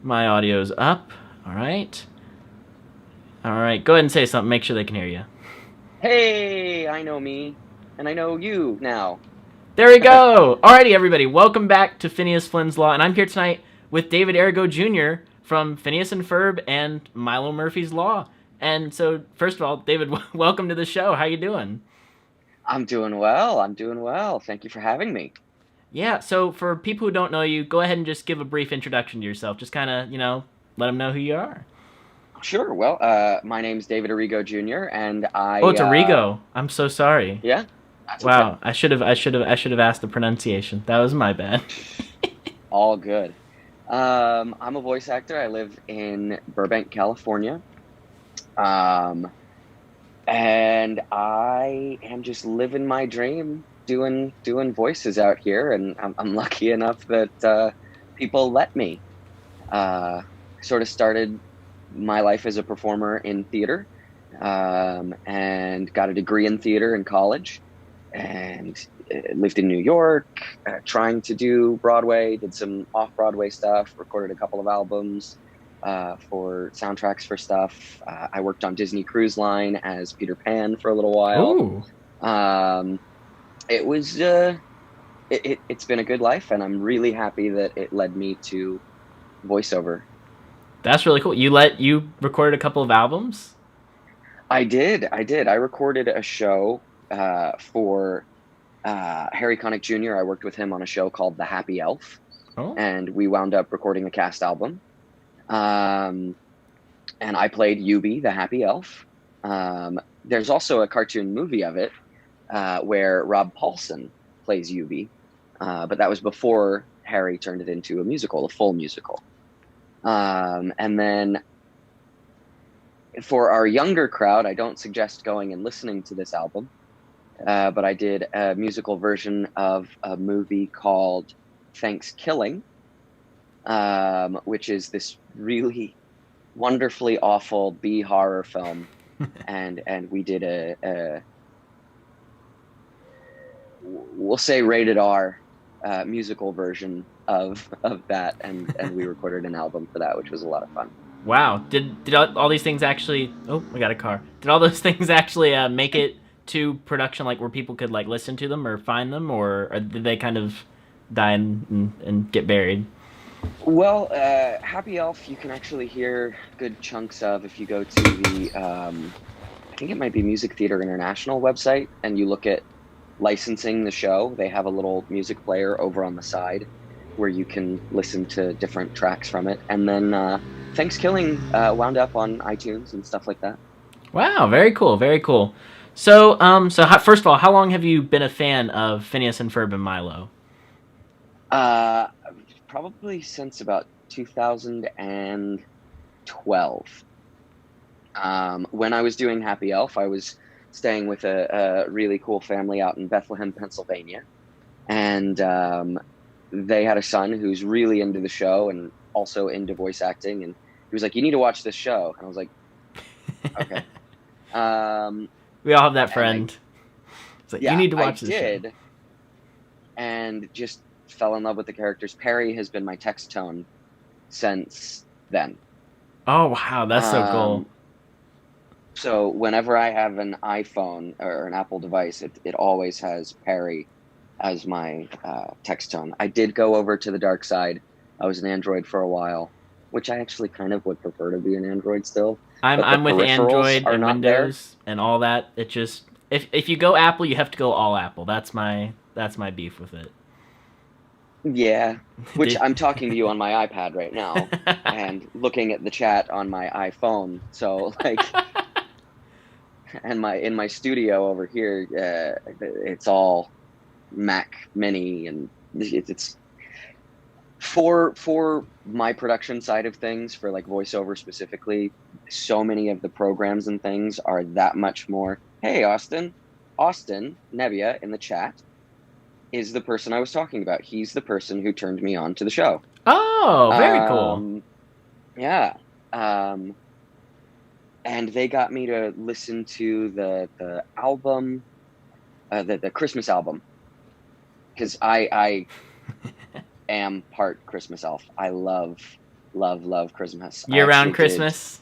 My audio's up. All right. All right. Go ahead and say something. Make sure they can hear you. Hey, I know me, and I know you now. There we go. Alrighty, everybody. Welcome back to Phineas Flynn's Law, and I'm here tonight with David Errigo Jr. from Phineas and Ferb and Milo Murphy's Law. And so, first of all, David, welcome to the show. How you doing? I'm doing well. I'm doing well. Thank you for having me. Yeah. So, for people who don't know you, go ahead and just give a brief introduction to yourself. Just kind of, let them know who you are. Sure. Well, my name's David Errigo Jr., and Oh, it's Arrigo. I'm so sorry. yeah, that's okay. Wow. I should have asked the pronunciation. That was my bad. All good. I'm a voice actor. I live in Burbank, California. Um, and I am just living my dream, doing voices out here, and I'm lucky enough that people let me. Sort of started my life as a performer in theater, and got a degree in theater in college, and lived in New York, trying to do Broadway, did some off Broadway stuff, recorded a couple of albums for soundtracks for stuff. I worked on Disney Cruise Line as Peter Pan for a little while. Ooh, Um, it was it's been a good life, and I'm really happy that it led me to voiceover. that's really cool. You recorded a couple of albums. I did. I recorded a show for Harry Connick Jr. I worked with him on a show called The Happy Elf, Oh, and we wound up recording a cast album. Um, and I played Yubi, the Happy Elf. There's also a cartoon movie of it where Rob Paulson plays Yubi, but that was before Harry turned it into a musical, a full musical. And then for our younger crowd, I don't suggest going and listening to this album, but I did a musical version of a movie called Thanksgiving, which is this really wonderfully awful B horror film, and we did a we'll say rated R musical version of that, and we recorded an album for that, which was a lot of fun. wow. Did all these things actually? Oh, we got a car. Did all those things actually make it to production, like where people could like listen to them or find them, or did they kind of die and get buried? Well, Happy Elf, you can actually hear good chunks of if you go to the, I think it might be Music Theater International website, and you look at licensing the show. They have a little music player over on the side where you can listen to different tracks from it. And then Thanksgiving wound up on iTunes and stuff like that. Wow, very cool, very cool. First of all, how long have you been a fan of Phineas and Ferb and Milo? Uh, Probably since about 2012. When I was doing Happy Elf, I was staying with a really cool family out in Bethlehem, Pennsylvania, and they had a son who's really into the show and also into voice acting, and he was like, "You need to watch this show," and I was like, "Okay." Um, We all have that and I, friend. It's like you yeah, need to I watch this show. did, and just fell in love with the characters. Perry has been my text tone since then. Oh wow, that's so cool. Um, So whenever I have an iPhone or an Apple device, it always has Perry as my text tone. I did go over to the dark side. I was an Android for a while, which I actually kind of would prefer to be an Android still, I'm but the I'm with peripherals Android are and not there. Windows and all that. It just if you go Apple, you have to go all Apple. That's my beef with it. Yeah, which Did I'm talking to you on my iPad right now and looking at the chat on my iPhone. So like, and my in my studio over here, it's all Mac Mini, and it's for my production side of things, for like voiceover specifically. So many of the programs and things are that much more. Hey, Austin Nebbia in the chat is the person I was talking about. He's the person who turned me on to the show. Oh, very cool. Um, yeah. Um, and they got me to listen to the album, the Christmas album, because I am part Christmas elf. I love love Christmas. I Year-round actually did. Christmas?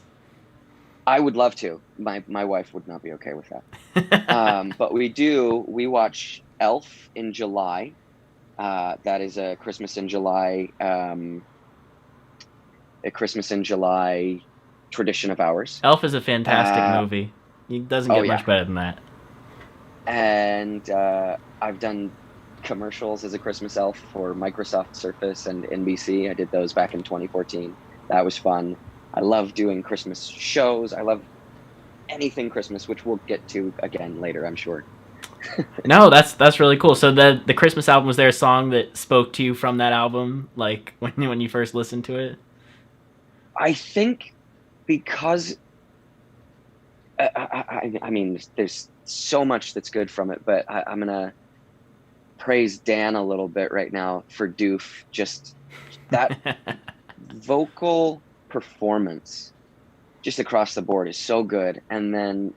I would love to. My wife would not be okay with that. But we watch Elf in July. That is a Christmas in July, tradition of ours. Elf is a fantastic Uh, movie. It doesn't oh get yeah, much better than that. and I've done commercials as a Christmas elf for Microsoft Surface and NBC. I did those back in 2014. That was fun. I love doing Christmas shows. I love anything Christmas, which we'll get to again later, I'm sure. No, that's really cool. So the Christmas album, was there a song that spoke to you from that album, like when you first listened to it? I think because I mean, there's so much that's good from it, but I'm gonna praise Dan a little bit right now for Doof. Just that vocal performance, just across the board, is so good. And then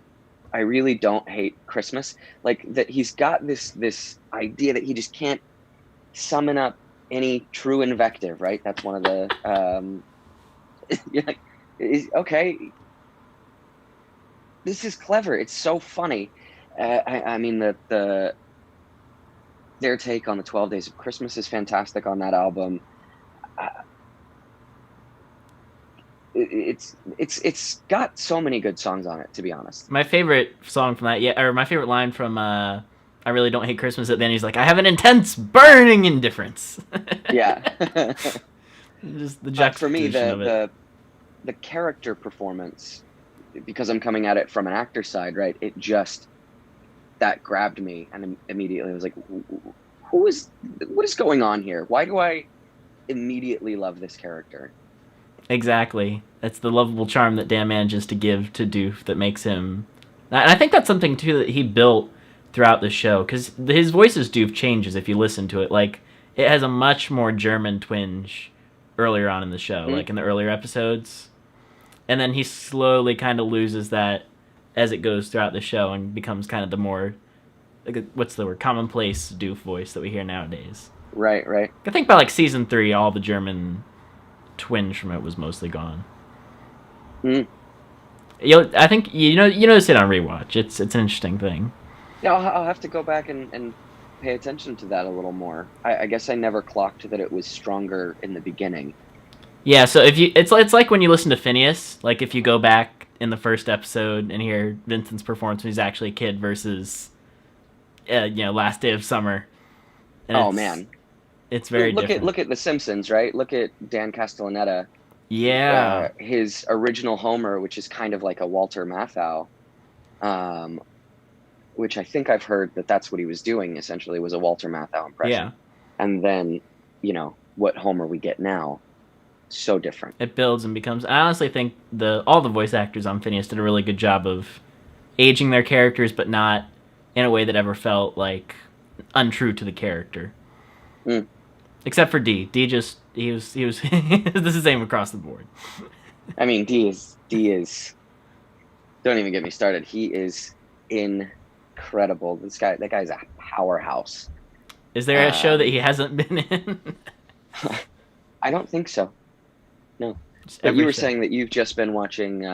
I really don't hate Christmas. Like that, he's got this idea that he just can't summon up any true invective. Right? That's one of the you're like, okay, this is clever. It's so funny. I mean, their take on the 12 Days of Christmas is fantastic on that album. It's got so many good songs on it, to be honest. My favorite song from that, yeah, or my favorite line from I Really Don't Hate Christmas, at the end he's like, I have an intense, burning indifference. Yeah. Just the But for me, juxtaposition of it. the character performance, because I'm coming at it from an actor side, right? It just, that grabbed me, and immediately I was like, what is going on here? Why do I immediately love this character? Exactly. That's the lovable charm that Dan manages to give to Doof that makes him... And I think that's something, too, that he built throughout the show, because his voice as Doof changes if you listen to it. Like, it has a much more German twinge earlier on in the show, like in the earlier episodes. And then he slowly kind of loses that as it goes throughout the show and becomes kind of the more, like, what's the word, commonplace Doof voice that we hear nowadays. Right. I think by, like, season 3, all the German twinge from it was mostly gone. I think you notice it on rewatch. It's an interesting thing. Yeah, I'll have to go back and pay attention to that a little more. I guess I never clocked that it was stronger in the beginning. Yeah, so if you, it's like when you listen to Phineas, like if you go back in the first episode and hear Vincent's performance when he's actually a kid versus, Last Day of Summer. And Man, it's very different. Look at The Simpsons, right? Look at Dan Castellaneta. Yeah. His original Homer, which is kind of like a Walter Matthau, which I think I've heard that's what he was doing, essentially, was a Walter Matthau impression. Yeah. And then, what Homer we get now, so different. It builds and becomes... I honestly think all the voice actors on Phineas did a really good job of aging their characters, but not in a way that ever felt, like, untrue to the character. Except for D. D just... He was this is the same across the board. I mean, D is... Don't even get me started. He is incredible. That guy's a powerhouse. Is there a show that he hasn't been in? I don't think so. No. But you were saying that you've just been watching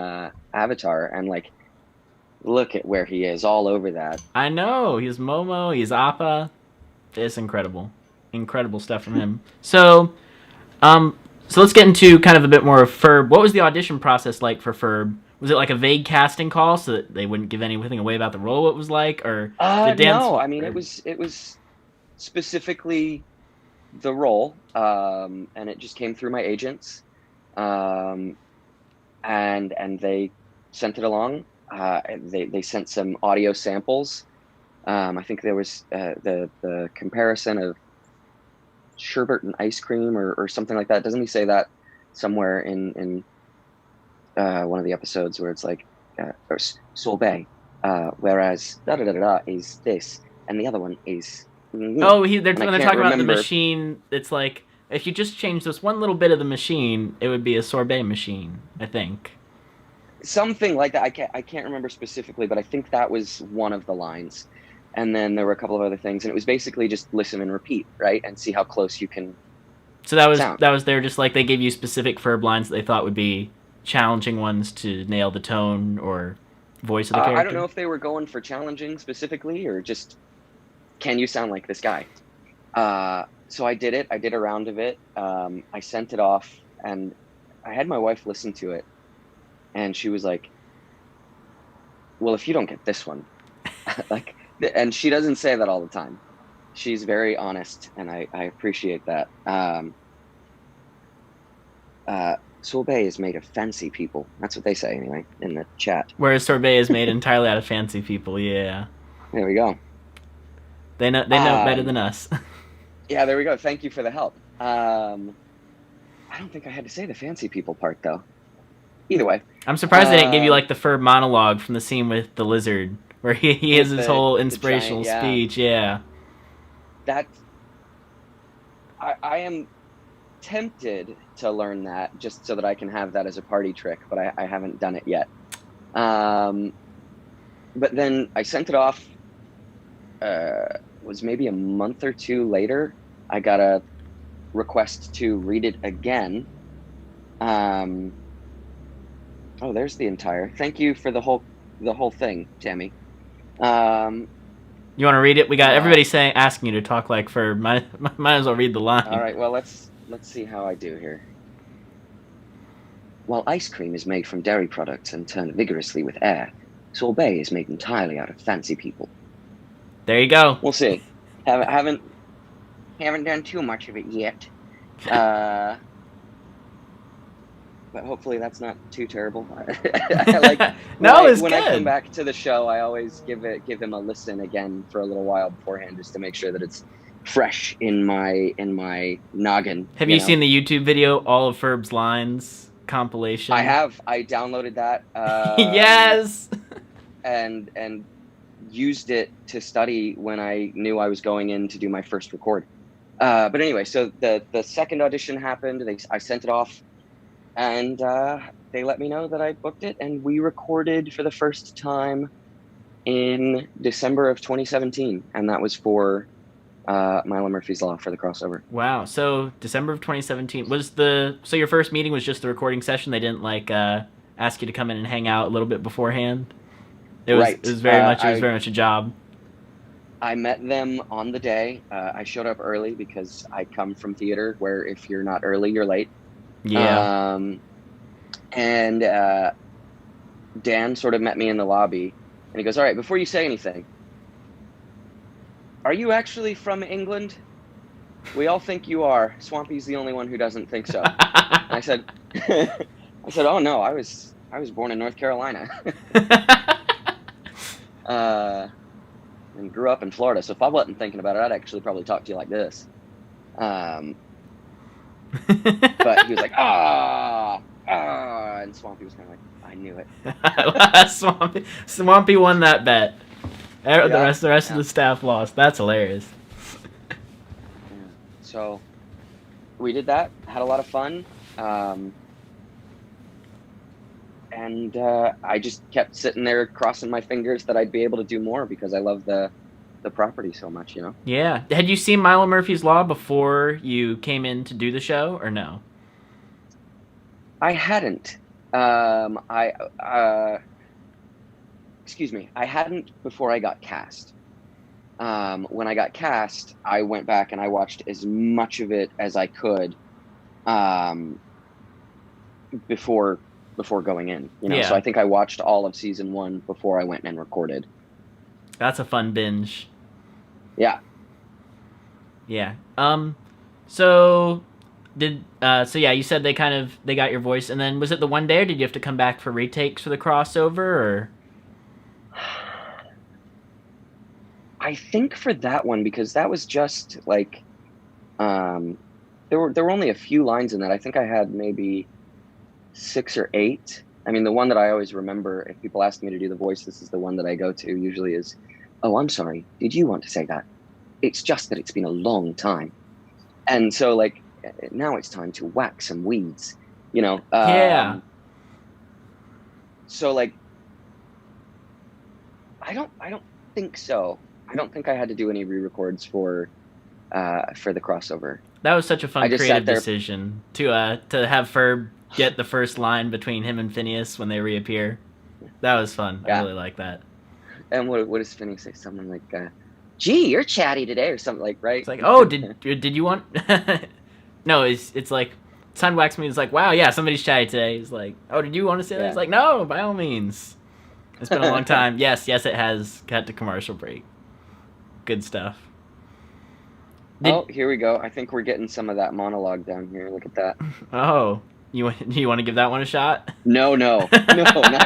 Avatar, and like, look at where he is all over that. I know. He's Momo. He's Appa. It's incredible. Incredible stuff from him. So let's get into kind of a bit more of Ferb. What was the audition process like for Ferb? Was it like a vague casting call so that they wouldn't give anything away about the role? What it was like, or no? I mean, it was specifically the role, and it just came through my agents, and they sent it along. They sent some audio samples. I think there was the comparison of sherbet and ice cream or something like that. Doesn't he say that somewhere in one of the episodes where it's like sorbet, whereas da da da da is this, and the other one is. When they're talking about the machine, it's like if you just change this one little bit of the machine, it would be a sorbet machine. I think something like that. I can't remember specifically, but I think that was one of the lines. And then there were a couple of other things, and it was basically just listen and repeat, right, and see how close you can So that was sound. there. Just like they gave you specific Ferb lines that they thought would be challenging ones to nail the tone or voice of the I don't know character. if they were going for challenging specifically or just can you sound like this guy. So I did it. I did a round of it. I sent it off, and I had my wife listen to it, and she was like, "Well, if you don't get this one," like, and she doesn't say that all the time. She's very honest, and I appreciate that. Sorbet is made of fancy people. That's what they say anyway in the chat. Whereas sorbet is made entirely out of fancy people. Yeah, There we go. they know better than us. Yeah, there we go. Thank you for the help. I don't think I had to say the fancy people part though. Either way, I'm surprised they didn't give you like the Ferb monologue from the scene with the lizard, where he has his whole inspirational speech. Yeah, that I am tempted to learn that just so that I can have that as a party trick, but I haven't done it yet. But then I sent it off. Was maybe a month or two later, I got a request to read it again. Oh, there's the entire. Thank you for the whole thing, Tammy. you want to read it? We got everybody asking you to talk like Ferb. Might as well read the line. All right. Well, let's see how I do here. While ice cream is made from dairy products and turned vigorously with air, sorbet is made entirely out of fancy people. There you go. We'll see. Haven't done too much of it yet. But hopefully that's not too terrible. No, it's when good. I come back to the show, I always give them a listen again for a little while beforehand, just to make sure that it's fresh in my noggin. Have you seen the YouTube video, All of Ferb's Lines compilation? I have. I downloaded that. Yes. And used it to study when I knew I was going in to do my first record. But anyway, so the second audition happened. I sent it off, and they let me know that I booked it, and we recorded for the first time in December of 2017, and that was for Milo Murphy's Law for the crossover. Wow. So December of 2017 was so your first meeting was just the recording session. They didn't ask you to come in and hang out a little bit beforehand. It was very much a job. I met them on the day. I showed up early because I come from theater where if you're not early, you're late. Yeah. And Dan sort of met me in the lobby, and he goes, "All right, before you say anything, are you actually from England? We all think you are. Swampy's the only one who doesn't think so." And I said, "Oh no, I was born in North Carolina." And grew up in Florida. So if I wasn't thinking about it, I'd actually probably talk to you like this. But he was like, and Swampy was kind of like, I knew it. Swampy won that bet. The rest of the staff lost. That's hilarious. So we did that, had a lot of fun. And I just kept sitting there crossing my fingers that I'd be able to do more because I love the property so much, you know? Yeah. Had you seen Milo Murphy's Law before you came in to do the show, or no? I hadn't. Excuse me. I hadn't before I got cast. When I got cast, I went back and I watched as much of it as I could before going in, you know. Yeah. So I think I watched all of season 1 before I went and recorded. That's a fun binge. Yeah. Yeah. So you said they got your voice, and then was it the one day, or did you have to come back for retakes for the crossover, or? I think for that one, because that was just like, there were only a few lines in that. I think I had maybe 6 or 8. I mean, the one that I always remember, if people ask me to do the voice, this is the one that I go to usually is, "Oh, I'm sorry. Did you want to say that? It's just that it's been a long time." And so like, now it's time to whack some weeds, you know? Yeah. So like, I don't think so. I don't think I had to do any re-records for the crossover. That was such a I fun just sat creative there. decision to have Ferb get the first line between him and Phineas when they reappear. That was fun. I Yeah. really like that. And what does Phineas say? Someone like, "Gee, you're chatty today," or something like, It's right? like, oh, did you want? No, it's like Sunwax means like, wow, yeah, somebody's chatty today. He's like, oh, did you want to say that? Yeah. It's like, no, by all means. It's been a long time. Yes, it has cut to commercial break. Good stuff. Oh, here we go. I think we're getting some of that monologue down here. Look at that. Oh, you want to give that one a shot? No, not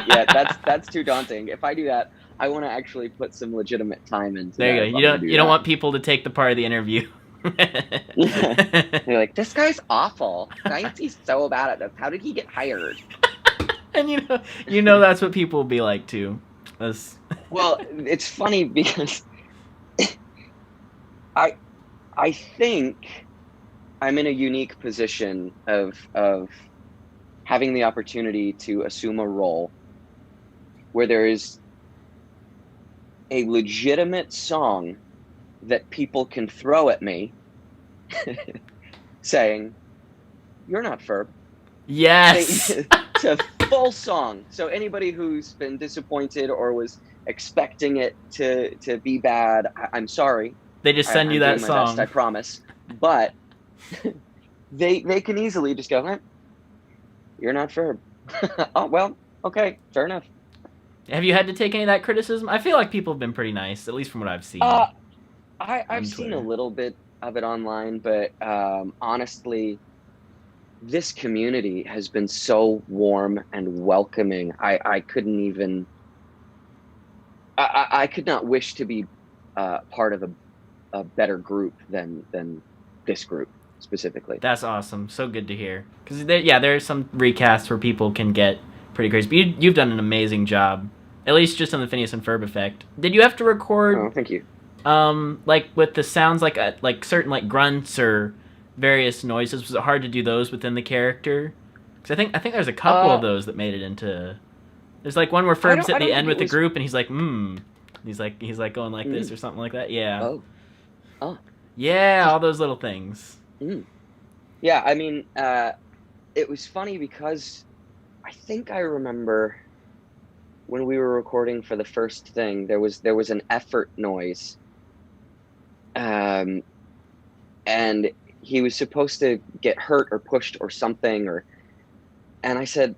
yet. That's too daunting. If I do that, I want to actually put some legitimate time into There that. you go. You don't want people to take the part of the interview. They're like, this guy's awful. Why is he so bad at this? How did he get hired? And you know that's what people will be like too. Well, it's funny because I think I'm in a unique position of having the opportunity to assume a role where there is a legitimate song that people can throw at me saying, "You're not Ferb." Yes. It's a full song. So anybody who's been disappointed or was expecting it to be bad, I'm sorry. They just send you that my song. Best, I promise. But they can easily just go, "You're not Ferb." Oh, well, okay, fair enough. Have you had to take any of that criticism? I feel like people have been pretty nice, at least from what I've seen. I've seen a little bit of it online, but honestly, this community has been so warm and welcoming. I couldn't even. I could not wish to be part of a better group than this group specifically. That's awesome. So good to hear. Because there are some recasts where people can get pretty crazy. But you've done an amazing job, at least just on the Phineas and Ferb effect. Did you have to record? Oh, thank you. Like with the sounds, like certain like grunts or various noises. Was it hard to do those within the character? Because I think there's a couple of those that made it into. There's like one where Ferb's at the end with the group and he's like, He's like going like this or something like that. Yeah. Oh. Yeah, all those little things. Yeah, I mean, it was funny because I think I remember when we were recording for the first thing, there was an effort noise. And he was supposed to get hurt or pushed or something, and I said,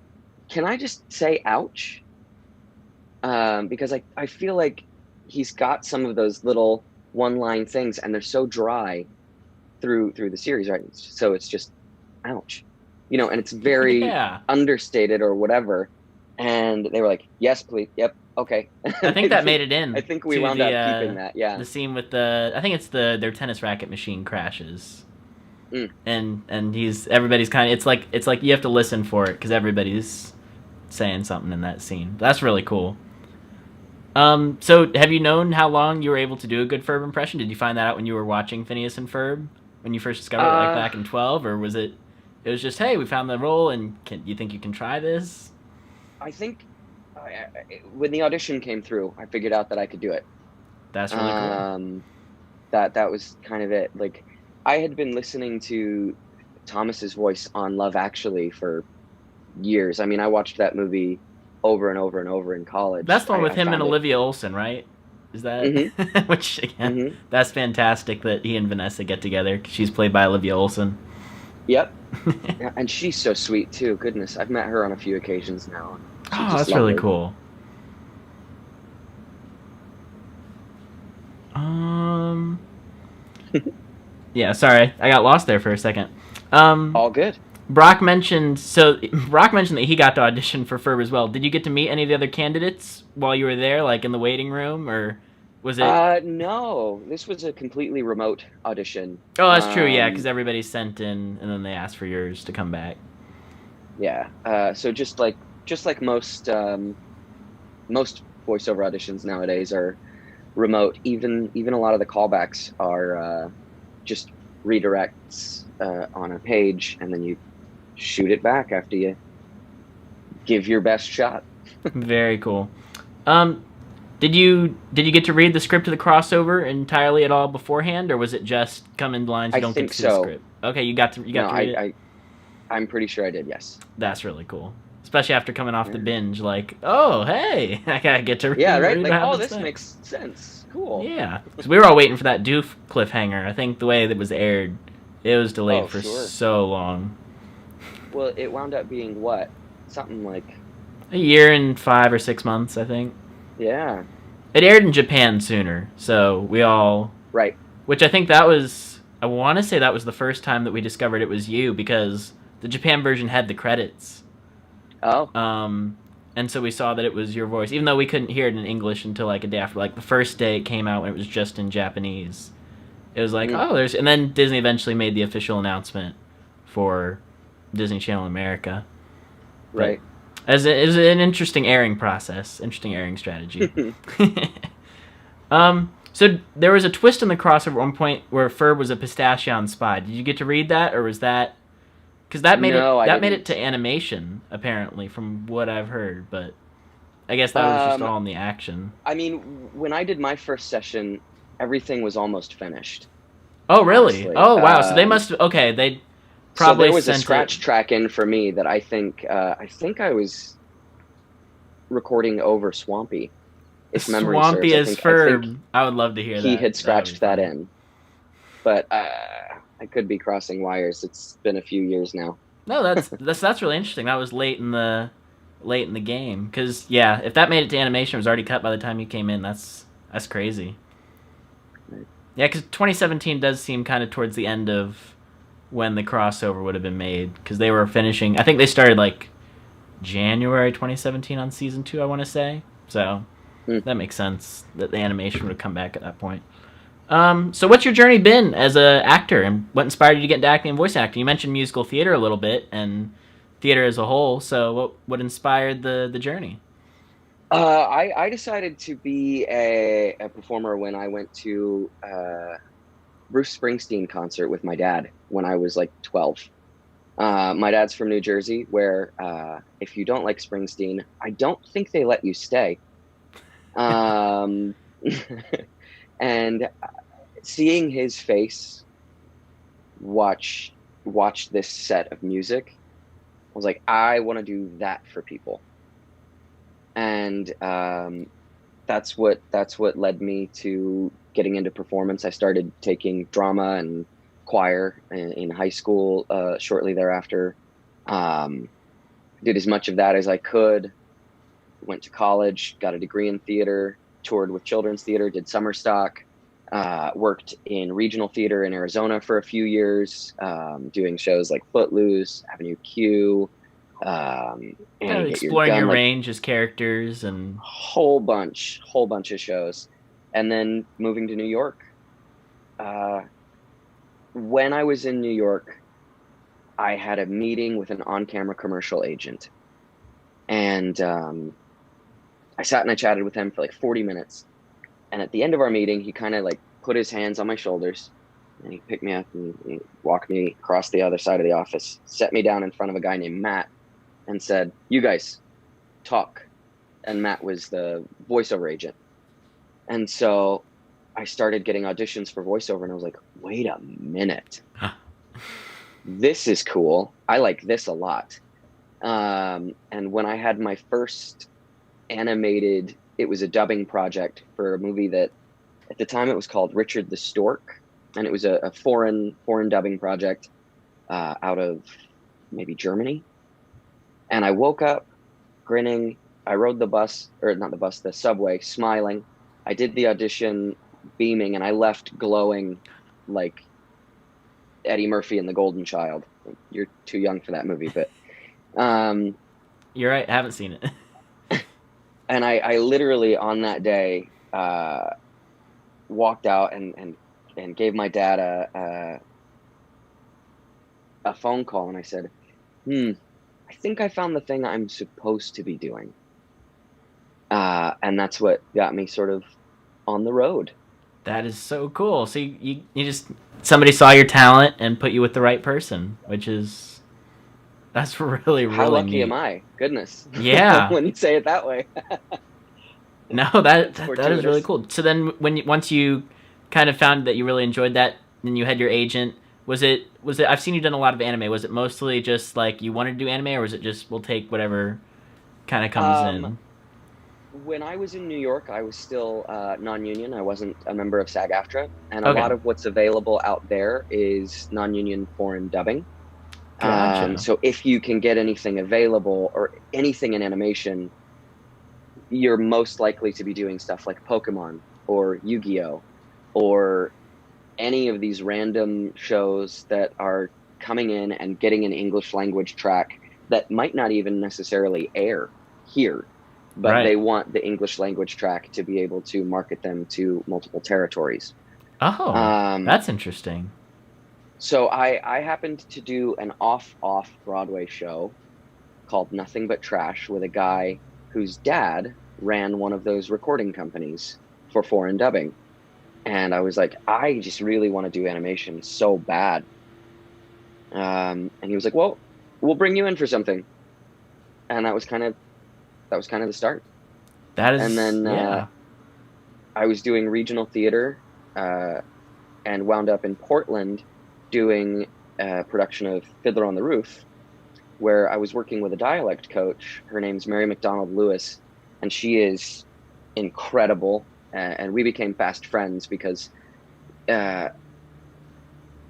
"Can I just say ouch?" Because I feel like he's got some of those little one-line things, and they're so dry through the series, right? So it's just ouch, and it's very understated or whatever. And they were like, "Yes, please, yep, okay." I think that made it in. I think we wound up keeping that. Yeah. The scene with I think it's their tennis racket machine crashes. And everybody's kind of it's like you have to listen for it because everybody's saying something in that scene. That's really cool. So have you known how long you were able to do a good Ferb impression? Did you find that out when you were watching Phineas and Ferb when you first discovered it, like back in 12, or was it was just, hey, we found the role and you think you can try this? I think when the audition came through, I figured out that I could do it. That's really cool. That was kind of it. Like, I had been listening to Thomas's voice on Love Actually for years. I mean, I watched that movie over and over and over in college. That's the one with him and Olivia Olsen, right? Is that which again? That's fantastic that he and Vanessa get together. She's played by Olivia Olsen. Yep. Yeah, and she's so sweet too. Goodness, I've met her on a few occasions now. Oh, that's really cool. Yeah, sorry, I got lost there for a second. All good. Brock mentioned that he got to audition for Ferb as well. Did you get to meet any of the other candidates while you were there, like in the waiting room, or was it? No, this was a completely remote audition. Oh, that's true. Yeah, because everybody sent in, and then they asked for yours to come back. Yeah. So just like most voiceover auditions nowadays are remote. Even a lot of the callbacks are just redirects on a page, and then you shoot it back after you give your best shot. Very cool. Did you get to read the script of the crossover entirely at all beforehand, or was it just come in lines you I don't get think to see the so. script? Okay, you got to No, read it. I'm pretty sure I did. Yes. That's really cool, especially after coming off the Yeah. binge. Like, oh hey, I gotta get to Yeah. Right. read what Like, oh, happens this next. makes sense. Cool. Yeah, because we were all waiting for that Doof cliffhanger. I think the way that was aired, it was delayed Oh, for sure. so long. Well, it wound up being what? Something like, A year and 5 or 6 months, I think. yeah. It aired in Japan sooner, so we all. Right. Which I think that was. I want to say that was the first time that we discovered it was you because the Japan version had the credits. Oh. And so we saw that it was your voice, even though we couldn't hear it in English until like a day after. Like the first day it came out when it was just in Japanese. It was like, oh, there's. And then Disney eventually made the official announcement for Disney Channel America. Right. As it is an interesting airing process, interesting airing strategy. So there was a twist in the crossover at one point where Ferb was a Pistachion spy. Did you get to read that, or was that because that made No, I it made it didn't. to animation apparently from what I've heard, but I guess that was just all in the action. I mean, when I did my first session, everything was almost finished. Oh really? Honestly. Oh wow! So they must okay. They probably so there was a sent scratch it. track in for me that I think I was recording over Swampy, if memory Swampy serves. as I think Ferb. I would love to hear that. he had scratched that funny. in, but I could be crossing wires. It's been a few years now. No, that's really interesting. That was late in the game because yeah, if that made it to animation, it was already cut by the time you came in. That's crazy. Right. Yeah, because 2017 does seem kind of towards the end of when the crossover would have been made because they were finishing. I think they started like January 2017 on season 2. I want to say so. That makes sense that the animation would have come back at that point. So what's your journey been as an actor, and what inspired you to get into acting and voice acting? You mentioned musical theater a little bit, and theater as a whole. So what inspired the journey? I decided to be a performer when I went to Bruce Springsteen concert with my dad when I was like 12. My dad's from New Jersey, where if you don't like Springsteen, I don't think they let you stay. Um, and seeing his face watch this set of music, I was like, I want to do that for people. And that's what led me to getting into performance. I started taking drama and choir in high school shortly thereafter. Did as much of that as I could. Went to college, got a degree in theater, toured with children's theater, did summer stock, worked in regional theater in Arizona for a few years, doing shows like Footloose, Avenue Q, Kind of Annie Hit Your exploring Gun, your like range as characters and whole bunch of shows. And then moving to New York. When I was in New York, I had a meeting with an on-camera commercial agent. And I sat and I chatted with him for like 40 minutes. And at the end of our meeting, he kind of like put his hands on my shoulders and he picked me up and he walked me across the other side of the office, set me down in front of a guy named Matt and said, "You guys talk." And Matt was the voiceover agent. And so I started getting auditions for voiceover and I was like, wait a minute. This is cool. I like this a lot. And when I had my first animated, it was a dubbing project for a movie that at the time it was called Richard the Stork. And it was a foreign dubbing project out of maybe Germany. And I woke up grinning. I rode the subway, smiling. I did the audition beaming, and I left glowing like Eddie Murphy in The Golden Child. You're too young for that movie, but you're right. I haven't seen it. And I literally on that day walked out and gave my dad a phone call, and I said, I think I found the thing I'm supposed to be doing. And that's what got me sort of on the road. That is so cool. So you just, somebody saw your talent and put you with the right person, that's really, really How lucky neat. am I? Goodness. Yeah. When you say it that way. No, It's that is really fortuitous. cool. So then, once you kind of found that you really enjoyed that, and you had your agent, was it? I've seen you done a lot of anime. Was it mostly just like you wanted to do anime, or was it just we'll take whatever kind of comes Um, in? when I was in New York, I was still non-union. I wasn't a member of SAG-AFTRA, and a Okay, lot of what's available out there is non-union foreign dubbing. gotcha. So if you can get anything available or anything in animation, you're most likely to be doing stuff like Pokemon or Yu-Gi-Oh or any of these random shows that are coming in and getting an English language track that might not even necessarily air here, but Right. they want the English language track to be able to market them to multiple territories. Oh, Um, that's interesting. so I happened to do an off Broadway show called Nothing But Trash with a guy whose dad ran one of those recording companies for foreign dubbing. And I was like, I just really want to do animation so bad. And he was like, well, we'll bring you in for something. And that was kind of the start. That And is, then yeah. I was doing regional theater uh, and wound up in Portland doing a production of Fiddler on the Roof, where I was working with a dialect coach. Her name's Mary McDonald Lewis, and she is incredible. And we became fast friends because uh,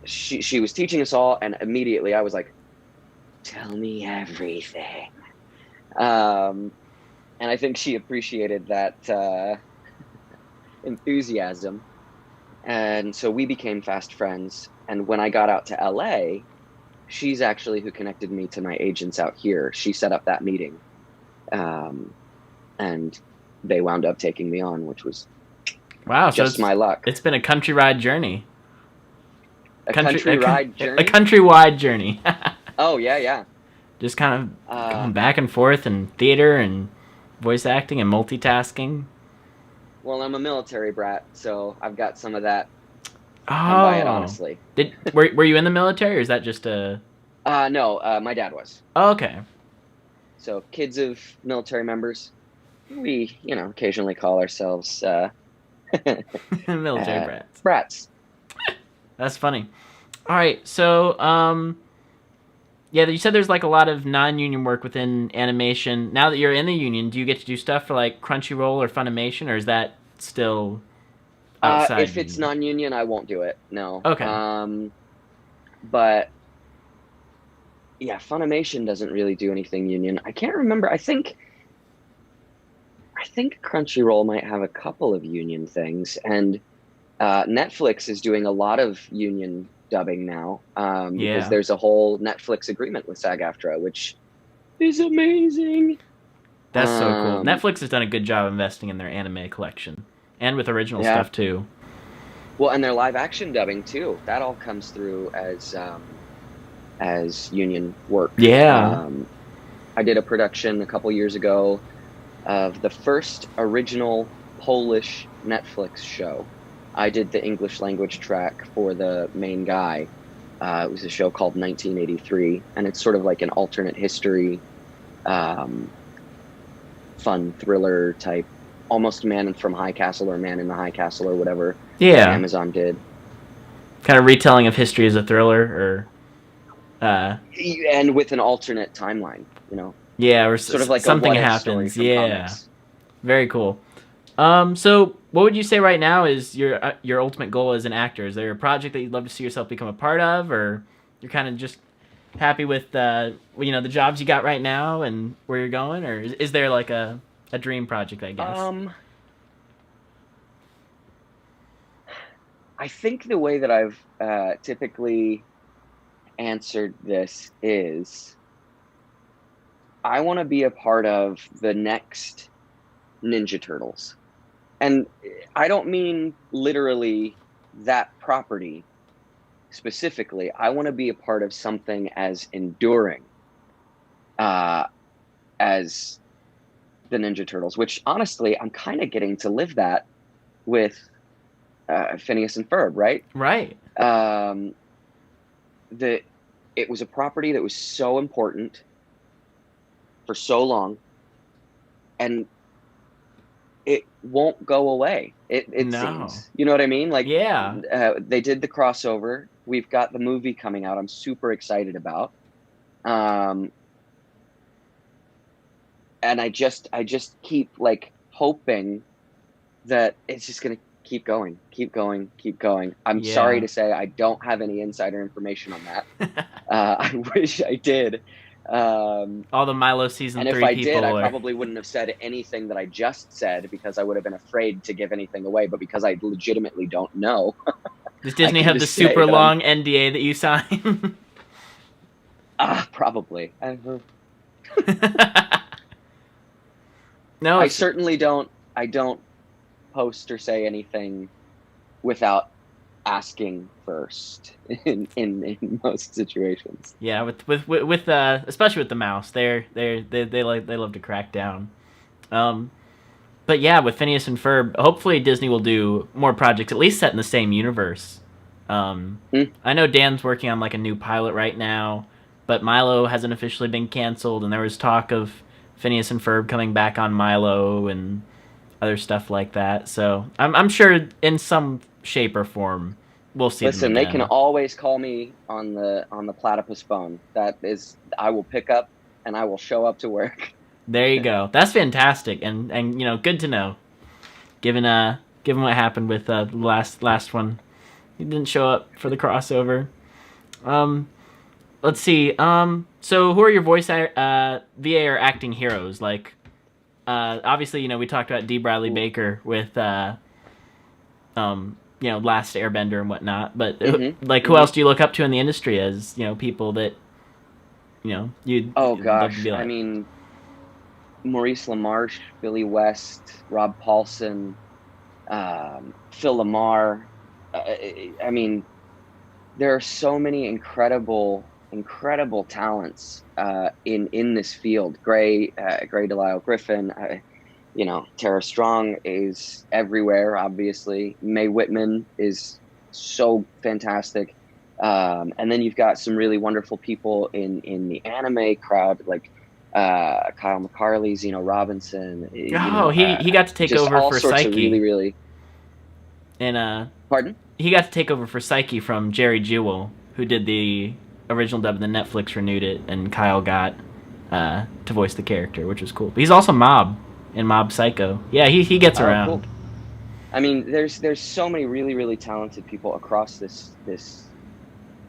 she was teaching us all, and immediately I was like, "Tell me everything." Um, and I think she appreciated that enthusiasm, and so we became fast friends. And when I got out to LA, she's actually who connected me to my agents out here. She set up that meeting, um, and they wound up taking me on, which was Wow. So just my luck. it's been a country ride journey. A country ride A journey. countrywide journey. Oh yeah, yeah. Just kind of Uh, going back and forth in theater and voice acting and multitasking. well, I'm a military brat, so I've got some of that. Come by it Oh, honestly. were you in the military, or is that just a? No, my dad was. Oh, okay, So kids of military members, we occasionally call ourselves military uh, brats. brats. That's funny. All right, so yeah, you said there's like a lot of non-union work within animation. Now that you're in the union, do you get to do stuff for like Crunchyroll or Funimation, or is that still outside If it's union? non-union, I won't do it. No. Okay. But yeah, Funimation doesn't really do anything union. I can't remember. I think Crunchyroll might have a couple of union things, and Netflix is doing a lot of union dubbing now because Yeah, there's a whole Netflix agreement with SAG-AFTRA, which is amazing. that's so cool. Um, Netflix has done a good job investing in their anime collection and with original yeah, stuff too. well, and their live action dubbing too. That all comes through as union work. Yeah. Um, I did a production a couple years ago of the first original Polish Netflix show. I did the English language track for the main guy. It was a show called 1983, and it's sort of like an alternate history, um, fun thriller type, almost Man from High Castle or Man in the High Castle or whatever that Yeah. Amazon did. Kind of retelling of history as a thriller, or And with an alternate timeline, yeah, or sort of like a something what if story happens. from Yeah. comics. Very cool. So what would you say right now is your ultimate goal as an actor? Is there a project that you'd love to see yourself become a part of, or you're kind of just happy with the jobs you got right now and where you're going, or is there like a dream project, I guess? Um, I think the way that I've typically answered this is I want to be a part of the next Ninja Turtles. And I don't mean literally that property specifically. I want to be a part of something as enduring uh, as the Ninja Turtles, which honestly, I'm kind of getting to live that with Phineas and Ferb, right? Right. Um, the it was a property that was so important for so long, and it won't go away. It No. seems, you know what I mean? Like, Yeah. they did the crossover. We've got the movie coming out. I'm super excited about. Um, and I just keep like hoping that it's just gonna keep going, keep going, keep going. I'm sorry Yeah. to say I don't have any insider information on that. I wish I did. All the Milo season And if 3 I did, I people are. probably wouldn't have said anything that I just said because I would have been afraid to give anything away. But because I legitimately don't know, Does I Disney can have the just say super that I'm long NDA that you sign? probably. No, I it's certainly don't. I don't post or say anything without asking first in most situations. yeah, with especially with the mouse, they love to crack down. Um, but yeah, with Phineas and Ferb, hopefully Disney will do more projects, at least set in the same universe. Hmm. I know Dan's working on like a new pilot right now, but Milo hasn't officially been canceled, and there was talk of Phineas and Ferb coming back on Milo and other stuff like that. So I'm sure in some shape or form we'll see them Listen, they can again. always call me on the platypus phone. That is, I will pick up and I will show up to work. There you go. That's fantastic, and good to know. Given what happened with the last one, he didn't show up for the crossover. Um, let's see. So who are your VA or acting heroes? Like, obviously, we talked about D. Bradley Ooh. Baker with Last Airbender and whatnot. But like, who Hmm. else do you look up to in the industry as people that you'd Oh love to gosh, be I like? mean, Maurice LaMarche, Billy West, Rob Paulson, Phil Lamar. I mean, there are so many incredible talents in this field. Gray Delisle Griffin. Tara Strong is everywhere. Obviously, Mae Whitman is so fantastic. And then you've got some really wonderful people in the anime crowd, like Kyle McCarley, Zeno Robinson. Oh, he got to take Just over all for sorts of really, Psyche, really. and Pardon? he got to take over for Psyche from Jerry Jewell, who did the original dub, and then Netflix renewed it, and Kyle got to voice the character, which was cool. But he's also Mob in Mob Psycho. Yeah, he gets Oh, around. cool. I mean, there's so many really, really talented people across this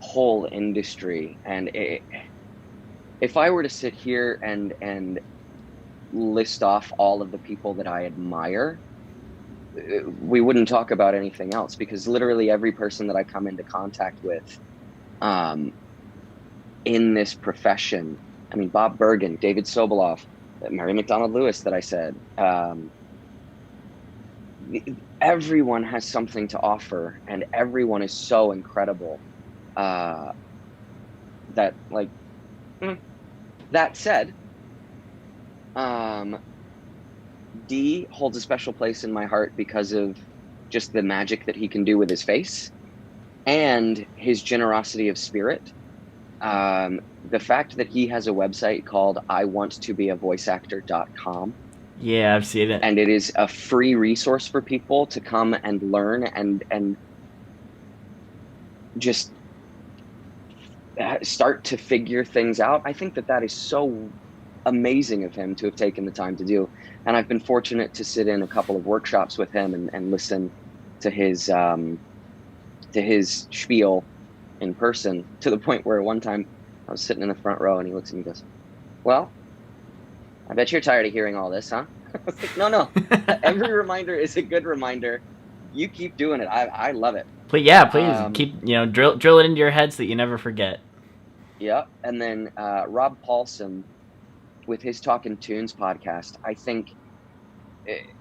whole industry, and if I were to sit here and list off all of the people that I admire, we wouldn't talk about anything else because literally every person that I come into contact with, um, in this profession, I mean, Bob Bergen, David Sobolov, Mary McDonald Lewis that I said, everyone has something to offer, and everyone is so incredible. Uh, that like that said, um, D holds a special place in my heart because of just the magic that he can do with his face and his generosity of spirit. The fact that he has a website called iwanttobeavoiceactor.com, Yeah, I've seen it. and it is a free resource for people to come and learn and just start to figure things out. I think that is so amazing of him to have taken the time to do. And I've been fortunate to sit in a couple of workshops with him and listen to his spiel in person, to the point where one time I was sitting in the front row and he looks at me and goes, "Well, I bet you're tired of hearing all this, huh?" I was like, no. Every reminder is a good reminder. You keep doing it. I love it. Please keep drill it into your head so that you never forget. Yeah. And then Rob Paulson with his Talkin' Tunes podcast, I think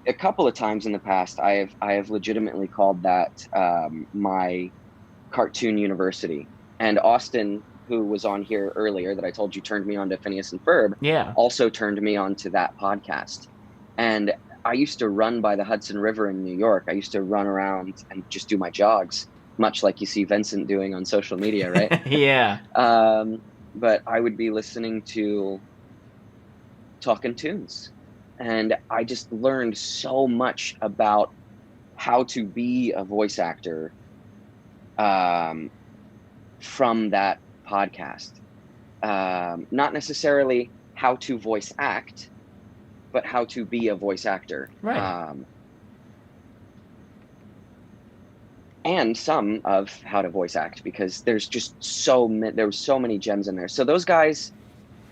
a couple of times in the past, I have legitimately called that my cartoon university. And Austin, who was on here earlier, that I told you turned me on to Phineas and Ferb, Yeah. also turned me on to that podcast. And I used to run by the Hudson River in New York. I used to run around and just do my jogs, much like you see Vincent doing on social media, right? Yeah. But I would be listening to Talkin' Tunes And I just learned so much about how to be a voice actor um, from that podcast. Not necessarily how to voice act, but how to be a voice actor. Right. And some of how to voice act, because there's just there were so many gems in there. So those guys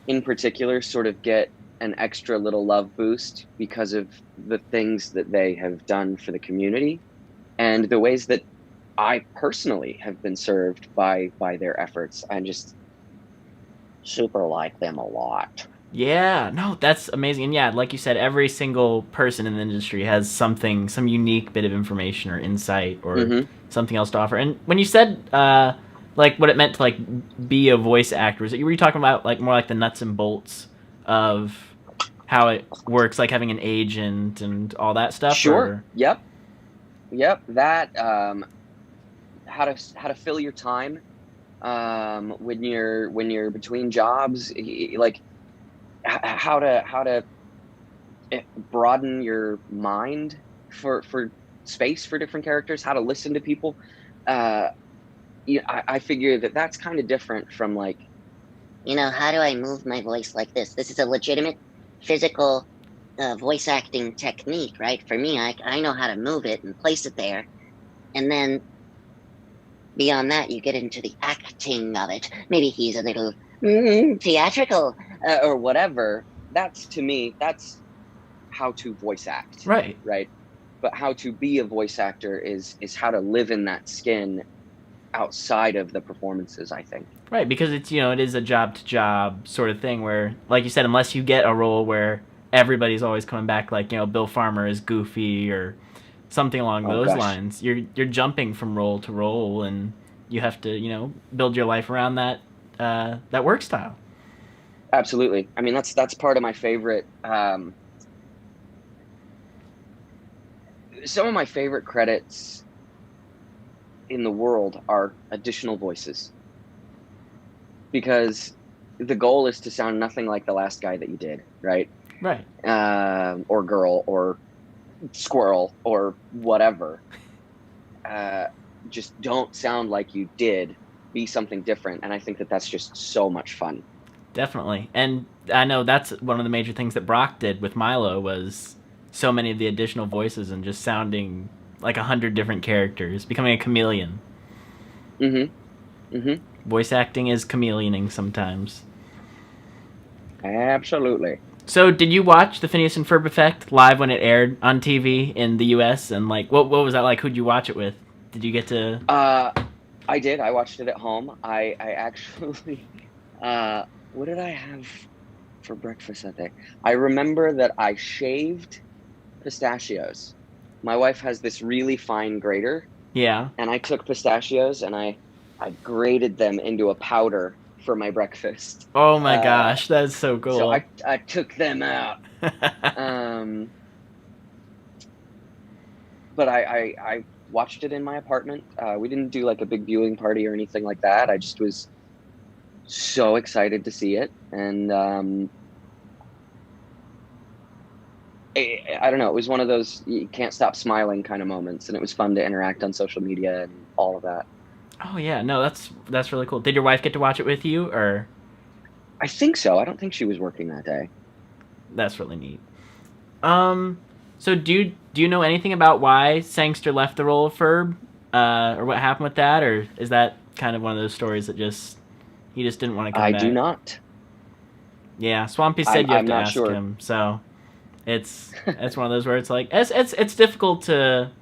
in particular sort of get an extra little love boost because of the things that they have done for the community and the ways that I personally have been served by their efforts. I just super like them a lot. Yeah, no, that's amazing. And yeah, like you said, every single person in the industry has something, some unique bit of information or insight or Mm-hmm. something else to offer. And when you said, like, what it meant to, like, be a voice actor, were you talking about, like, more like the nuts and bolts of how it works, like having an agent and all that stuff? Sure. Or Yep. That how to fill your time when you're between jobs, like how to broaden your mind for space for different characters, how to listen to people. I figure that that's kind of different from like, how do I move my voice like this? This is a legitimate physical voice acting technique, right? For me, I know how to move it and place it there. And then beyond that, you get into the acting of it. Maybe he's a little theatrical. or whatever. That's, to me, that's how to voice act. right. But how to be a voice actor is how to live in that skin outside of the performances, I think. Right, because it's, it is a job to job sort of thing where, like you said, unless you get a role where everybody's always coming back, like, Bill Farmer is Goofy or something along those lines, you're jumping from role to role, and you have to, build your life around that work style. Absolutely. I mean, that's part of my favorite. Some of my favorite credits in the world are additional voices, because the goal is to sound nothing like the last guy that you did, right? Right. Or girl or squirrel or whatever. Just don't sound like you did. Be something different. And I think that that's just so much fun. Definitely. And I know that's one of the major things that Brock did with Milo was so many of the additional voices and just sounding like 100 different characters, becoming a chameleon. Mm-hmm. Mm-hmm. Voice acting is chameleoning sometimes. Absolutely. So, did you watch the Phineas and Ferb Effect live when it aired on TV in the U.S.? And, like, what was that like? Who'd you watch it with? Did you get to... I did. I watched it at home. I actually... what did I have for breakfast that day? I remember that I shaved pistachios. My wife has this really fine grater. Yeah. And I took pistachios and I grated them into a powder for my breakfast. Oh my gosh, that's so cool. So I took them out. But I watched it in my apartment. We didn't do like a big viewing party or anything like that. I just was so excited to see it. And I don't know, it was one of those you can't stop smiling kind of moments, and it was fun to interact on social media and all of that. Oh yeah, no, that's really cool. Did your wife get to watch it with you, or? I think so. I don't think she was working that day. That's really neat. So do you know anything about why Sangster left the role of Ferb, or what happened with that, or is that kind of one of those stories that he just didn't want to come back? I do not. Yeah, Swampy said you have to ask him, so it's one of those where it's like it's difficult to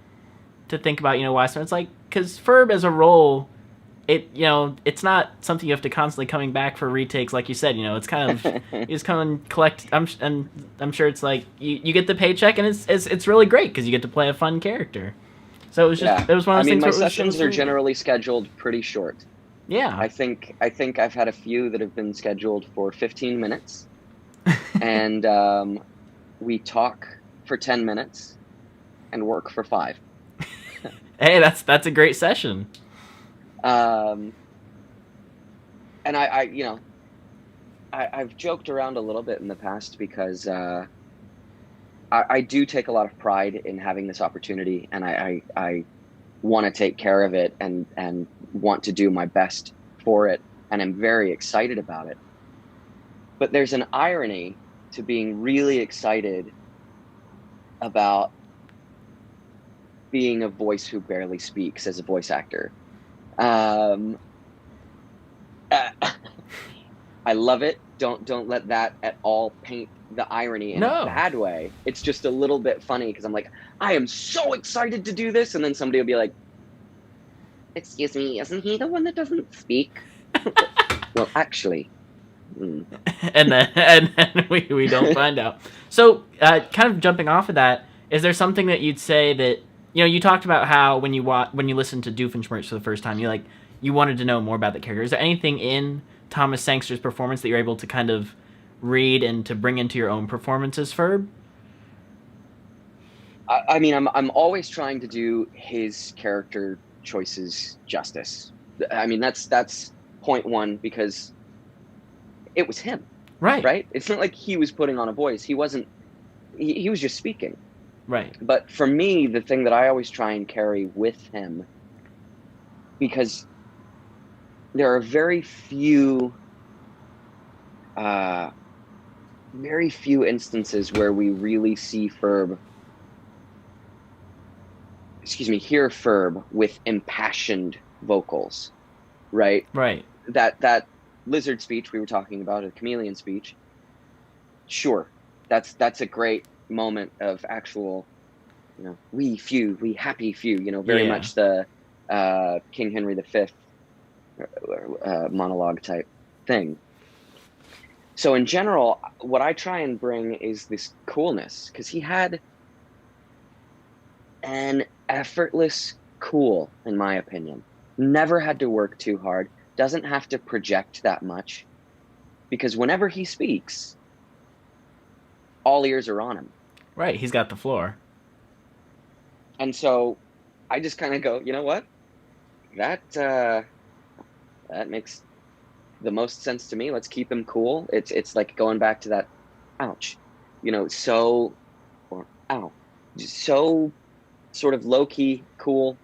think about, why. So it's like, because Ferb as a role, it's not something you have to constantly coming back for retakes, like you said. It's kind of you just come and collect. I'm sure it's like you get the paycheck, and it's really great because you get to play a fun character. So it was just it was one of those things. My sessions are generally scheduled pretty short. Yeah. I think I've had a few that have been scheduled for 15 minutes, and we talk for 10 minutes and work for 5. Hey, that's a great session. And I've joked around a little bit in the past because I do take a lot of pride in having this opportunity, and I want to take care of it and want to do my best for it, and I'm very excited about it. But there's an irony to being really excited about being a voice who barely speaks as a voice actor. I love it. Don't let that at all paint the irony in a bad way. It's just a little bit funny because I'm like, I am so excited to do this, and then somebody will be like, "Excuse me, isn't he the one that doesn't speak?" Well, actually. and then we don't find out. So, kind of jumping off of that, is there something that you'd say that, you know, you talked about how when you listened to Doofenshmirtz for the first time, you wanted to know more about the character. Is there anything in Thomas Sangster's performance that you're able to kind of read and to bring into your own performance as Ferb? I mean, I'm always trying to do his character choices justice. I mean, that's point one, because it was him, right? It's not like he was putting on a voice. He wasn't. He was just speaking, right? But for me, the thing that I always try and carry with him, because there are very few instances where we really see hear Ferb with impassioned vocals, right? Right. That lizard speech we were talking about, a chameleon speech, sure, that's a great moment of actual, you know, we happy few, you know, very much the King Henry V monologue type thing. So in general, what I try and bring is this coolness, because he had an effortless cool, in my opinion. Never had to work too hard, doesn't have to project that much, because whenever he speaks, all ears are on him. Right, he's got the floor. And so I just kind of go, you know what? That makes the most sense to me. Let's keep him cool. It's like going back to that, ouch, you know, so sort of low key cool.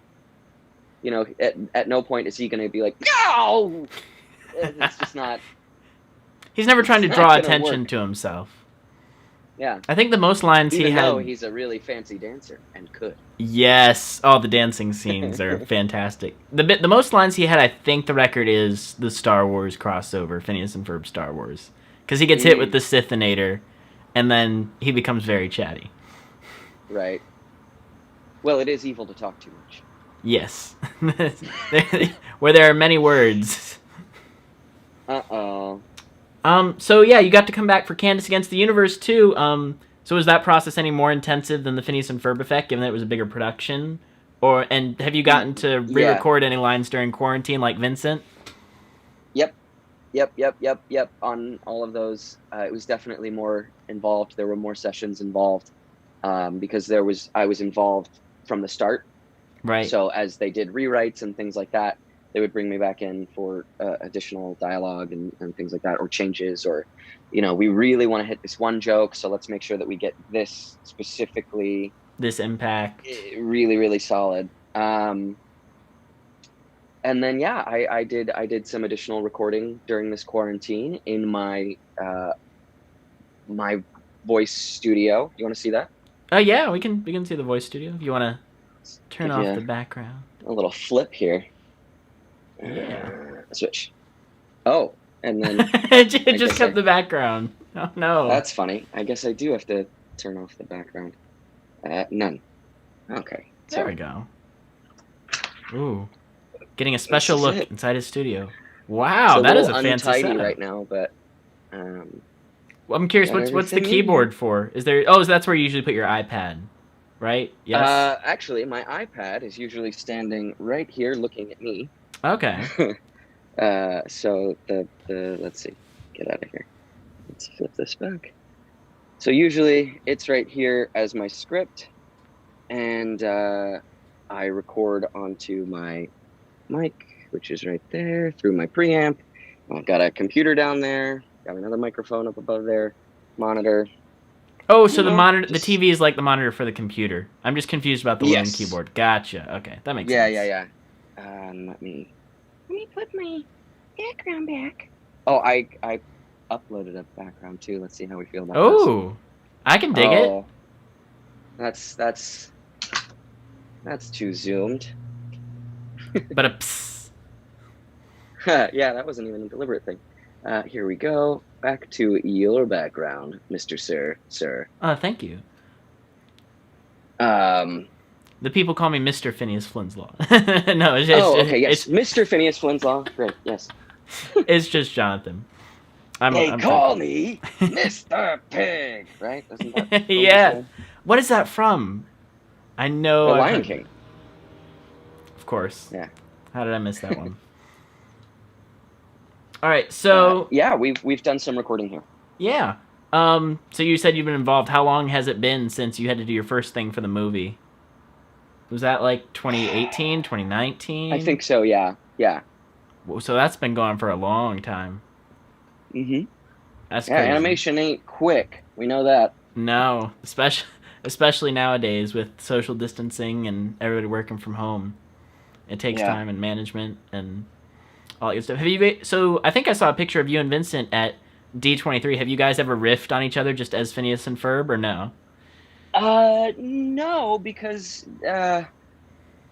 You know, at no point is he going to be like, no. It's just not. He's never trying to draw attention to himself. Yeah. I think the most lines Even he had. though he's a really fancy dancer and could. Yes. Oh, the dancing scenes are fantastic. The most lines he had, I think the record is the Star Wars crossover, Phineas and Ferb Star Wars. Because he gets hit with the Sithinator, and then he becomes very chatty. Right. Well, it is evil to talk too much. Yes. Where there are many words. Uh-oh. So yeah, you got to come back for Candace Against the Universe too. So was that process any more intensive than the Phineas and Ferb effect, given that it was a bigger production? And have you gotten to re-record any lines during quarantine, like Vincent? Yep. On all of those, it was definitely more involved. There were more sessions involved, because I was involved from the start. Right. So as they did rewrites and things like that, they would bring me back in for additional dialogue and things like that, or changes, or, you know, we really want to hit this one joke, so let's make sure that we get this specifically. This impact. Really, really solid. And then, yeah, I did some additional recording during this quarantine in my my voice studio. You want to see that? Yeah, we can see the voice studio. If you want to turn off the background. A little flip here. Yeah. Switch. Oh, and then it just kept the background. Oh no. That's funny. I guess I do have to turn off the background. None. Okay. There we go. Ooh. Getting a special look inside his studio. Wow, that is a fancy setup. Right now, but well, I'm curious, what's the keyboard for? Is there so that's where you usually put your iPad, right? Yes. Actually, my iPad is usually standing right here looking at me. Okay. So the let's see. Get out of here. Let's flip this back. So usually it's right here as my script, and I record onto my mic, which is right there, through my preamp. I've got a computer down there, got another microphone up above there, monitor, Oh, so the monitor, just- the TV is like the monitor for the computer. I'm just confused about the loading Yes. keyboard. Gotcha. Okay, that makes Yeah, sense. yeah. Let me put my background back. Oh, I uploaded a background too. Let's see how we feel about this. Oh, I can dig it. That's too zoomed. But a psst. Yeah, that wasn't even a deliberate thing. Here we go. Back to your background, Mr. Sir. Thank you. The people call me Mr. Phineas Flynn's Law. No, it's just, okay, yes, Mr. Phineas Flynn's Law. Great, yes. It's just Jonathan. They call me Mr. Pig, right? Isn't that yeah. What is that from? I know. The Lion King. Of course. Yeah. How did I miss that one? All right, so yeah, we've done some recording here. Yeah. So you said you've been involved. How long has it been since you had to do your first thing for the movie? Was that like 2018, 2019? I think so, yeah. So that's been going for a long time. Mm-hmm. That's crazy. Animation ain't quick. We know that. No, especially nowadays with social distancing and everybody working from home. It takes time and management and all that good stuff. So I think I saw a picture of you and Vincent at D23. Have you guys ever riffed on each other just as Phineas and Ferb, or no? No, because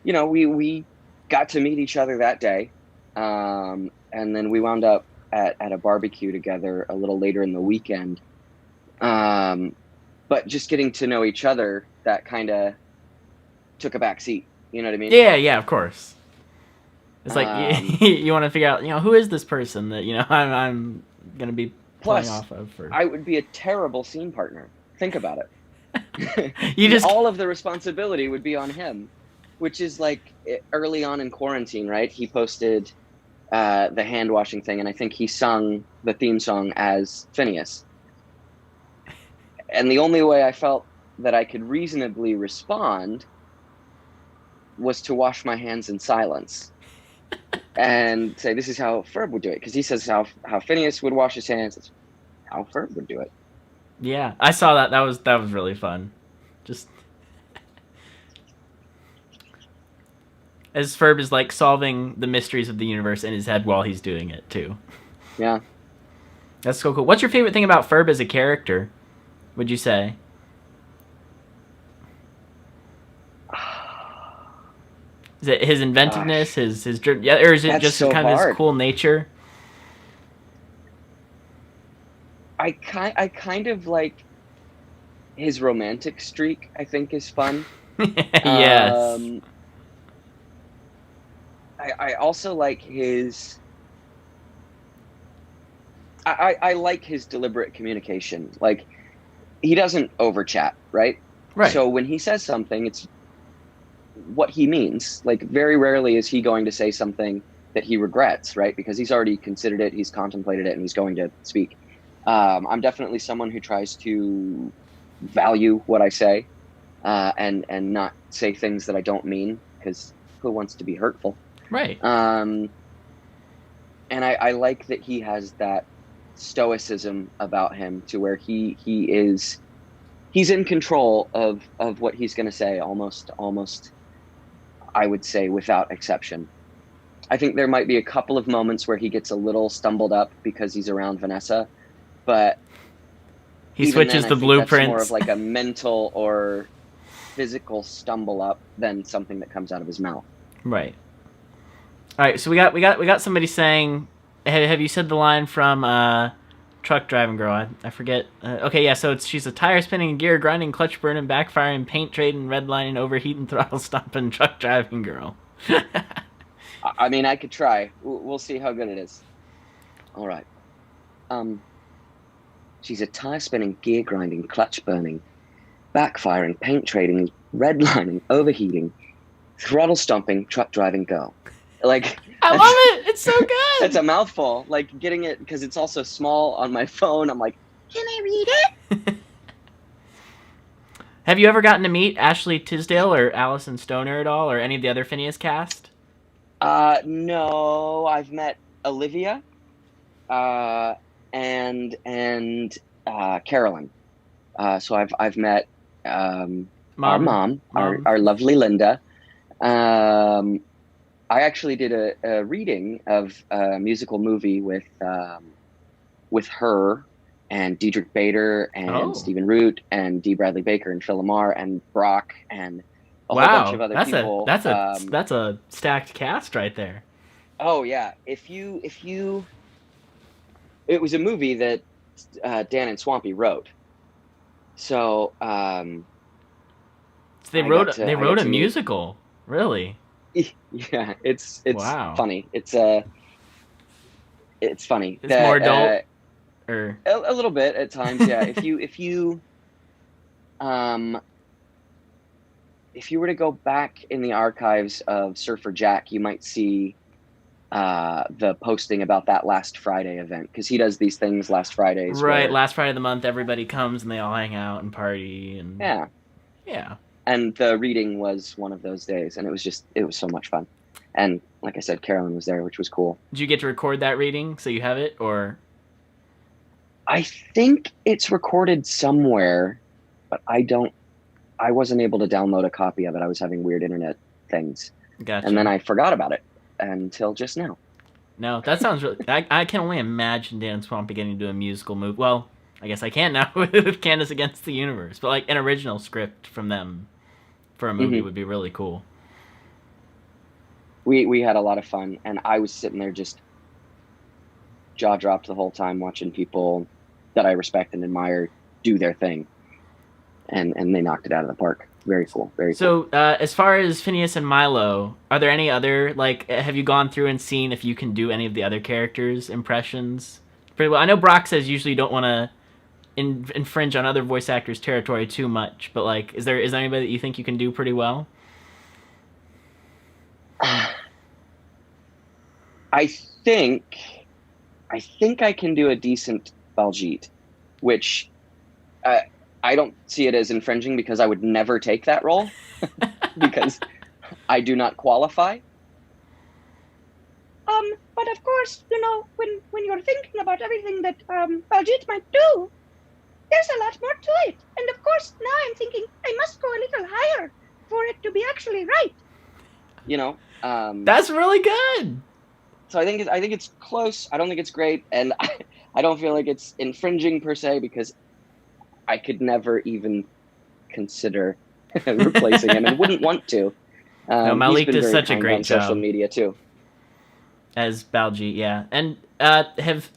we got to meet each other that day, and then we wound up at a barbecue together a little later in the weekend. But just getting to know each other, that kind of took a back seat. You know what I mean? Yeah, of course. It's like you want to figure out, who is this person that I'm gonna be playing off of. I would be a terrible scene partner. Think about it. You all of the responsibility would be on him, which is like early on in quarantine, right? He posted the hand washing thing, and I think he sung the theme song as Phineas. And the only way I felt that I could reasonably respond was to wash my hands in silence and say, this is how Ferb would do it. Because he says how Phineas would wash his hands. That's how Ferb would do it. Yeah, I saw that. That was really fun. Just as Ferb is like solving the mysteries of the universe in his head while he's doing it too. Yeah. That's so cool. What's your favorite thing about Ferb as a character, would you say? Is it his inventiveness, his or is it just kind of his cool nature? I kind of like his romantic streak. I think is fun. Yes. I also like his. I like his deliberate communication. Like, he doesn't overchat, right? Right. So when he says something, it's what he means. Like, very rarely is he going to say something that he regrets, right? Because he's already considered it, he's contemplated it, and he's going to speak. I'm definitely someone who tries to value what I say, and not say things that I don't mean, because who wants to be hurtful? Right. And I like that he has that stoicism about him, to where he's in control of what he's going to say, almost I would say without exception. I think there might be a couple of moments where he gets a little stumbled up because he's around Vanessa, but he switches the blueprints. That's more of like a mental or physical stumble up than something that comes out of his mouth. Right. All right, so we got somebody saying, have you said the line from Truck Driving Girl? I forget. Okay, yeah, so she's a tire spinning, gear grinding, clutch burning, backfiring, paint trading, redlining, overheating, throttle stomping, truck driving girl. I mean, I could try. We'll see how good it is. All right. She's a tire spinning, gear grinding, clutch burning, backfiring, paint trading, redlining, overheating, throttle stomping, truck driving girl. Like, I love it. It's so good. It's a mouthful. Like, getting it, because it's also small on my phone. I'm like, can I read it? Have you ever gotten to meet Ashley Tisdale or Allison Stoner at all, or any of the other Phineas cast? No, I've met Olivia, and Carolyn. So I've met our Mom. our lovely Linda. I actually did a reading of a musical movie with her and Diedrich Bader and Oh, Stephen Root and Dee Bradley Baker and Phil Lamar and Brock and a whole bunch of wow. other That's a people. that's a that's a stacked cast right there. Oh yeah, it was a movie that Dan and Swampy wrote. So So they I got wrote a to meet. musical. Really? Yeah, it's Wow. funny. It's funny It's more that adult or a little bit at times. Yeah, um if you were to go back in the archives of Surfer Jack, you might see the posting about that last Friday event, because he does these things last Fridays right, where last Friday of the month everybody comes and they all hang out and party and yeah, yeah. and the reading was one of those days, and it was so much fun. And like I said, Carolyn was there, which was cool. Did you get to record that reading so you have it or I think it's recorded somewhere, but I wasn't able to download a copy of it. I was having weird internet things. gotcha. And then I forgot about it until just now. No, that sounds really. I can only imagine Dan Swampy getting to do a musical movie. Well, I guess I can now with Candace Against the Universe, but like an original script from them for a movie Hmm. would be really cool. We had a lot of fun, and I was sitting there just jaw dropped the whole time watching people that I respect and admire do their thing, and they knocked it out of the park. Very cool, very cool. So, as far as Phineas and Milo, are there any other like? Have you gone through and seen if you can do any of the other characters' impressions? Pretty well. I know Brock says usually you don't want to infringe on other voice actors' territory too much, but like, is there anybody that you think you can do pretty well? I think I can do a decent Baljeet, which uh, I don't see it as infringing because I would never take that role because I do not qualify. But of course, when you're thinking about everything that Baljeet might do, there's a lot more to it. And of course, now I'm thinking I must go a little higher for it to be actually right. That's really good. So I think it's close. I don't think it's great, and I don't feel like it's infringing per se because I could never even consider replacing him and wouldn't want to. No, He's Malik been does very such a kind great on social job media too. as Baljeet, yeah. And I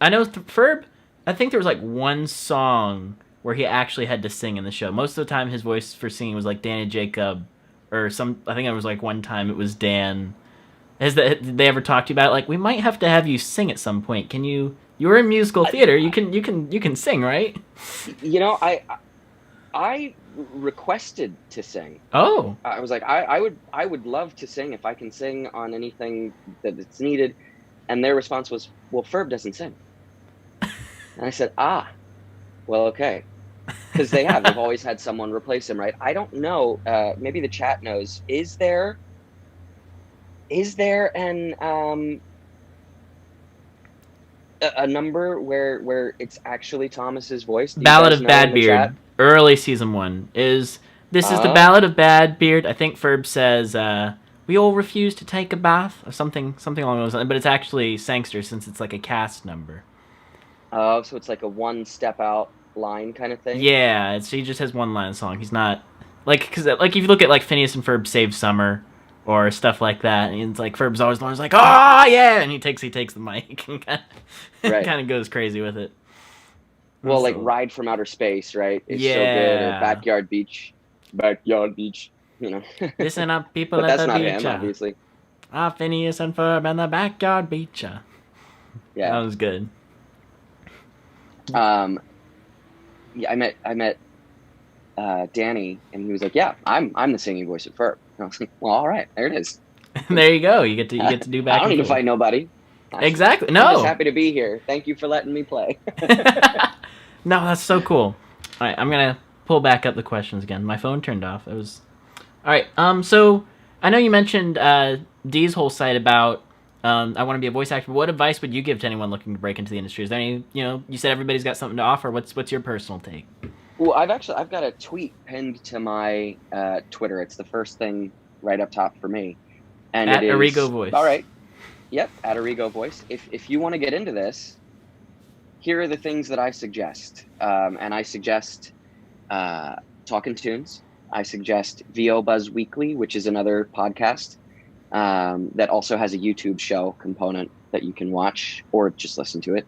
know Ferb. I think there was like one song where he actually had to sing in the show. Most of the time, his voice for singing was like Danny Jacob, or some. I think it was like one time it was Dan. Did they ever talk to you about it? Like, we might have to have you sing at some point? Can you? You were in musical theater. You can sing, right? I requested to sing. Oh, I was like, I would love to sing if I can sing on anything that it's needed. And their response was, well, Ferb doesn't sing. And I said, well, okay. Because they've always had someone replace him, right? I don't know. Maybe the chat knows. Is there an a number where it's actually Thomas's voice? Do you Ballad guys of know in Bad the chat? Beard, early season 1 is. This is the Ballad of Bad Beard. I think Ferb says, "We all refuse to take a bath," or something along those lines. But it's actually Sangster since it's like a cast number. Oh, so it's like a one step out line kind of thing. Yeah, he just has one line of song. He's not because like if you look at like Phineas and Ferb Save Summer or stuff like that, and it's like Ferb's always the one who's like, "Oh yeah," and he takes the mic and kind of goes crazy with it. Well, So- like Ride from Outer Space, right? It's so good. Yeah. Or Backyard Beach. Listen up, people But at that's the not beach. him, obviously. Phineas and Ferb and the backyard beach. That Yeah. was good. Yeah, I met Danny, and he was like, "Yeah, I'm the singing voice of Ferb." And I was like, "Well, all right, there it is." There you go. You get to do back. I don't and need to forth. fight nobody. Exactly. I'm No. just happy to be here. Thank you for letting me play. No, that's so cool. All right, I'm gonna pull back up the questions again. My phone turned off. It was. All right. So I know you mentioned Dee's whole site about I want to be a voice actor. But what advice would you give to anyone looking to break into the industry? Is there any? You said everybody's got something to offer. What's your personal take? Well, I've got a tweet pinned to my Twitter. It's the first thing right up top for me, and At it Errigo is Voice. all right. Yep, at Errigo Voice. If you want to get into this, here are the things that I suggest. And I suggest Talkin' Tunes. I suggest VO Buzz Weekly, which is another podcast that also has a YouTube show component that you can watch or just listen to it.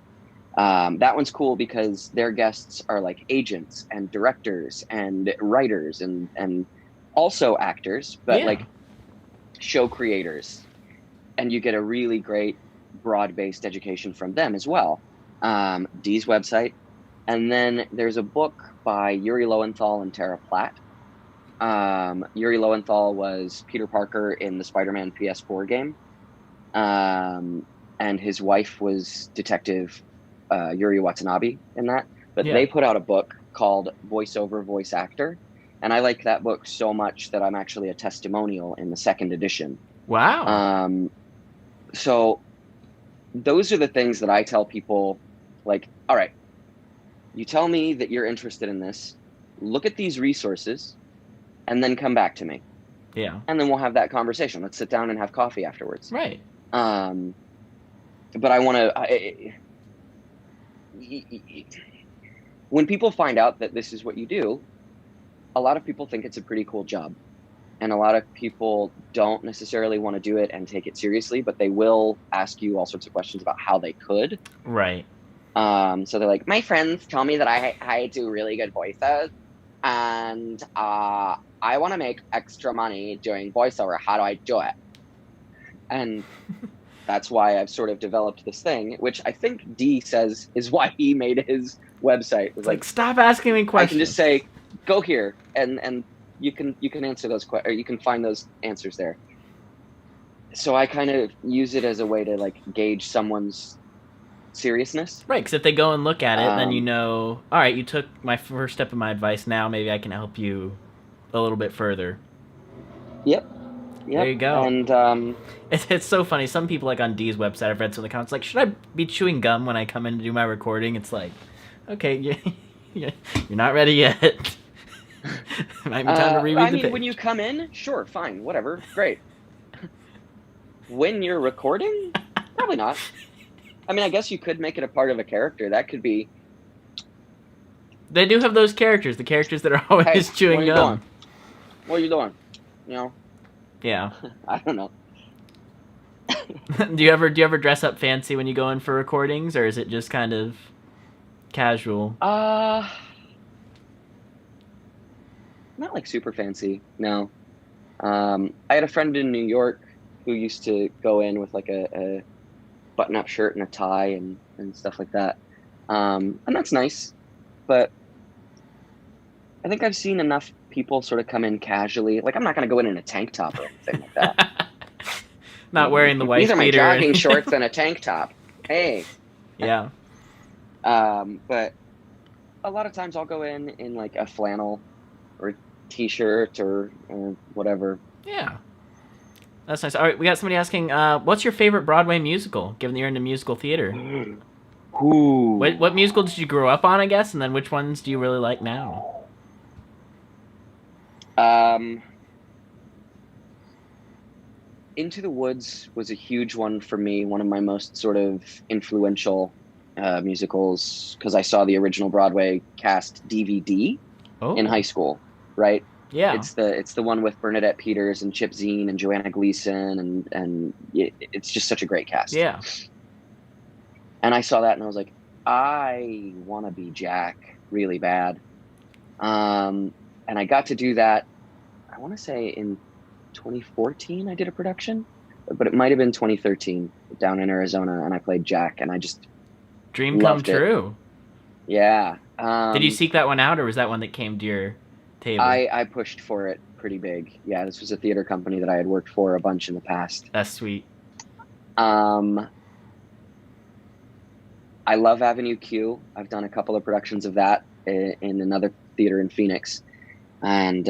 That one's cool because their guests are like agents and directors and writers and also actors, but like show creators. And you get a really great broad-based education from them as well. Dee's website. And then there's a book by Yuri Lowenthal and Tara Platt. Yuri Lowenthal was Peter Parker in the Spider-Man PS4 game. And his wife was Detective Yuri Watanabe in that. But they put out a book called Voiceover Voice Actor. And I like that book so much that I'm actually a testimonial in the second edition. Wow. So those are the things that I tell people, like, all right, you tell me that you're interested in this, look at these resources, and then come back to me. Yeah. And then we'll have that conversation. Let's sit down and have coffee afterwards. Right. But I want to, when people find out that this is what you do, a lot of people think it's a pretty cool job. And a lot of people don't necessarily want to do it and take it seriously, but they will ask you all sorts of questions about how they could. Right. So they're like, my friends tell me that I do really good voices, and I want to make extra money doing voiceover. How do I do it? And that's why I've sort of developed this thing, which I think Dee says is why he made his website. It was like, stop asking me questions. I can just say, go here, and you can answer those questions, or you can find those answers there. So I kind of use it as a way to like gauge someone's seriousness. Right, because if they go and look at it, then you know, all right, you took my first step of my advice. Now maybe I can help you a little bit further. Yep. There you go. And it's so funny. Some people, like on Dee's website, I've read some of the comments, like, should I be chewing gum when I come in to do my recording? It's like, okay, you're not ready yet. Might be time to reread the page. When you come in, sure, fine, whatever, great. When you're recording, probably not. I mean, I guess you could make it a part of a character. That could be. They do have those characters, the characters that are always chewing gum. What are you doing? You know? Yeah. I don't know. Do you ever dress up fancy when you go in for recordings, or is it just kind of casual? Not like super fancy, no. I had a friend in New York who used to go in with like a button-up shirt and a tie and stuff like that. And that's nice, but I think I've seen enough people sort of come in casually. Like, I'm not going to go in a tank top or anything like that. Not wearing the white These are my beater jogging shorts and a tank top. Hey. Yeah. But a lot of times I'll go in like a flannel or a t-shirt or whatever. Yeah. That's nice. All right, we got somebody asking, what's your favorite Broadway musical, given that you're into musical theater? Ooh. What musical did you grow up on, I guess, and then which ones do you really like now? Into the Woods was a huge one for me, one of my most sort of influential musicals, because I saw the original Broadway cast DVD in high school, right? Yeah. It's the one with Bernadette Peters and Chip Zien and Joanna Gleason, and it's just such a great cast. Yeah. And I saw that and I was like, I want to be Jack really bad. And I got to do that, I want to say in 2014 I did a production, but it might have been 2013 down in Arizona, and I played Jack, and I just dream come true. Yeah. Did you seek that one out, or was that one that came to your table? I pushed for it pretty big. Yeah, this was a theater company that I had worked for a bunch in the past. That's sweet. I love Avenue Q. I've done a couple of productions of that in another theater in Phoenix, and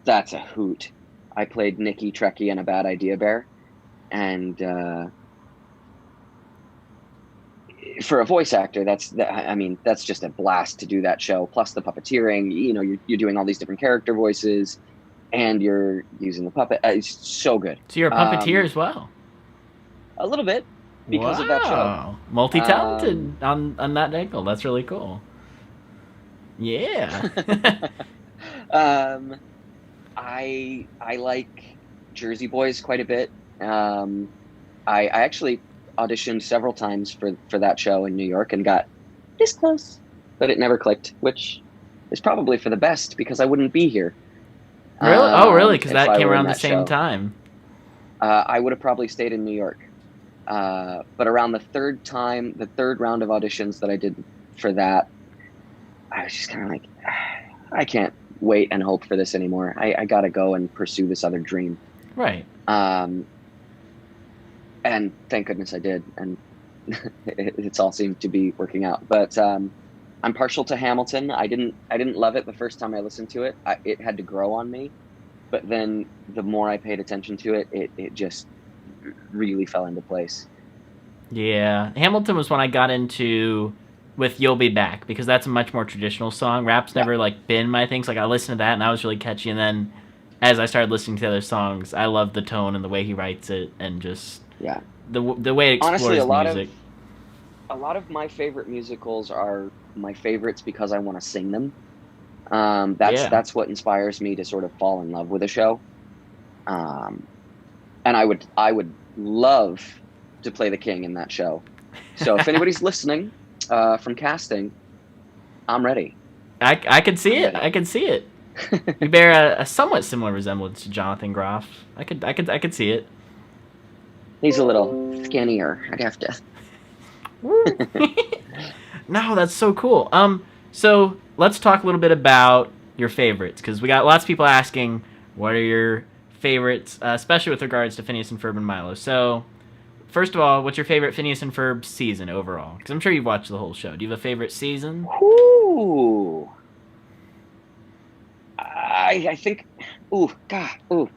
that's a hoot. I played Nikki Trekkie in A Bad Idea Bear, and for a voice actor, I mean, that's just a blast to do that show. Plus the puppeteering, you're doing all these different character voices, and you're using the puppet. It's so good. So you're a puppeteer as well. A little bit because of that show. Wow, multi-talented on that angle. That's really cool. Yeah. I like Jersey Boys quite a bit. I actually auditioned several times for that show in New York and got this close, but it never clicked, which is probably for the best because I wouldn't be here. Really? Oh, really? Because if that I came were in around the that same show. time. I would have probably stayed in New York. But around the third round of auditions that I did for that, I was just kind of like, I can't wait and hope for this anymore. I got to go and pursue this other dream. Right. And thank goodness I did. And it's all seemed to be working out. But I'm partial to Hamilton. I didn't love it the first time I listened to it. It had to grow on me. But then the more I paid attention to it, it just really fell into place. Yeah. Hamilton was when I got into with You'll Be Back, because that's a much more traditional song. Rap's never been my thing. So I listened to that and that was really catchy. And then as I started listening to the other songs, I love the tone and the way he writes it, and just the way it explores honestly, music. A lot of my favorite musicals are my favorites because I want to sing them. That's what inspires me to sort of fall in love with a show. And I would love to play the king in that show. So if anybody's listening from casting, I'm ready. I could see it. I could see it. You bear a somewhat similar resemblance to Jonathan Groff. I could see it. He's a little skinnier. I'd have to. No, that's so cool. So let's talk a little bit about your favorites, because we got lots of people asking what are your favorites, especially with regards to Phineas and Ferb and Milo. So first of all, what's your favorite Phineas and Ferb season overall? Because I'm sure you've watched the whole show. Do you have a favorite season? Ooh. I think. Ooh, God. Ooh.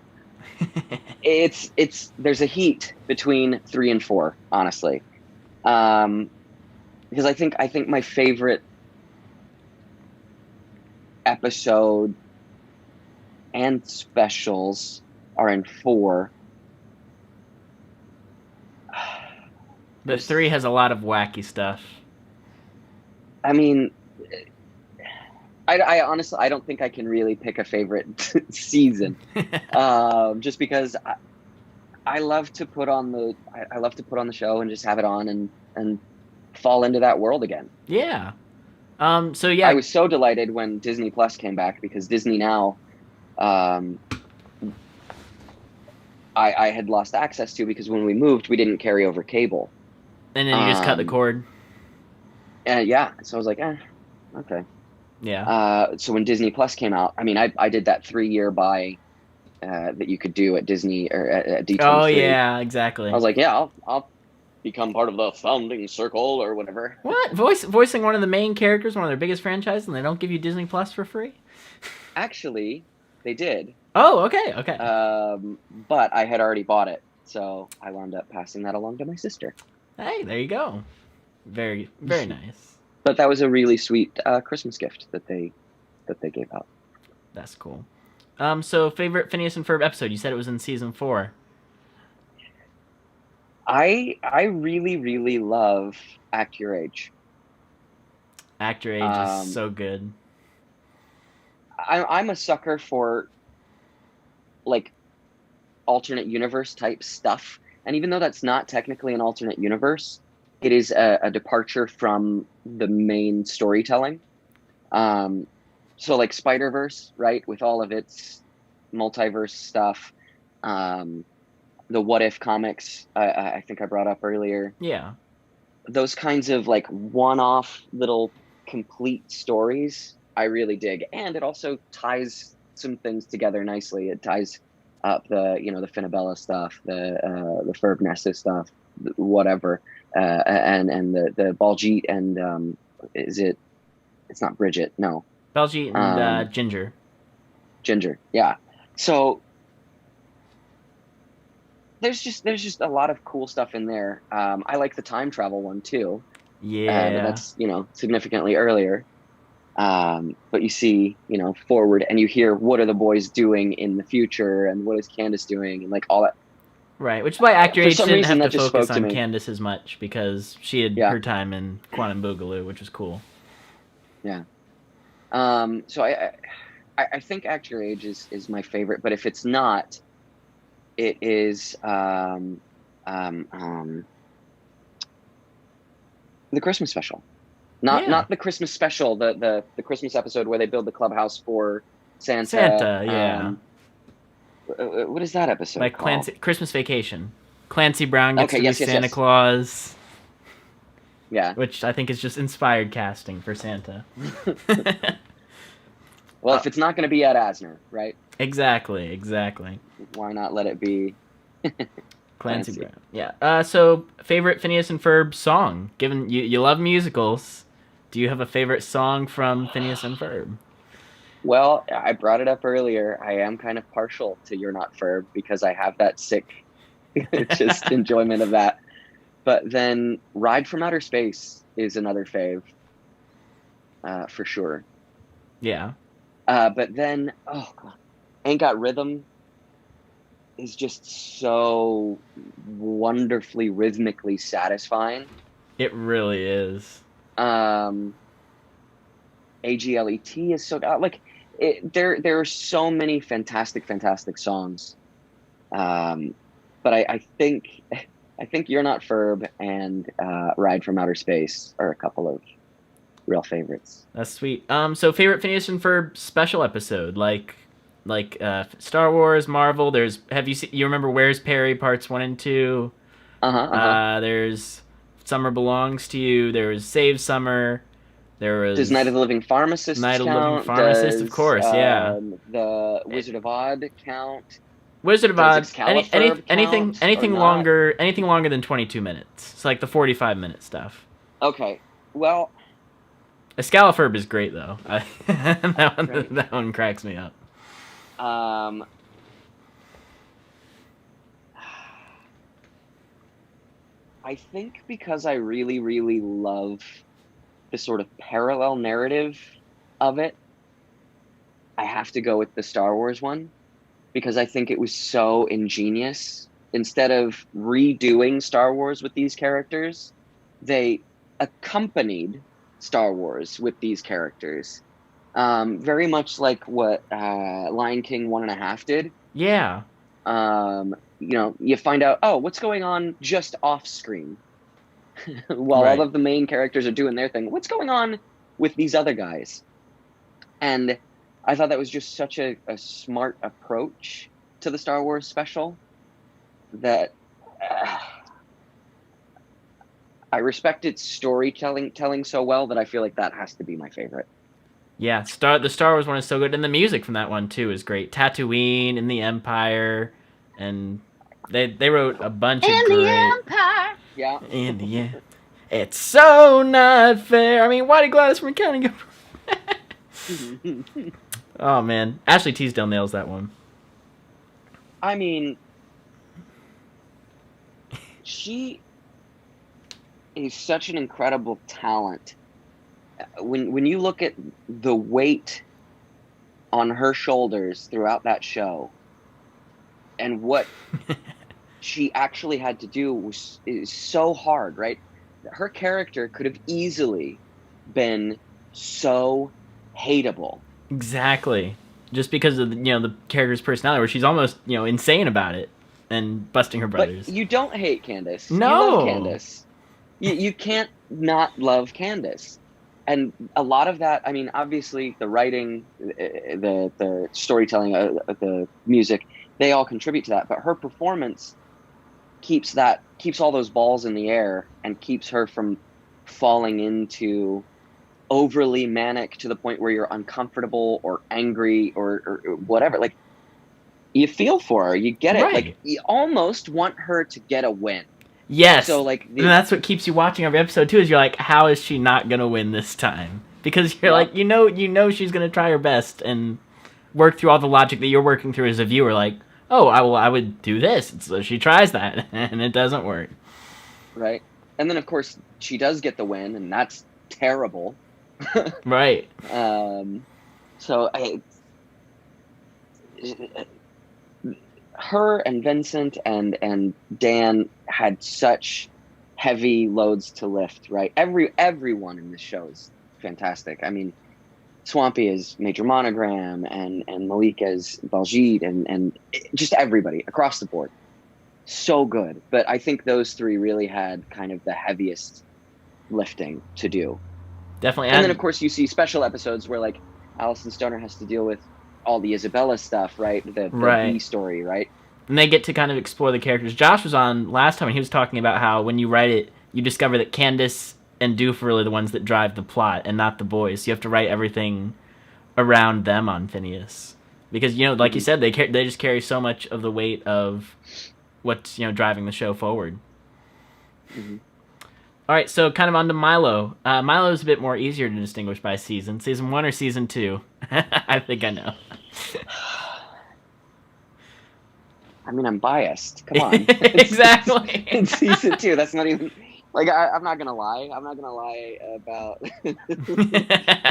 It's there's a heat between 3 and 4, honestly. Because I think my favorite episode and specials are in 4. But 3 has a lot of wacky stuff. I mean, I honestly, I don't think I can really pick a favorite season, just because I love to put on the show and just have it on and fall into that world again. Yeah. So yeah, I was so delighted when Disney Plus came back, because Disney Now, I had lost access to, because when we moved, we didn't carry over cable. And then you just cut the cord. Yeah. So I was like, okay. Yeah. So when Disney Plus came out, I mean, I did that 3-year buy that you could do at Disney or at D23. Oh yeah, exactly. I was like, yeah, I'll become part of the founding circle or whatever. What? Voicing one of the main characters, one of their biggest franchises, and they don't give you Disney Plus for free? Actually, they did. Oh, okay. But I had already bought it, so I wound up passing that along to my sister. Hey, there you go. Very, very nice. But that was a really sweet Christmas gift that they gave out. That's cool. So favorite Phineas and Ferb episode? You said it was in season 4. I really, really love Act Your Age. Act Your Age is so good. I'm a sucker for alternate universe type stuff, and even though that's not technically an alternate universe, it is a departure from the main storytelling. So like Spider-Verse, right, with all of its multiverse stuff, the What If comics, I think I brought up earlier. Yeah. Those kinds of one-off little complete stories, I really dig. And it also ties some things together nicely. It ties up the Finabella stuff, the Ferb Nessa stuff, whatever, and the Baljeet and it's not Bridget, no. Baljeet and Ginger. Ginger, yeah. So there's just a lot of cool stuff in there. I like the time travel one too. Yeah. That's, significantly earlier. But you see, forward, and you hear what are the boys doing in the future, and what is Candace doing, and like all that. Right, which is why Actor For Age some didn't reason, have that to just focus spoke to on me. Candace as much because she had Yeah. her time in Quantum Boogaloo, which was cool. Yeah. So I think Actor Age is my favorite, but if it's not, it is the Christmas special. Not the Christmas special, the Christmas episode where they build the clubhouse for Santa. Santa, yeah. What is that episode Like called? Christmas Vacation. Clancy Brown gets to be yes, Santa yes. Claus. Yeah. Which I think is just inspired casting for Santa. Well, if it's not going to be Ed Asner, right? Exactly. Why not let it be Clancy Brown. Yeah. So, favorite Phineas and Ferb song? Given you love musicals, do you have a favorite song from Phineas and Ferb? Well, I brought it up earlier. I am kind of partial to You're Not Ferb because I have that sick just enjoyment of that. But then Ride from Outer Space is another fave, for sure. Yeah. But then, oh God, Ain't Got Rhythm is just so wonderfully rhythmically satisfying. It really is. AGLET is so like there are so many fantastic songs. But I think You're Not Ferb and Ride from Outer Space are a couple of real favorites. That's sweet. So favorite Phineas and Ferb special episode, like Star Wars, Marvel. There's you remember Where's Perry parts 1 and 2? There's Summer Belongs to You. There was Save Summer. There was Does Night of the Living Pharmacist Night count? of the Living Pharmacist, of course, yeah. The Wizard of Odd count? Wizard of Odd. Anything not? longer than 22 minutes. It's like the 45-minute stuff. Okay, well, Excalifurb is great though. Great. That one cracks me up. I think because I really, really love the sort of parallel narrative of it, I have to go with the Star Wars one because I think it was so ingenious. Instead of redoing Star Wars with these characters, they accompanied Star Wars with these characters. Very much like what Lion King 1.5 did. Yeah. You find out, what's going on just off screen while Right. all of the main characters are doing their thing. What's going on with these other guys? And I thought that was just such a smart approach to the Star Wars special that I respect its storytelling so well that I feel like that has to be my favorite. Yeah, the Star Wars one is so good, and the music from that one too is great. Tatooine and the Empire, and they wrote a bunch of great. the Empire. Yeah. In the end, it's so not fair. I mean, why did Gladys from County go? Oh man, Ashley Teasdale nails that one. I mean, she is such an incredible talent. When you look at the weight on her shoulders throughout that show, and what she actually had to do is so hard, right? Her character could have easily been so hateable. Exactly, just because of the character's personality, where she's almost insane about it and busting her brothers. But you don't hate Candace. No. You love Candace. You can't not love Candace. And a lot of that, I mean, obviously the writing, the storytelling, the music, they all contribute to that. But her performance keeps all those balls in the air and keeps her from falling into overly manic to the point where you're uncomfortable or angry or whatever. Like, you feel for her, you get it. Right. Like, you almost want her to get a win. Yes. So like, and that's what keeps you watching every episode too. Is you're like, how is she not gonna win this time? Because you're like, you know she's gonna try her best and work through all the logic that you're working through as a viewer. Like, I would do this. So she tries that and it doesn't work. Right. And then, of course, she does get the win, and that's terrible. Right. So her and Vincent and Dan had such heavy loads to lift, right? Everyone in this show is fantastic. I mean, Swampy is Major Monogram, and Malik as Baljeet, and just everybody across the board. So good. But I think those three really had kind of the heaviest lifting to do. Definitely. And then, of course, you see special episodes where, like, Alison Stoner has to deal with all the Isabella stuff, right? The B story, right? And they get to kind of explore the characters. Josh was on last time, and he was talking about how when you write it, you discover that Candace and Doof are really the ones that drive the plot and not the boys. So you have to write everything around them on Phineas. Because, you know, like you said, they just carry so much of the weight of what's, you know, driving the show forward. Mm-hmm. All right, so kind of on to Milo. Milo is a bit more easier to distinguish by season. Season 1 or Season 2? I think I know. I mean, I'm biased. Come on. Exactly. It's Season 2. That's not even... Like, I'm not going to lie. I'm not going to lie about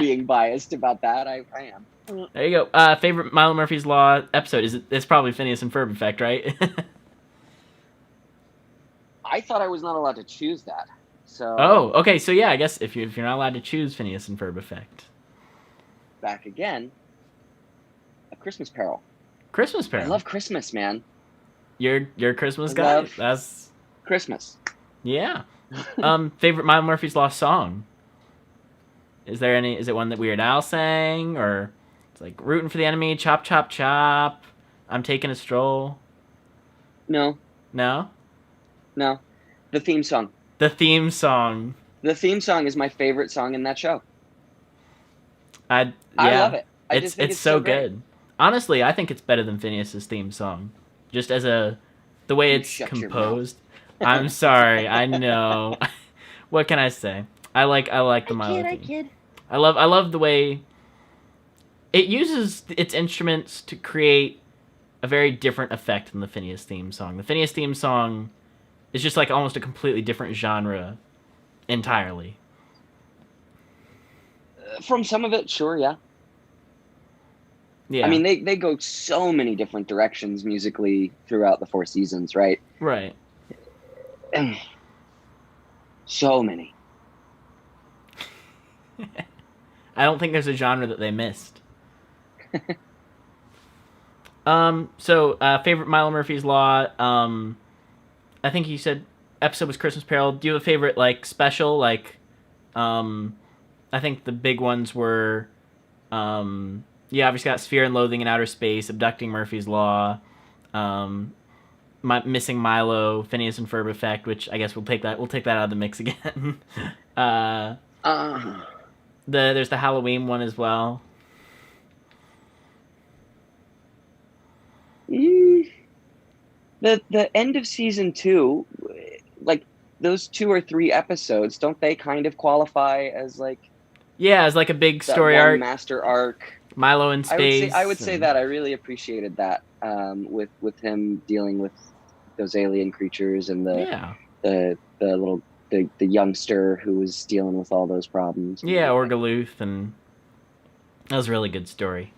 being biased about that. I am. There you go. Favorite Milo Murphy's Law episode? It's probably Phineas and Ferb effect, right? I thought I was not allowed to choose that. So. Oh, okay. So yeah, I guess if you're not allowed to choose Phineas and Ferb effect. Back again. A Christmas Carol. Christmas Carol. I love Christmas, man. You're a Christmas guy. That's Christmas. Yeah. Favorite Milo Murphy's Law song? Is there any? Is it one that Weird Al sang, or it's like rooting for the enemy? Chop chop chop. I'm taking a stroll. No. No. No. The theme song. The theme song. The theme song is my favorite song in that show. I love it. It's so good. Honestly, I think it's better than Phineas's theme song. Just as the way it's composed. I'm sorry. I know. What can I say? I like the Milo theme. I kid. I love the way it uses its instruments to create a very different effect than the Phineas theme song. The Phineas theme song is just like almost a completely different genre entirely. From some of it, sure, yeah. Yeah. I mean, they go so many different directions musically throughout the 4 seasons, right? Right. So many. I don't think there's a genre that they missed. Favorite Milo Murphy's Law. I think you said episode was Christmas Carol. Do you have a favorite, like, special? Like, I think the big ones were, obviously got Sphere and Loathing in Outer Space, Abducting Murphy's Law, Missing Milo, Phineas and Ferb effect, which I guess we'll take that out of the mix again. There's the Halloween one as well. The end of season 2, like those 2 or 3 episodes, don't they kind of qualify as like? Yeah, as like a big story arc, master arc. Milo in space. I would say that I really appreciated that with him dealing with those alien creatures and the youngster who was dealing with all those problems. Yeah, Orgaluth, and that was a really good story.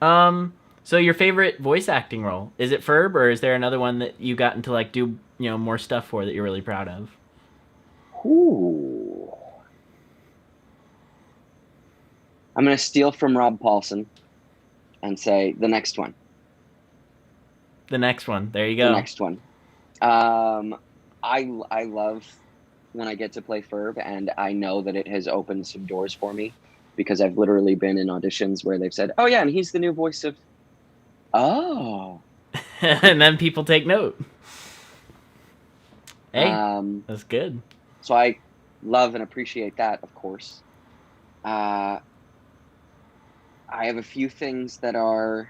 So your favorite voice acting role, is it Ferb, or is there another one that you gotten to like do more stuff for that you're really proud of? Ooh. I'm going to steal from Rob Paulson and say the next one. The next one. There you go. The next one. I love when I get to play Ferb, and I know that it has opened some doors for me because I've literally been in auditions where they've said, oh, yeah, and he's the new voice of... Oh. And then people take note. Hey, that's good. So I love and appreciate that, of course. I have a few things that are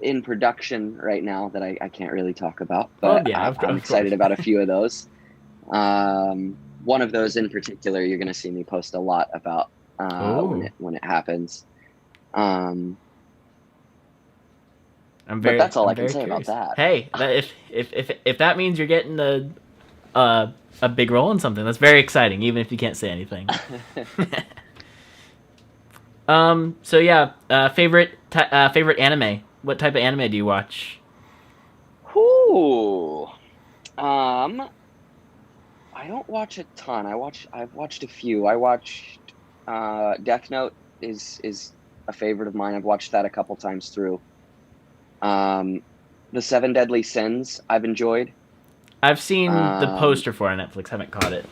in production right now that I can't really talk about, but I'm excited about a few of those. One of those in particular, you're going to see me post a lot about when it happens. I But that's all I'm I can very say curious. about that. Hey, if that means you're getting a big role in something, that's very exciting, even if you can't say anything. So yeah, favorite anime. What type of anime do you watch? Ooh. I don't watch a ton. I've watched a few. I watched Death Note is a favorite of mine. I've watched that a couple times through. Um, The Seven Deadly Sins I've enjoyed. I've seen the Um, poster for it on Netflix. Haven't caught it.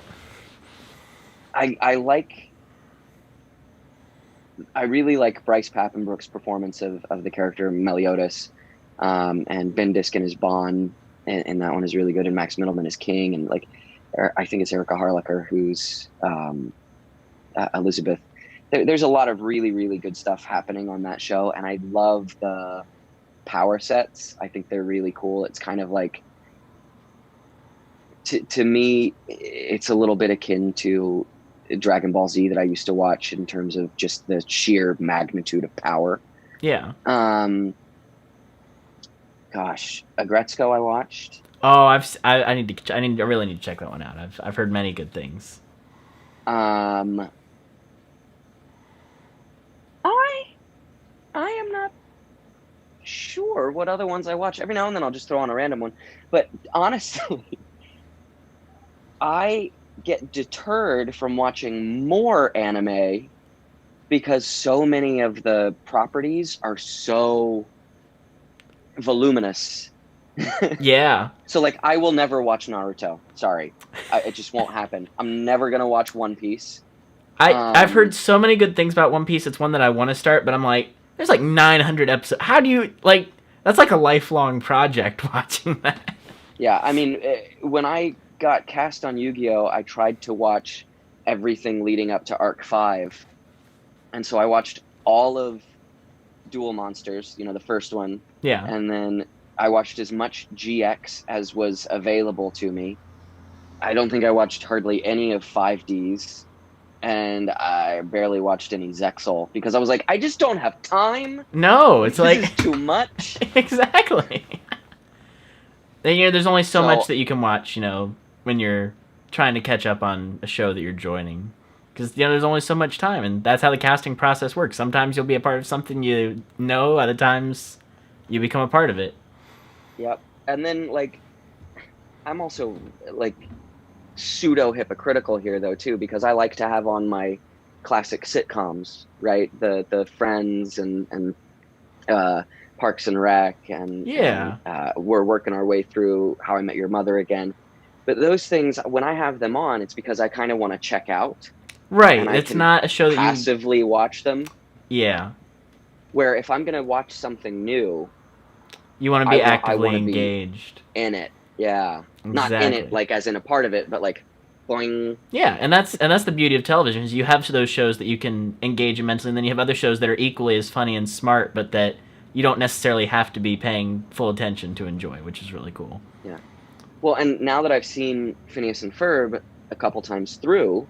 I really like Bryce Papenbrook's performance of the character Meliodas, and Ben Diskin as Bond, and that one is really good. And Max Middleman is King, and like I think it's Erica Harlacher who's Elizabeth. There's a lot of really really good stuff happening on that show, and I love the power sets. I think they're really cool. It's kind of like to me, it's a little bit akin to Dragon Ball Z that I used to watch in terms of just the sheer magnitude of power. Yeah. Gosh, Agretzko I watched. Oh, I really need to check that one out. I've heard many good things. Um, I I am not sure what other ones I watch. Every now and then I'll just throw on a random one. But honestly, I get deterred from watching more anime because so many of the properties are so voluminous. Yeah. So like I will never watch Naruto. Sorry. It just won't happen. I'm never going to watch One Piece. I've heard so many good things about One Piece. It's one that I want to start, but I'm like, there's like 900 episodes. How do you like? That's like a lifelong project watching that. Yeah, I mean, when I got cast on Yu-Gi-Oh, I tried to watch everything leading up to Arc 5. And so I watched all of Duel Monsters, the first one. Yeah. And then I watched as much GX as was available to me. I don't think I watched hardly any of 5Ds. And I barely watched any Zexal because I was like, I just don't have time. No, it's this like is too much. Exactly. There's only so much that you can watch, when you're trying to catch up on a show that you're joining. Because, there's only so much time, and that's how the casting process works. Sometimes you'll be a part of something other times you become a part of it. Yep. And then, I'm also, pseudo-hypocritical here, though, too, because I like to have on my classic sitcoms, right? The Friends and Parks and Rec, and we're working our way through How I Met Your Mother again. But those things, when I have them on, it's because I kind of want to check out. Right. And it's not a show that passively watch them. Yeah. Where if I'm going to watch something new, you want to be actively engaged in it. Yeah. Exactly. Not in it, like as in a part of it, but like boing. Yeah, and that's the beauty of television is you have those shows that you can engage immensely, and then you have other shows that are equally as funny and smart, but that you don't necessarily have to be paying full attention to enjoy, which is really cool. Yeah. Well, and now that I've seen Phineas and Ferb a couple times through,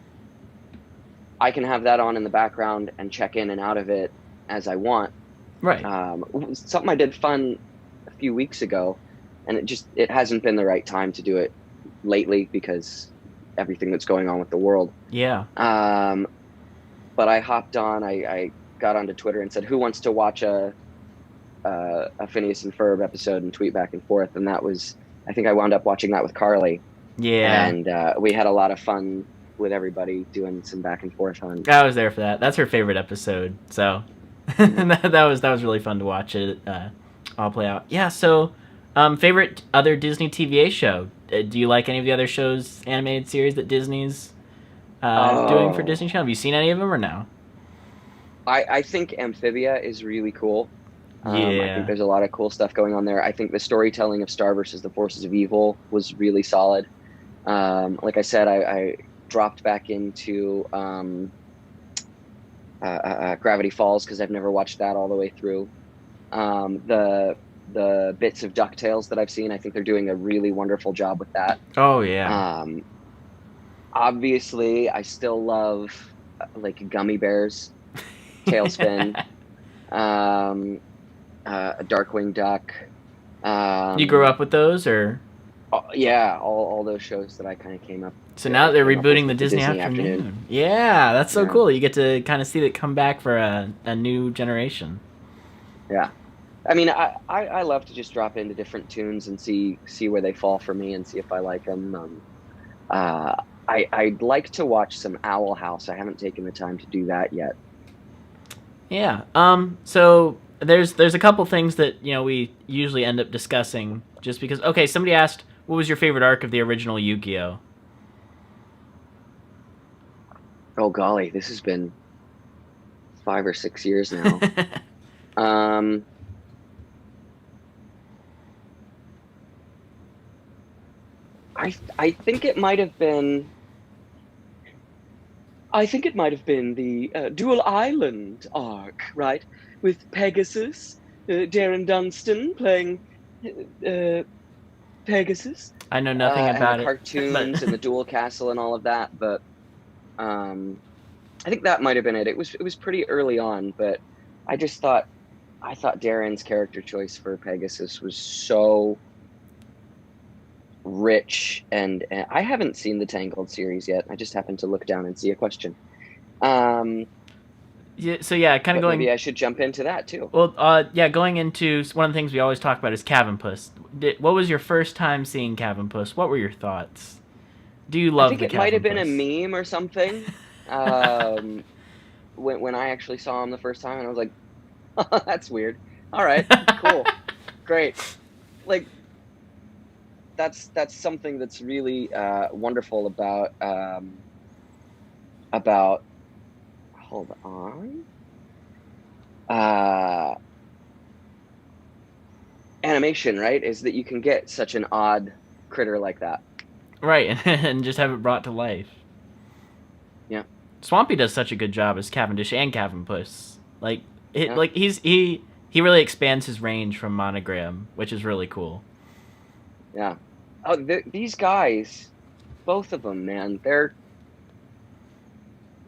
I can have that on in the background and check in and out of it as I want. Right. Something I did fun a few weeks ago, and it hasn't been the right time to do it lately because everything that's going on with the world. Yeah. But I hopped on. I got onto Twitter and said, "Who wants to watch a Phineas and Ferb episode?" and tweet back and forth. And that was, I think I wound up watching that with Carly. Yeah. And we had a lot of fun with everybody doing some back and forth on. I was there for that. That's her favorite episode. So that was really fun to watch it all play out. Yeah. So, favorite other Disney TVA show? Do you like any of the other shows, animated series that Disney's doing for Disney Channel? Have you seen any of them or no? I think Amphibia is really cool. Yeah. I think there's a lot of cool stuff going on there. I think the storytelling of Star versus the Forces of Evil was really solid. Like I said, I dropped back into Gravity Falls because I've never watched that all the way through. The bits of DuckTales that I've seen, I think they're doing a really wonderful job with that. Oh, yeah. Obviously, I still love Gummy Bears, Tailspin. a Darkwing Duck. You grew up with those, or? Yeah, all those shows that I kind of came up. So now they're came up with rebooting the with Disney Afternoon. Yeah, that's so Yeah. cool. You get to kind of see it come back for a new generation. Yeah. I mean, I love to just drop into different tunes and see where they fall for me and see if I like them. I'd like to watch some Owl House. I haven't taken the time to do that yet. Yeah. So there's a couple things that we usually end up discussing just because. Okay, somebody asked, what was your favorite arc of the original Yu-Gi-Oh? Oh golly, this has been 5 or 6 years now. I think it might have been. I think it might have been the Dual Island arc, right? With Pegasus, Darren Dunstan playing Pegasus. I know nothing about and the cartoons and the Dual Castle and all of that, but I think that might have been it. It was pretty early on, but I thought Darren's character choice for Pegasus was so rich, and I haven't seen the Tangled series yet. I just happened to look down and see a question. Yeah, so yeah, kind of going. Maybe I should jump into that too. Well, yeah, going into one of the things we always talk about is Cabin Puss. What was your first time seeing Cabin Puss? What were your thoughts? Do you love? I think it might have been a meme or something. When I actually saw him the first time, and I was like, oh, "That's weird." All right, cool, great. Like. That's something that's really wonderful about hold on animation, right? Is that you can get such an odd critter like that, right? And just have it brought to life. Yeah, Swampy does such a good job as Cavendish and Cabin Puss. Like he really expands his range from Monogram, which is really cool. Yeah. Oh, these guys, both of them, man.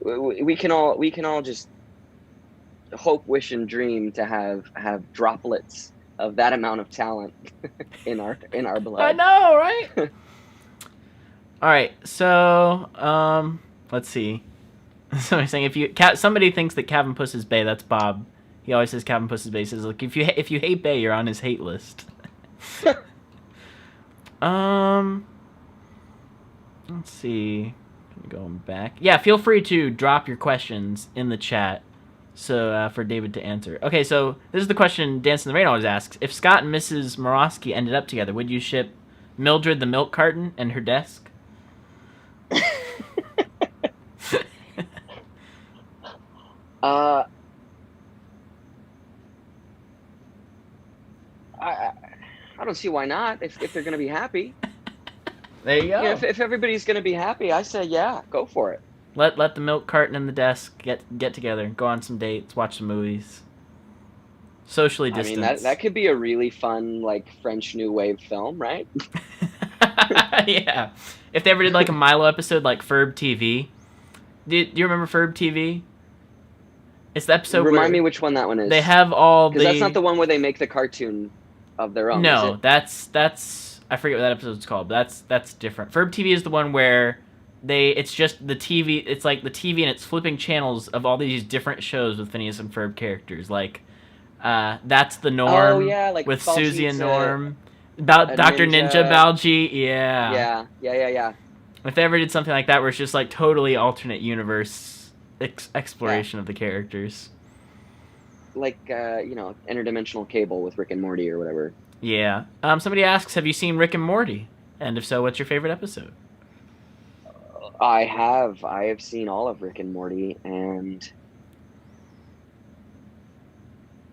We can all just hope, wish, and dream to have droplets of that amount of talent in our blood. I know, right? All right, so let's see. So he's saying somebody thinks that Cabin Puss is Bay, that's Bob. He always says Cabin Puss is Bay. He says, look, if you hate Bay, you're on his hate list. Let's see. Going back. Yeah, feel free to drop your questions in the chat for David to answer. Okay, so this is the question Dance in the Rain always asks. If Scott and Mrs. Morosky ended up together, would you ship Mildred the milk carton and her desk? I don't see why not if they're going to be happy. There you go. Yeah, if everybody's going to be happy, I say yeah, go for it. Let the milk carton and the desk get together, go on some dates, watch some movies. Socially distanced. I mean, that could be a really fun, like, French New Wave film, right? Yeah. If they ever did like a Milo episode like Ferb TV. Do you remember Ferb TV? It's the episode Remind me which one that one is. They have all the... Because that's not the one where they make the cartoon of their own, No, is it? that's... I forget what that episode's called, but that's different. Ferb TV is the one where it's just the TV... It's like the TV and it's flipping channels of all these different shows with Phineas and Ferb characters. Like, That's the Norm. Oh, yeah, like with Baljeet's Susie and Norm. About Dr. Ninja Baljeet, yeah. Yeah. If they ever did something like that where it's just like totally alternate universe exploration of the characters. Like, interdimensional cable with Rick and Morty or whatever. Yeah. Somebody asks, have you seen Rick and Morty? And if so, what's your favorite episode? I have seen all of Rick and Morty, and...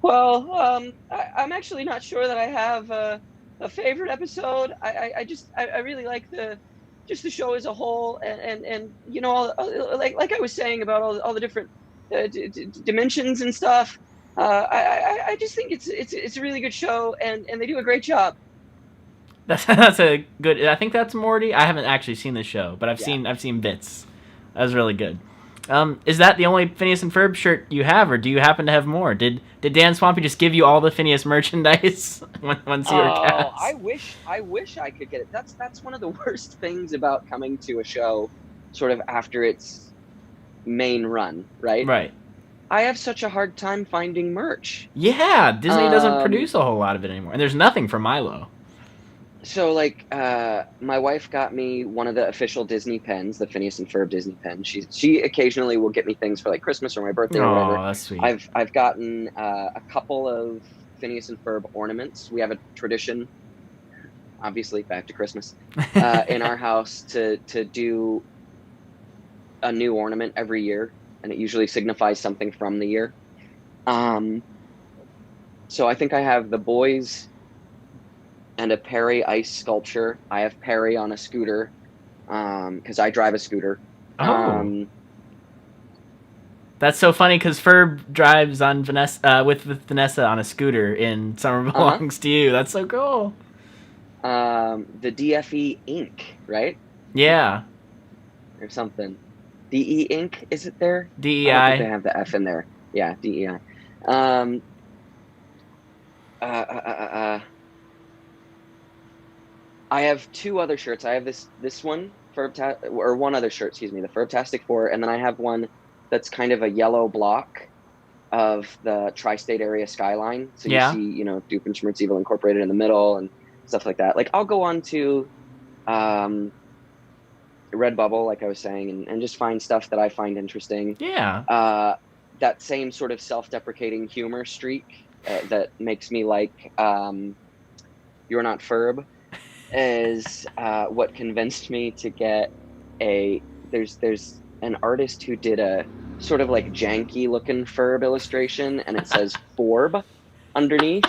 Well, I'm actually not sure that I have a favorite episode. I really like the show as a whole, and like I was saying about all the different dimensions and stuff. I just think it's a really good show, and they do a great job. That's a good. I think that's Morty. I haven't actually seen the show, but I've seen bits. That was really good. Is that the only Phineas and Ferb shirt you have, or do you happen to have more? Did Dan Swampy just give you all the Phineas merchandise once you were Oh, cast? I wish I could get it. That's one of the worst things about coming to a show sort of after its main run, right? Right. I have such a hard time finding merch. Yeah, Disney doesn't Um, produce a whole lot of it anymore, and there's nothing for Milo. so like my wife got me one of the official Disney pens, the Phineas and Ferb Disney pen. She occasionally will get me things for like Christmas or my birthday or whatever. Oh, that's sweet. I've gotten a couple of Phineas and Ferb ornaments. We have a tradition, obviously back to Christmas, in our house to do a new ornament every year, and it usually signifies something from the year. So I think I have the boys and a Perry ice sculpture. I have Perry on a scooter because I drive a scooter. Oh. That's so funny because Ferb drives on Vanessa with Vanessa on a scooter in Summer Belongs to You. That's so cool. The DFE ink, right? Yeah. Or something. DE ink, is it there? DEI. I don't think they have the F in there. Yeah, DEI. I have two other shirts. I have this one, or one other shirt, excuse me, the Ferbtastic Four, and then I have one that's kind of a yellow block of the tri-state area skyline. So you see, you know, Doofenshmirtz Evil Incorporated in the middle and stuff like that. Like, I'll go on to Redbubble, like I was saying, and just find stuff that I find interesting. Yeah. That same sort of self-deprecating humor streak that makes me like You're Not Ferb is what convinced me to get there's an artist who did a sort of like janky looking Ferb illustration, and it says Forb underneath,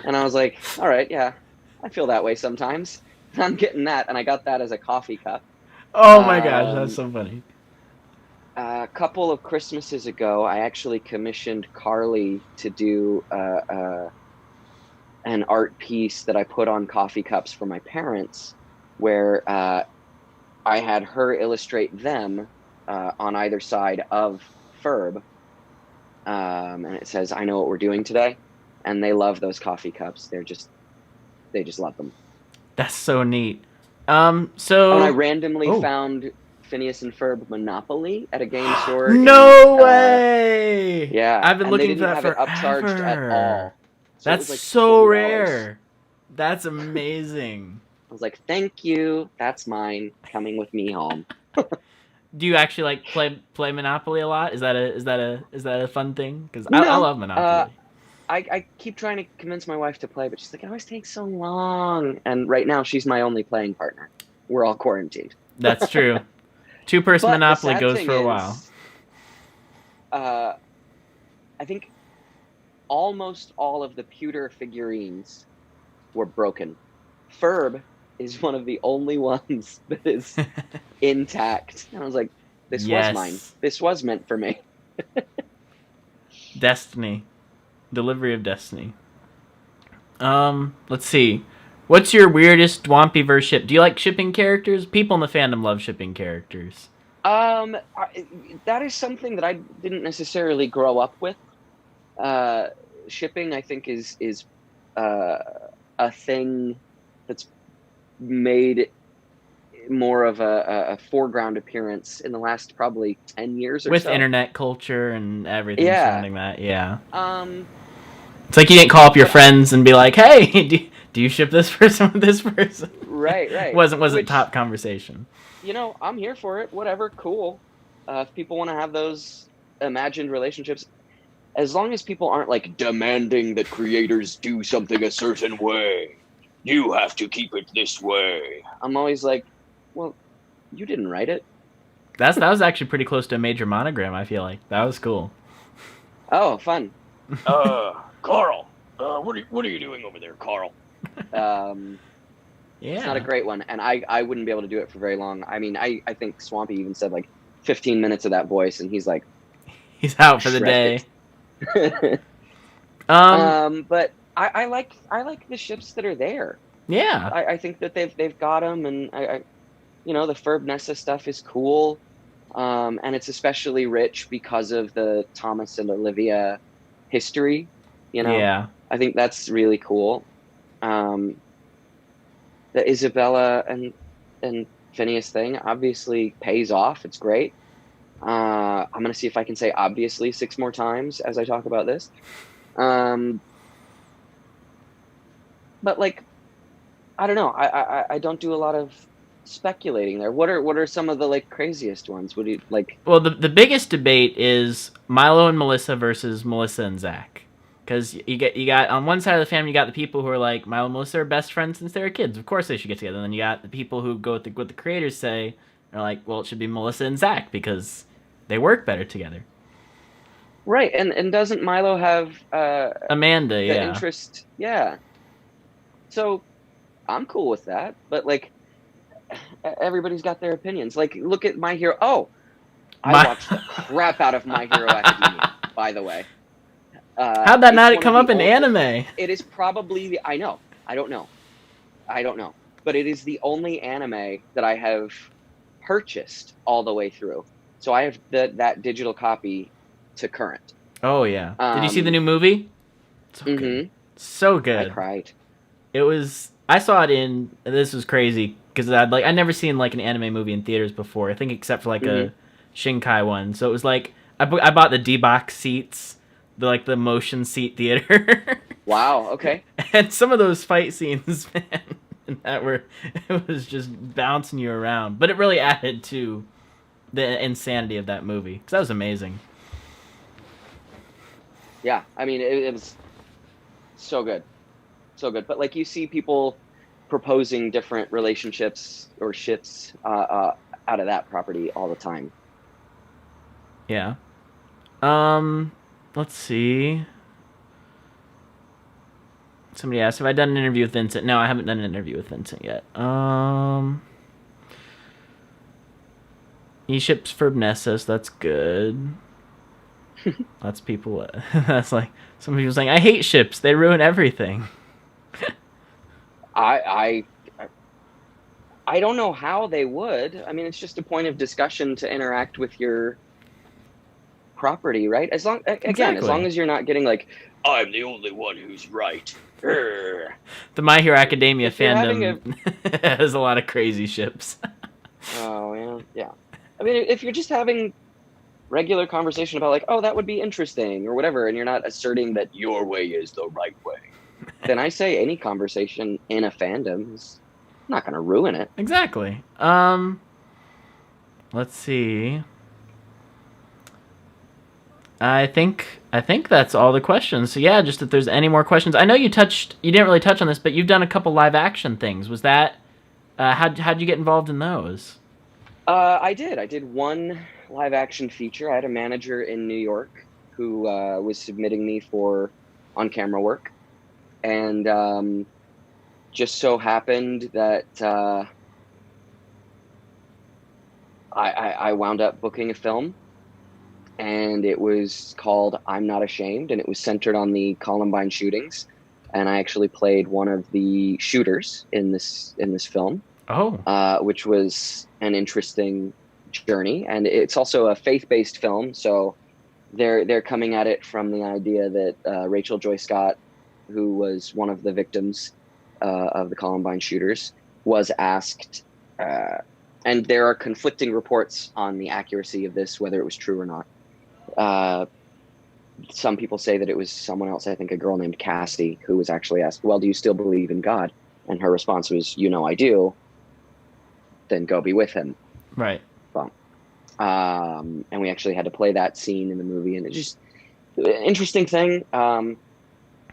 and I was like, all right, yeah, I feel that way sometimes. I'm getting that, and I got that as a coffee cup. Oh my gosh, that's so funny. A couple of Christmases ago, I actually commissioned Carly to do an art piece that I put on coffee cups for my parents, where I had her illustrate them on either side of Ferb, and it says, "I know what we're doing today," and they love those coffee cups. They just love them. That's so neat. And I randomly found Phineas and Ferb Monopoly at a game store. No way! Yeah, I've been looking for that forever. It upcharged at all. So that's like so $40. rare. That's amazing. I was like, "Thank you. That's mine. Coming with me home." Do you actually like play Monopoly a lot? Is that a fun thing? Because No, I love Monopoly. I keep trying to convince my wife to play, but she's like, "It always takes so long." And right now, she's my only playing partner. We're all quarantined. That's true. Two-person Monopoly goes for a while. I think almost all of the pewter figurines were broken. Ferb is one of the only ones that is intact. And I was like, this was mine. This was meant for me. Destiny. Delivery of Destiny. Let's see. What's your weirdest Dwampyverse ship? Do you like shipping characters? People in the fandom love shipping characters. That is something that I didn't necessarily grow up with. Shipping, I think, is a thing that's made more of a foreground appearance in the last probably 10 years or with so. Internet culture and everything surrounding that. Yeah. It's like you didn't call up your friends and be like, "Hey, do you ship this person with this person?" Right. wasn't top conversation. You know, I'm here for it. Whatever, cool. If people want to have those imagined relationships, as long as people aren't like demanding that creators do something a certain way, you have to keep it this way. I'm always like, well, you didn't write it. That was actually pretty close to a major monogram. I feel like that was cool. Oh, fun. Carl, what are you doing over there, Carl? Yeah, it's not a great one, and I wouldn't be able to do it for very long. I mean, I think Swampy even said like 15 minutes of that voice, and he's like, he's out for the day. But I like the ships that are there. Yeah, I think that they've got them, and I the Ferb Nessa stuff is cool. And it's especially rich because of the Thomas and Olivia history. You know, Yeah. I think that's really cool. Um, the Isabella and Phineas thing obviously pays off. It's great. I'm gonna see if I can say obviously 6 more times as I talk about this. Um, but like, I don't know. I don't do a lot of speculating there. What are some of the like craziest ones? What do you like? Well, the biggest debate is Milo and Melissa versus Melissa and Zach. Because you got on one side of the family, you got the people who are like Milo and Melissa are best friends since they were kids. Of course they should get together. And then you got the people who go with what the creators say. Are like, well, it should be Melissa and Zach because they work better together. Right, and doesn't Milo have Amanda, the yeah. interest? Yeah. So I'm cool with that, but like everybody's got their opinions. Like, look at My Hero. Oh, I My- watched the crap out of My Hero Academia, by the way. How'd that It's not one come of up the in only, anime? it is probably the, I know, I don't know, but it is the only anime that I have purchased all the way through. So I have that digital copy to current. Oh yeah. Did you see the Um, new movie? So good. mm-hmm. So I good. cried. It was. I saw it in. This was crazy because I'd never seen like an anime movie in theaters before. I think except for like Mm-hmm. a Shinkai one. So it was like I bought the D box seats, the motion seat theater, Wow. Okay. and some of those fight scenes, man, that were it was just bouncing you around. But it really added to the insanity of that movie because that was amazing. Yeah. I mean, it was so good, so good. But like, you see people proposing different relationships or shits out of that property all the time. Yeah. Um. Let's see. Somebody asked, have I done an interview with Vincent? No, I haven't done an interview with Vincent yet. He ships Ferb Nessus, that's good. That's people. That's like some people saying, I hate ships. They ruin everything. I I don't know how they would. I mean, it's just a point of discussion to interact with your property, right? As long again, as long Exactly. as you're not getting like, I'm the only one who's right. Urgh. The My Hero Academia If you're having a fandom has a lot of crazy ships. oh yeah, yeah. I mean, if you're just having regular conversation about like, oh, that would be interesting or whatever, and you're not asserting that your way is the right way, then I say any conversation in a fandom is not going to ruin it. Exactly. Let's see. I think that's all the questions. So yeah, just if there's any more questions. I know you didn't really touch on this, but you've done a couple live action things. Was that how'd you get involved in those? I did one live action feature. I had a manager in New York who was submitting me for on camera work, and just so happened that I wound up booking a film, and it was called I'm Not Ashamed, and it was centered on the Columbine shootings, and I actually played one of the shooters in this film, Oh, which was an interesting journey, and it's also a faith-based film, so they're coming at it from the idea that Rachel Joy Scott, who was one of the victims of the Columbine shooters, was asked, and there are conflicting reports on the accuracy of this, whether it was true or not. Some people say that it was someone else, I think a girl named Cassie, who was actually asked, well, do you still believe in God? And her response was, I do. Then go be with him. right. Well, and we actually had to play that scene in the movie, and it's just an interesting thing.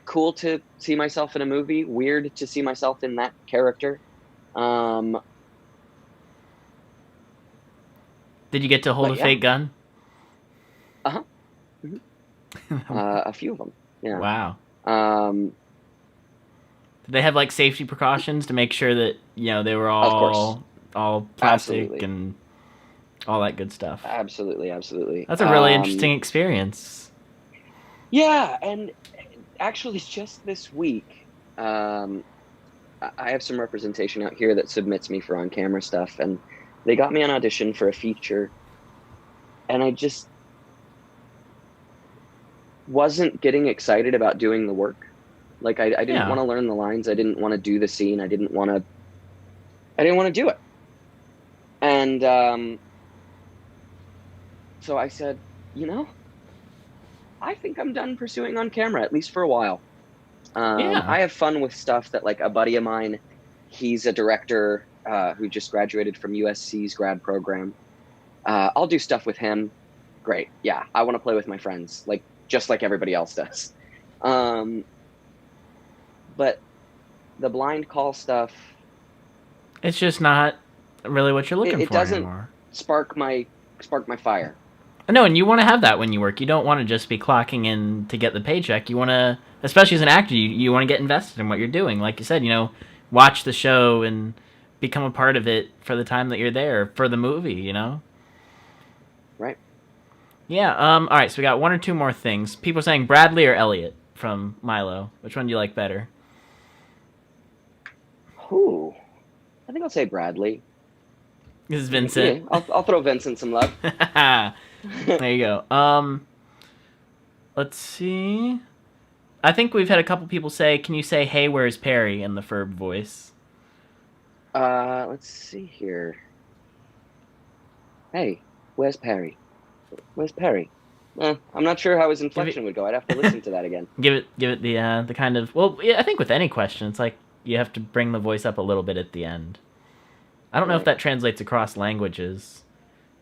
Cool to see myself in a movie. Weird to see myself in that character. Did you get to hold But a yeah. fake gun? Uh-huh. A few of them. Yeah. Wow. Um, Did they have like safety precautions to make sure that they were Of course. all plastic Absolutely. and all that good stuff? Absolutely. That's a really interesting experience. Yeah, and actually, just this week, I have some representation out here that submits me for on-camera stuff, and they got me on audition for a feature and I just wasn't getting excited about doing the work. Like I didn't want to learn the lines. I didn't want to do the scene. I didn't want to do it. And so I said, I think I'm done pursuing on camera, at least for a while. I have fun with stuff that, like, a buddy of mine, he's a director who just graduated from USC's grad program. I'll do stuff with him. Great. Yeah, I want to play with my friends, like just like everybody else does. But the blind call stuff, it's just not really what you're looking it for doesn't anymore. Spark my fire. No, and you want to have that when you work. You don't want to just be clocking in to get the paycheck. You want to, especially as an actor, you want to get invested in what you're doing. Like you said, watch the show and become a part of it for the time that you're there for the movie. Right. Yeah. All right. So we got one or two more things. People are saying Bradley or Elliot from Milo. Which one do you like better? Ooh, I think I'll say Bradley. This is Vincent. Yeah, I'll throw Vincent some love. There you go. Let's see. I think we've had a couple people say, "Can you say, hey, where's Perry?" in the Ferb voice. Let's see here. Hey, where's Perry? Where's Perry? I'm not sure how his inflection would go. I'd have to listen to that again. Give it the kind of, well, yeah, I think with any question, it's like you have to bring the voice up a little bit at the end. I don't know if that translates across languages.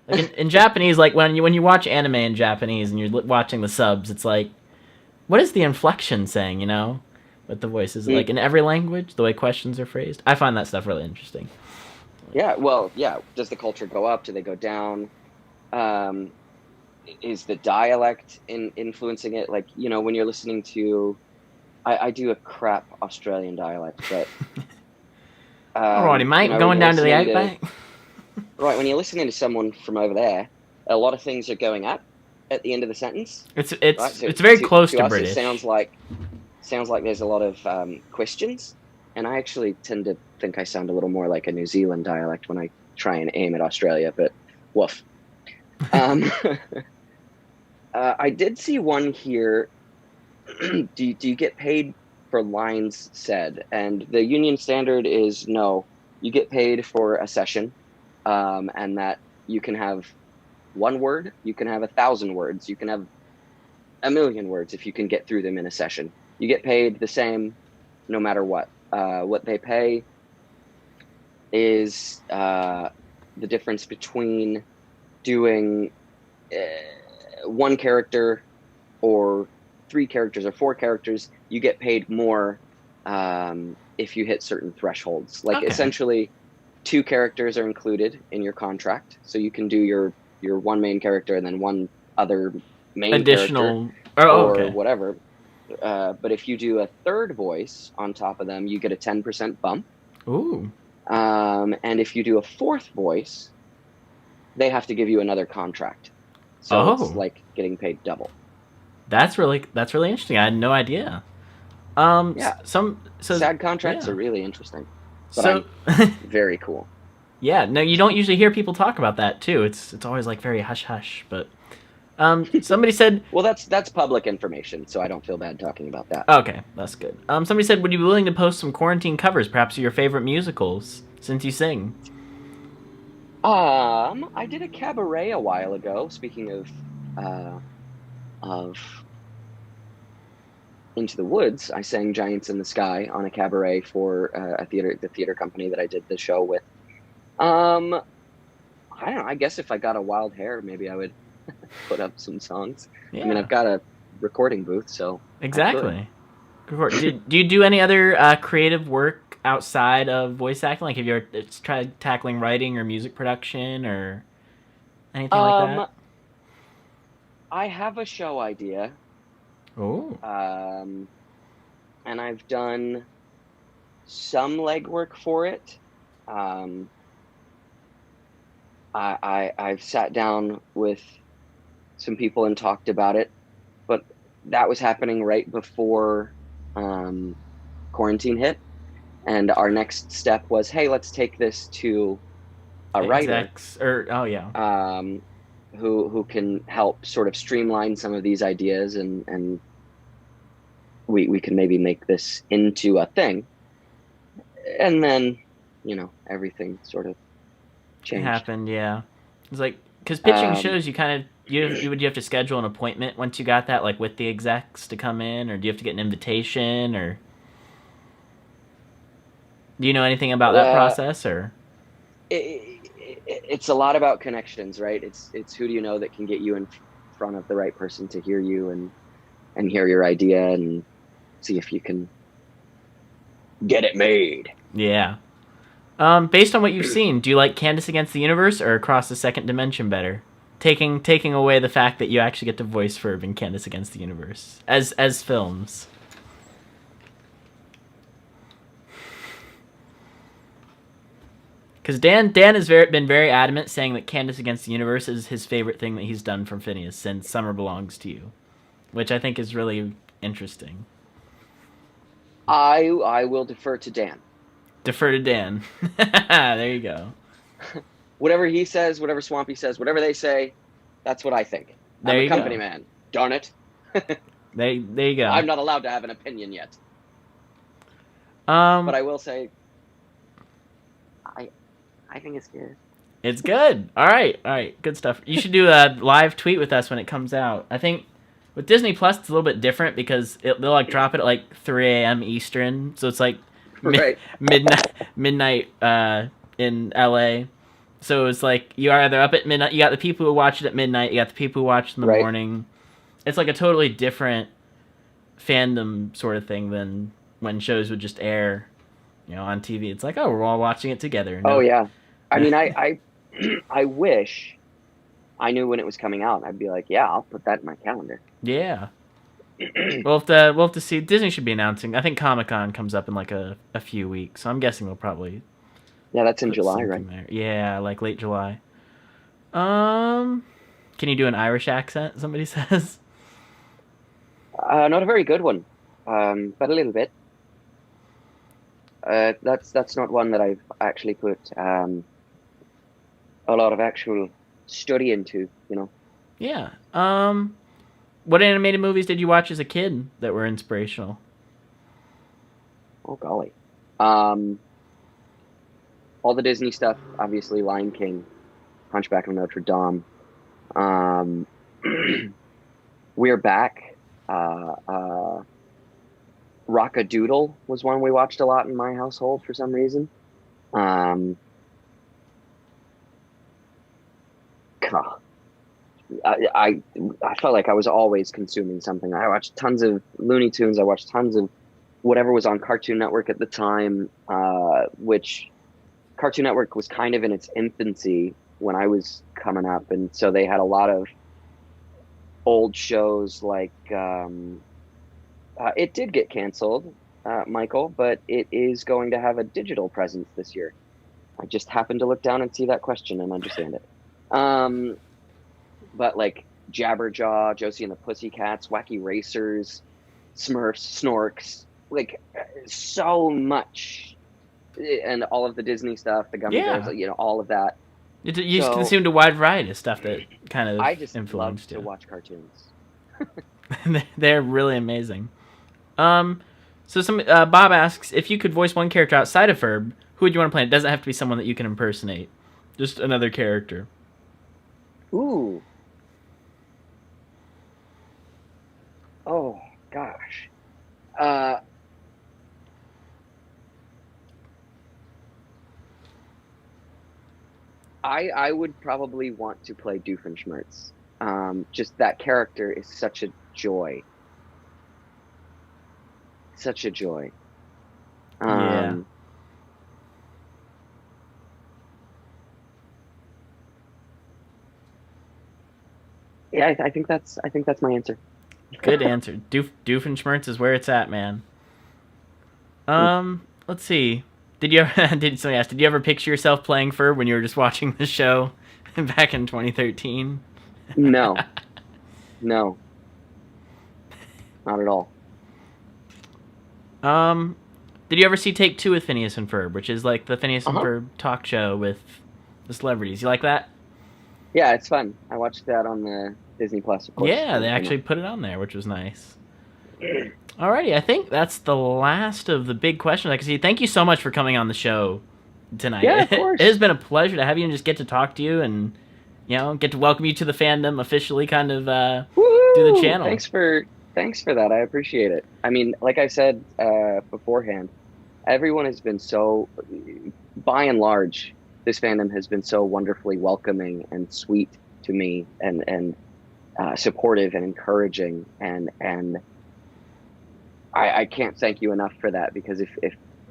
Like in Japanese, like when you watch anime in Japanese and you're watching the subs, it's like, what is the inflection saying? With the voice, is it like in every language the way questions are phrased? I find that stuff really interesting. Yeah. Well, yeah. Does the culture go up? Do they go down? Is the dialect influencing it? Like, when you're listening to, I do a crap Australian dialect, but. Alrighty, mate. Going down to the outback. Right, when you're listening to someone from over there, a lot of things are going up at the end of the sentence. It's very close to us, British. It sounds like there's a lot of questions, and I actually tend to think I sound a little more like a New Zealand dialect when I try and aim at Australia, but woof. I did see one here. Do you get paid for lines said? And the union standard is no. You get paid for a session, and that you can have one word, you can have 1,000 words, you can have 1,000,000 words if you can get through them in a session. You get paid the same no matter what. What they pay is the difference between doing one character or 3 characters or 4 characters. You get paid more if you hit certain thresholds. Like, essentially, 2 characters are included in your contract, so you can do your one main character and then one other main additional character or whatever. But if you do a 3rd voice on top of them, you get a 10% bump. Ooh. And if you do a 4th voice, they have to give you another contract. So it's like getting paid double. That's really interesting. I had no idea. SAG contracts are really interesting. But very cool. Yeah, no, you don't usually hear people talk about that too. It's always like very hush hush. But somebody said, well, that's public information, so I don't feel bad talking about that. Okay, that's good. Somebody said, would you be willing to post some quarantine covers, perhaps of your favorite musicals, since you sing? I did a cabaret a while ago. Speaking of Into the Woods, I sang Giants in the Sky on a cabaret for the theater company that I did the show with. I don't know. I guess if I got a wild hair, maybe I would put up some songs. Yeah. I mean, I've got a recording booth, so exactly. Do you do any other creative work outside of voice acting? Like, have you ever tried tackling writing or music production or anything like that? I have a show idea. Oh. And I've done some legwork for it. I've sat down with some people and talked about it, but that was happening right before quarantine hit, and our next step was, hey, let's take this to a writer. who can help sort of streamline some of these ideas, and we can maybe make this into a thing. And then, everything sort of It changed. happened, yeah. It's like, because pitching Um, shows, you kind of, would you have to schedule an appointment once you got that, like with the execs to come in, or do you have to get an invitation, or do you know anything about that uh, process, or? it's a lot about connections, right? It's who do you know that can get you in front of the right person to hear you and hear your idea and see if you can get it made. Yeah. Based on what you've seen, do you like Candace Against the Universe or Across the Second Dimension better? Taking away the fact that you actually get to voice Ferb in Candace Against the Universe as films. Because Dan has been very adamant, saying that Candace Against the Universe is his favorite thing that he's done from Phineas since Summer Belongs to You, which I think is really interesting. I will defer to Dan. Defer to Dan. There you go. Whatever he says, whatever Swampy says, whatever they say, that's what I think. There I'm you a company go. man. Darn it. There you go. I'm not allowed to have an opinion yet. But But I will say, I think it's good. it's good. All right, good stuff. You should do a live tweet with us when it comes out. I think with Disney Plus it's a little bit different because they'll like drop it at like 3 a.m. Eastern, so it's like Right. midnight in LA. So it's like you are either up at midnight. You got the people who watch it at midnight. You got the people who watch it in the Right. morning. It's like a totally different fandom sort of thing than when shows would just air, on TV. It's like, oh, we're all watching it together. Oh yeah. I mean, I wish I knew when it was coming out. I'd be like, yeah, I'll put that in my calendar. Yeah. we'll have to see. Disney should be announcing. I think Comic-Con comes up in like a few weeks, so I'm guessing they'll probably. Yeah, that's in put July, something right? there. Yeah, like late July. Can you do an Irish accent? Somebody says. Not a very good one, but a little bit. That's not one that I've actually put a lot of actual study into. Yeah. What animated movies did you watch as a kid that were inspirational? Oh golly. All the Disney stuff, obviously, Lion King, Hunchback of Notre Dame. We're Back. Rock-a-Doodle was one we watched a lot in my household for some reason. God. I felt like I was always consuming something. I watched tons of Looney Tunes. I watched tons of whatever was on Cartoon Network at the time, which Cartoon Network was kind of in its infancy when I was coming up, and so they had a lot of old shows like it did get canceled, Michael, but it is going to have a digital presence this year. I just happened to look down and see that question and understand it. But like Jabberjaw, Josie and the Pussycats, Wacky Racers, Smurfs, Snorks, like so much, and all of the Disney stuff, the Gummy Bears, all of that. You consumed a wide variety of stuff that kind of I just influenced love to you. watch cartoons. They're really amazing. So Bob asks, if you could voice one character outside of Ferb, who would you want to play? It doesn't have to be someone that you can impersonate. Just another character. Ooh. Oh gosh. I would probably want to play Doofenshmirtz. Just that character is such a joy. Such a joy. Yeah. Yeah, I think that's my answer. Good answer. Doofenshmirtz is where it's at, man. Let's see. Did you ever picture yourself playing Ferb when you were just watching the show back in 2013? No. No. Not at all. Did you ever see Take Two with Phineas and Ferb, which is like the Phineas and Ferb talk show with the celebrities? You like that? Yeah, it's fun. I watched that on the Disney Plus, of course. Yeah, they actually put it on there, which was nice. Alrighty, I think that's the last of the big questions I can see. Thank you so much for coming on the show tonight. Yeah, of course. It has been a pleasure to have you and just get to talk to you and, get to welcome you to the fandom officially, kind of do the channel. Thanks for that. I appreciate it. I mean, like I said beforehand, everyone has been so, by and large, this fandom has been so wonderfully welcoming and sweet to me, and supportive and encouraging, and I can't thank you enough for that, because if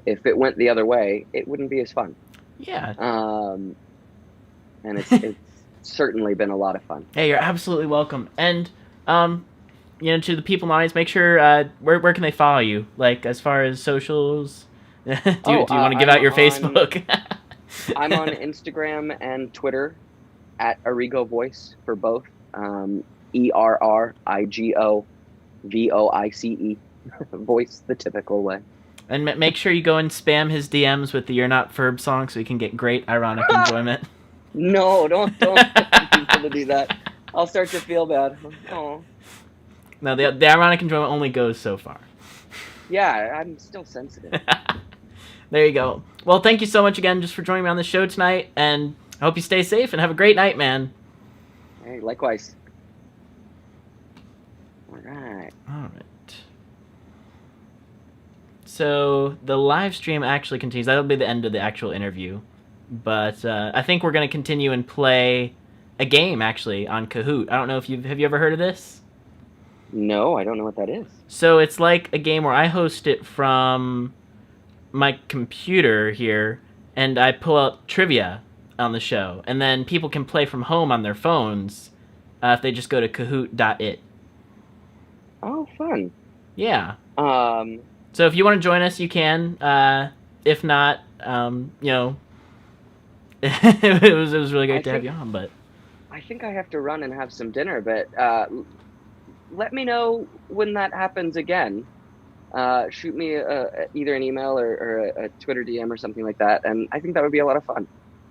it went the other way, it wouldn't be as fun. Yeah. And it's certainly been a lot of fun. Hey, you're absolutely welcome. And to the people in the audience, make sure where can they follow you? Like, as far as socials, do you want to give out your Facebook? I'm on Instagram and Twitter at Errigo Voice for both. ERRIGO VOICE voice, the typical way. And make sure you go and spam his DMs with the "You're Not Ferb" song so you can get great ironic enjoyment. No, don't get people to do that. I'll start to feel bad. Oh. No, the ironic enjoyment only goes so far. Yeah, I'm still sensitive. There you go. Well, thank you so much again just for joining me on the show tonight, and I hope you stay safe and have a great night, man. Hey, likewise. All right. So the live stream actually continues. That'll be the end of the actual interview. But I think we're going to continue and play a game, actually, on Kahoot. I don't know if have you ever heard of this? No, I don't know what that is. So it's like a game where I host it from my computer here, and I pull up trivia on the show. And then people can play from home on their phones if they just go to kahoot.it. Oh, fun. Yeah. So if you want to join us, you can. If not, it was really great to have you on. But I think I have to run and have some dinner. But let me know when that happens again. Shoot me either an email or a Twitter DM or something like that, and I think that would be a lot of fun.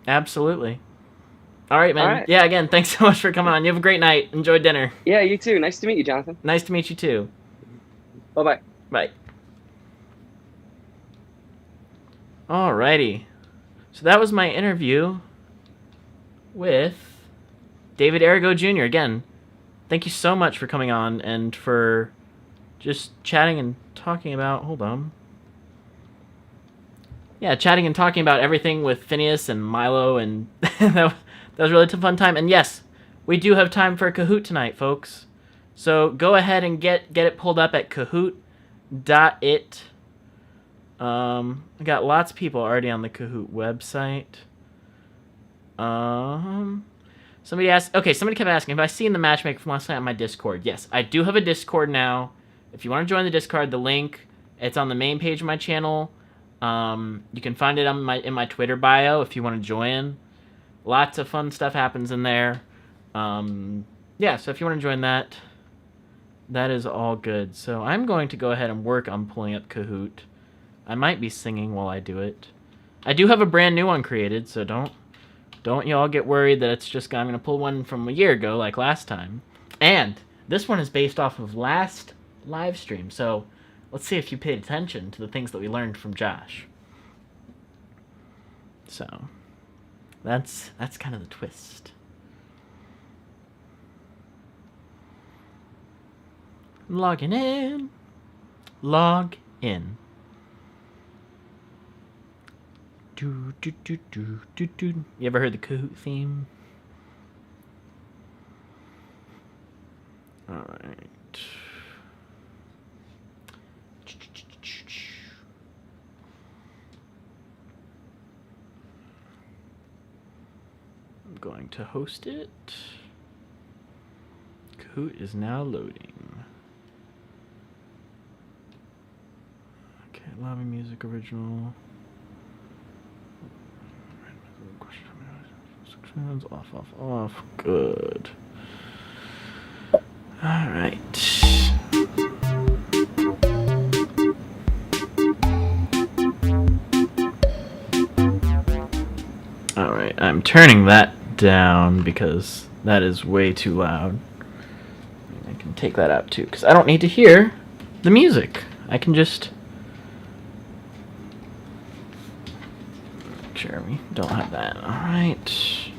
Absolutely. All right, man. All right. Yeah, again, thanks so much for coming on. You have a great night. Enjoy dinner. Yeah, you too. Nice to meet you, Jonathan. Nice to meet you, too. Bye-bye. Bye. Alrighty. So that was my interview with David Errigo Jr. Again, thank you so much for coming on and for just chatting and talking about... Hold on. Yeah, chatting and talking about everything with Phineas and Milo, and that was really a fun time. And yes, we do have time for a Kahoot tonight, folks. So go ahead and get it pulled up at kahoot.it. I got lots of people already on the Kahoot website. Somebody kept asking, have I seen the matchmaker from last night on my Discord? Yes, I do have a Discord now. If you want to join the Discord, the link, it's on the main page of my channel. You can find it on in my Twitter bio if you want to join. Lots of fun stuff happens in there. Yeah, so if you want to join that, that is all good. So I'm going to go ahead and work on pulling up Kahoot. I might be singing while I do it. I do have a brand new one created, so don't y'all get worried that it's just I'm going to pull one from a year ago like last time. And this one is based off of last live stream, so let's see if you paid attention to the things that we learned from Josh. So that's kind of the twist. Logging in. Log in. Do, do, do, do, do, do. You ever heard the Kahoot theme? Alright. I'm going to host it. Kahoot is now loading. Okay, lobby music original. Off. Good. Alright. Alright, I'm turning that down because that is way too loud. I can take that out too because I don't need to hear the music. I can just make sure we don't have that. All right.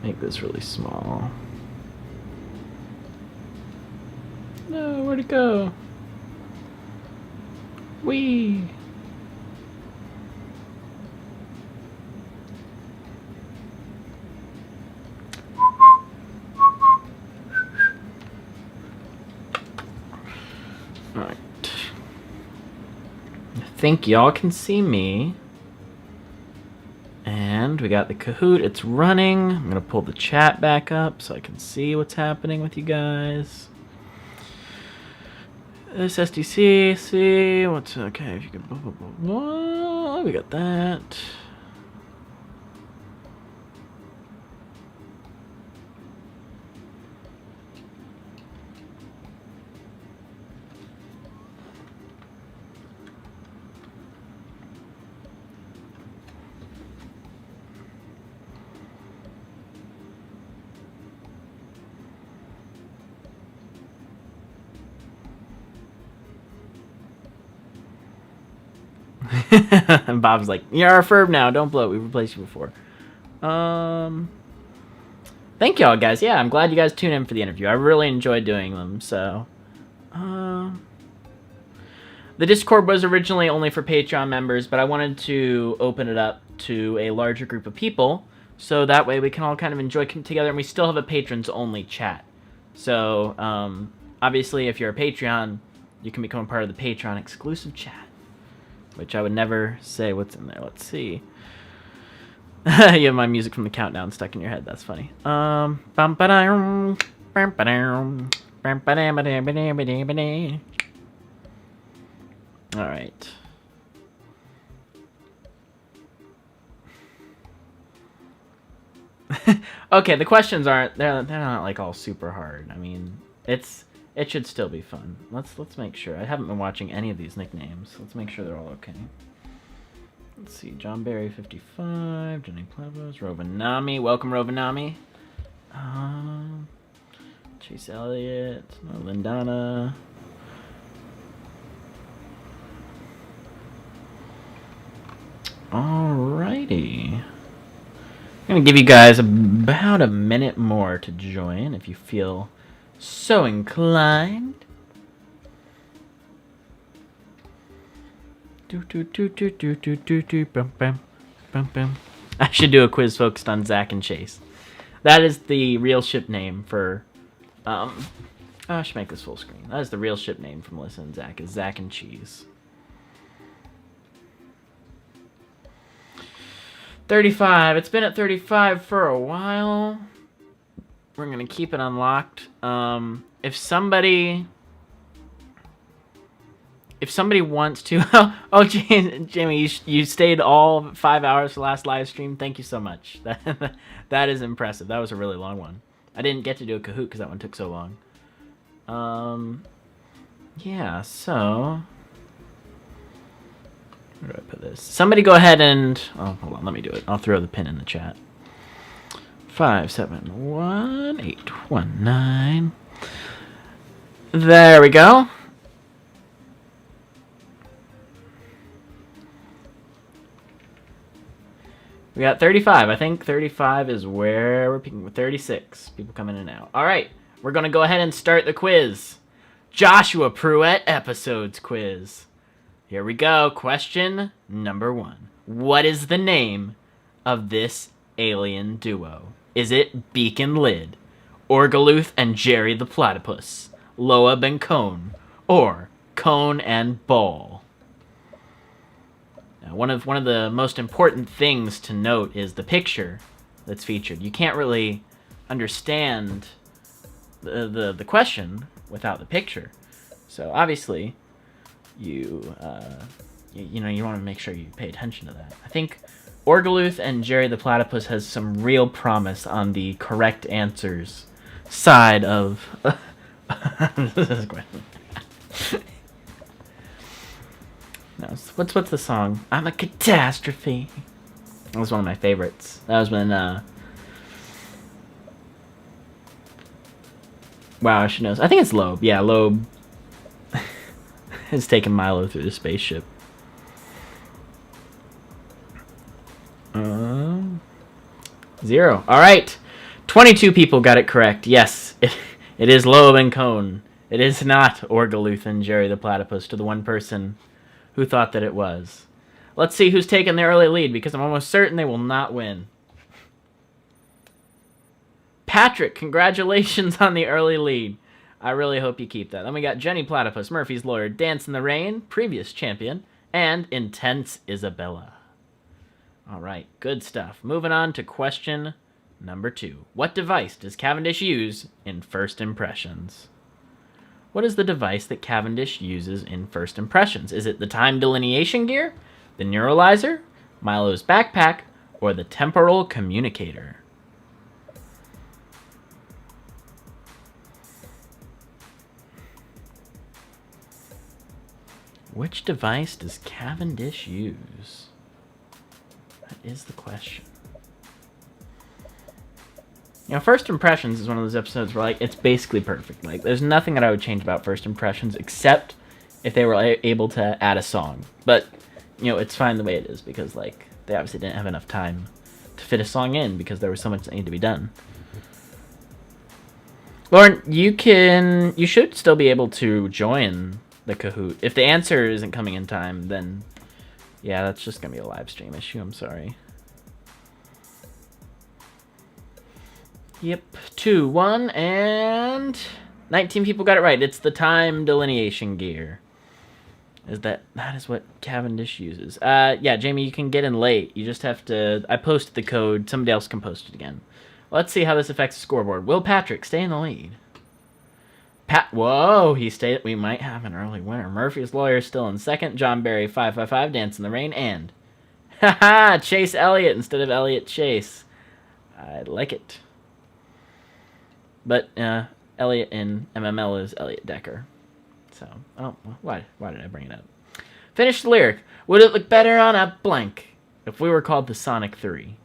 Make this really small. No, where'd it go? Whee! Alright. I think y'all can see me. And we got the Kahoot. It's running. I'm going to pull the chat back up so I can see what's happening with you guys. This SDC, see what's okay. If you can, blah, blah, blah, blah. We got that. And Bob's like, "You're our Ferb now. Don't blow it. We replaced you before." Thank y'all, guys. Yeah, I'm glad you guys tuned in for the interview. I really enjoyed doing them. So, the Discord was originally only for Patreon members, but I wanted to open it up to a larger group of people, so that way we can all kind of enjoy together, and we still have a patrons-only chat. So, obviously, if you're a Patreon, you can become a part of the Patreon exclusive chat, which I would never say what's in there. Let's see. You have my music from the countdown stuck in your head. That's funny. All right. Okay, the questions aren't they're not like all super hard. I mean, it should still be fun. Let's make sure. I haven't been watching any of these nicknames. Let's make sure they're all okay. Let's see. John Barry 55, Jenny Plavos, Rovanami. Welcome, Rovanami. Chase Elliott, Lindana. Alrighty. I'm gonna give you guys about a minute more to join if you feel so inclined. I should do a quiz focused on Zach and Chase. That is the real ship name for I should make this full screen. That is the real ship name for Melissa and Zach, is Zach and Cheese. 35. It's been at 35 for a while. We're gonna keep it unlocked. If somebody wants to, oh, Jamie, you stayed all 5 hours for the last live stream. Thank you so much. That is impressive. That was a really long one. I didn't get to do a Kahoot because that one took so long. Yeah. So, where do I put this? Somebody go ahead and hold on. Let me do it. I'll throw the pin in the chat. 571-819. There we go. We got 35. I think 35 is where we're picking. 36 people coming in and out. All right, we're gonna go ahead and start the quiz. Joshua Pruitt episodes quiz. Here we go. Question number 1. What is the name of this alien duo? Is it Beacon Lid, Orgaluth and Jerry the Platypus, Loeb and Cone, or Cone and Ball? Now, one of the most important things to note is the picture that's featured. You can't really understand the question without the picture. So obviously, you want to make sure you pay attention to that. I think Orgaluth and Jerry the Platypus has some real promise on the correct answers side of this is a question. No, what's the song? I'm a catastrophe. That was one of my favorites. That was when wow, I should know. I think it's Loeb. Yeah, Loeb has taken Milo through the spaceship. 0. All right. 22 people got it correct. Yes, it is Loeb and Cone. It is not Orgaluth and Jerry the Platypus, to the one person who thought that it was. Let's see who's taking the early lead, because I'm almost certain they will not win. Patrick, congratulations on the early lead. I really hope you keep that. Then we got Jenny Platypus, Murphy's Lawyer, Dance in the Rain, previous champion, and Intense Isabella. All right, good stuff. Moving on to question number 2. What device does Cavendish use in First Impressions? What is the device that Cavendish uses in First Impressions? Is it the time delineation gear, the neuralizer, Milo's backpack, or the temporal communicator? Which device does Cavendish use? That is the question. You know, First Impressions is one of those episodes where, like, it's basically perfect. Like, there's nothing that I would change about First Impressions except if they were able to add a song. But, you know, it's fine the way it is because, like, they obviously didn't have enough time to fit a song in because there was so much that needed to be done. Lauren, you should still be able to join the Kahoot. If the answer isn't coming in time, then, yeah, that's just going to be a live stream issue. I'm sorry. Yep, 2, 1, and 19 people got it right. It's the time delineation gear. That is what Cavendish uses. Yeah, Jamie, you can get in late. You just have to... I posted the code. Somebody else can post it again. Let's see how this affects the scoreboard. Will Patrick stay in the lead? Whoa, he stayed... We might have an early winner. Murphy's Lawyer still in second. John Barry, 555, Dance in the Rain, and... Haha, Chase Elliott instead of Elliott Chase. I like it. But Elliot in MML is Elliot Decker. So, oh, why did I bring it up? Finish the lyric. Would it look better on a blank if we were called the Sonic 3?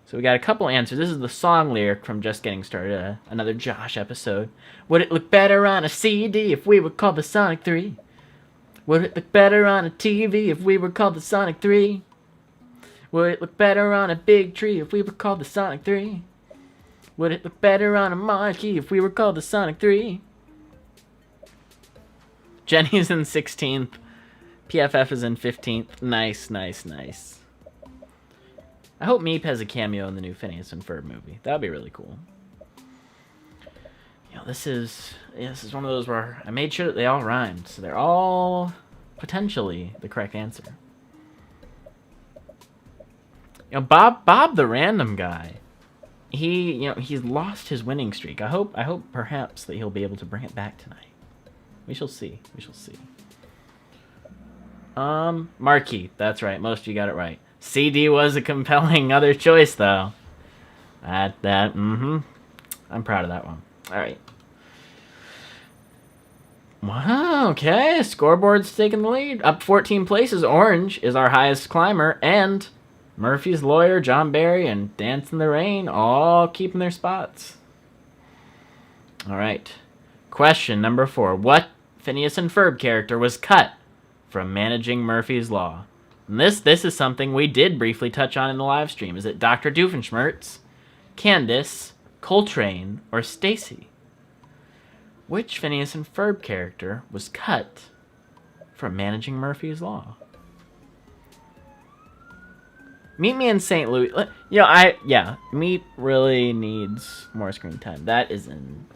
So we got a couple answers. This is the song lyric from Just Getting Started, another Josh episode. Would it look better on a CD if we were called the Sonic 3? Would it look better on a TV if we were called the Sonic 3? Would it look better on a big tree if we were called the Sonic 3? Would it look better on a marquee if we were called the Sonic 3? Jenny's in 16th. PFF is in 15th. Nice, nice, nice. I hope Meep has a cameo in the new Phineas and Ferb movie. That would be really cool. You know, this is one of those where I made sure that they all rhymed. So they're all potentially the correct answer. You know, Bob the random guy. He's lost his winning streak. I hope perhaps that he'll be able to bring it back tonight. We shall see. We shall see. Marquee. That's right. Most of you got it right. CD was a compelling other choice, though. I'm proud of that one. All right. Wow. Okay. Scoreboard's taking the lead. Up 14 places. Orange is our highest climber, and Murphy's Lawyer, John Barry, and Dance in the Rain all keeping their spots. All right. Question number 4. What Phineas and Ferb character was cut from Managing Murphy's Law? And this is something we did briefly touch on in the live stream. Is it Dr. Doofenshmirtz, Candace, Coltrane, or Stacy? Which Phineas and Ferb character was cut from Managing Murphy's Law? Meet Me in St. Louis. You know, Meet really needs more screen time. That is an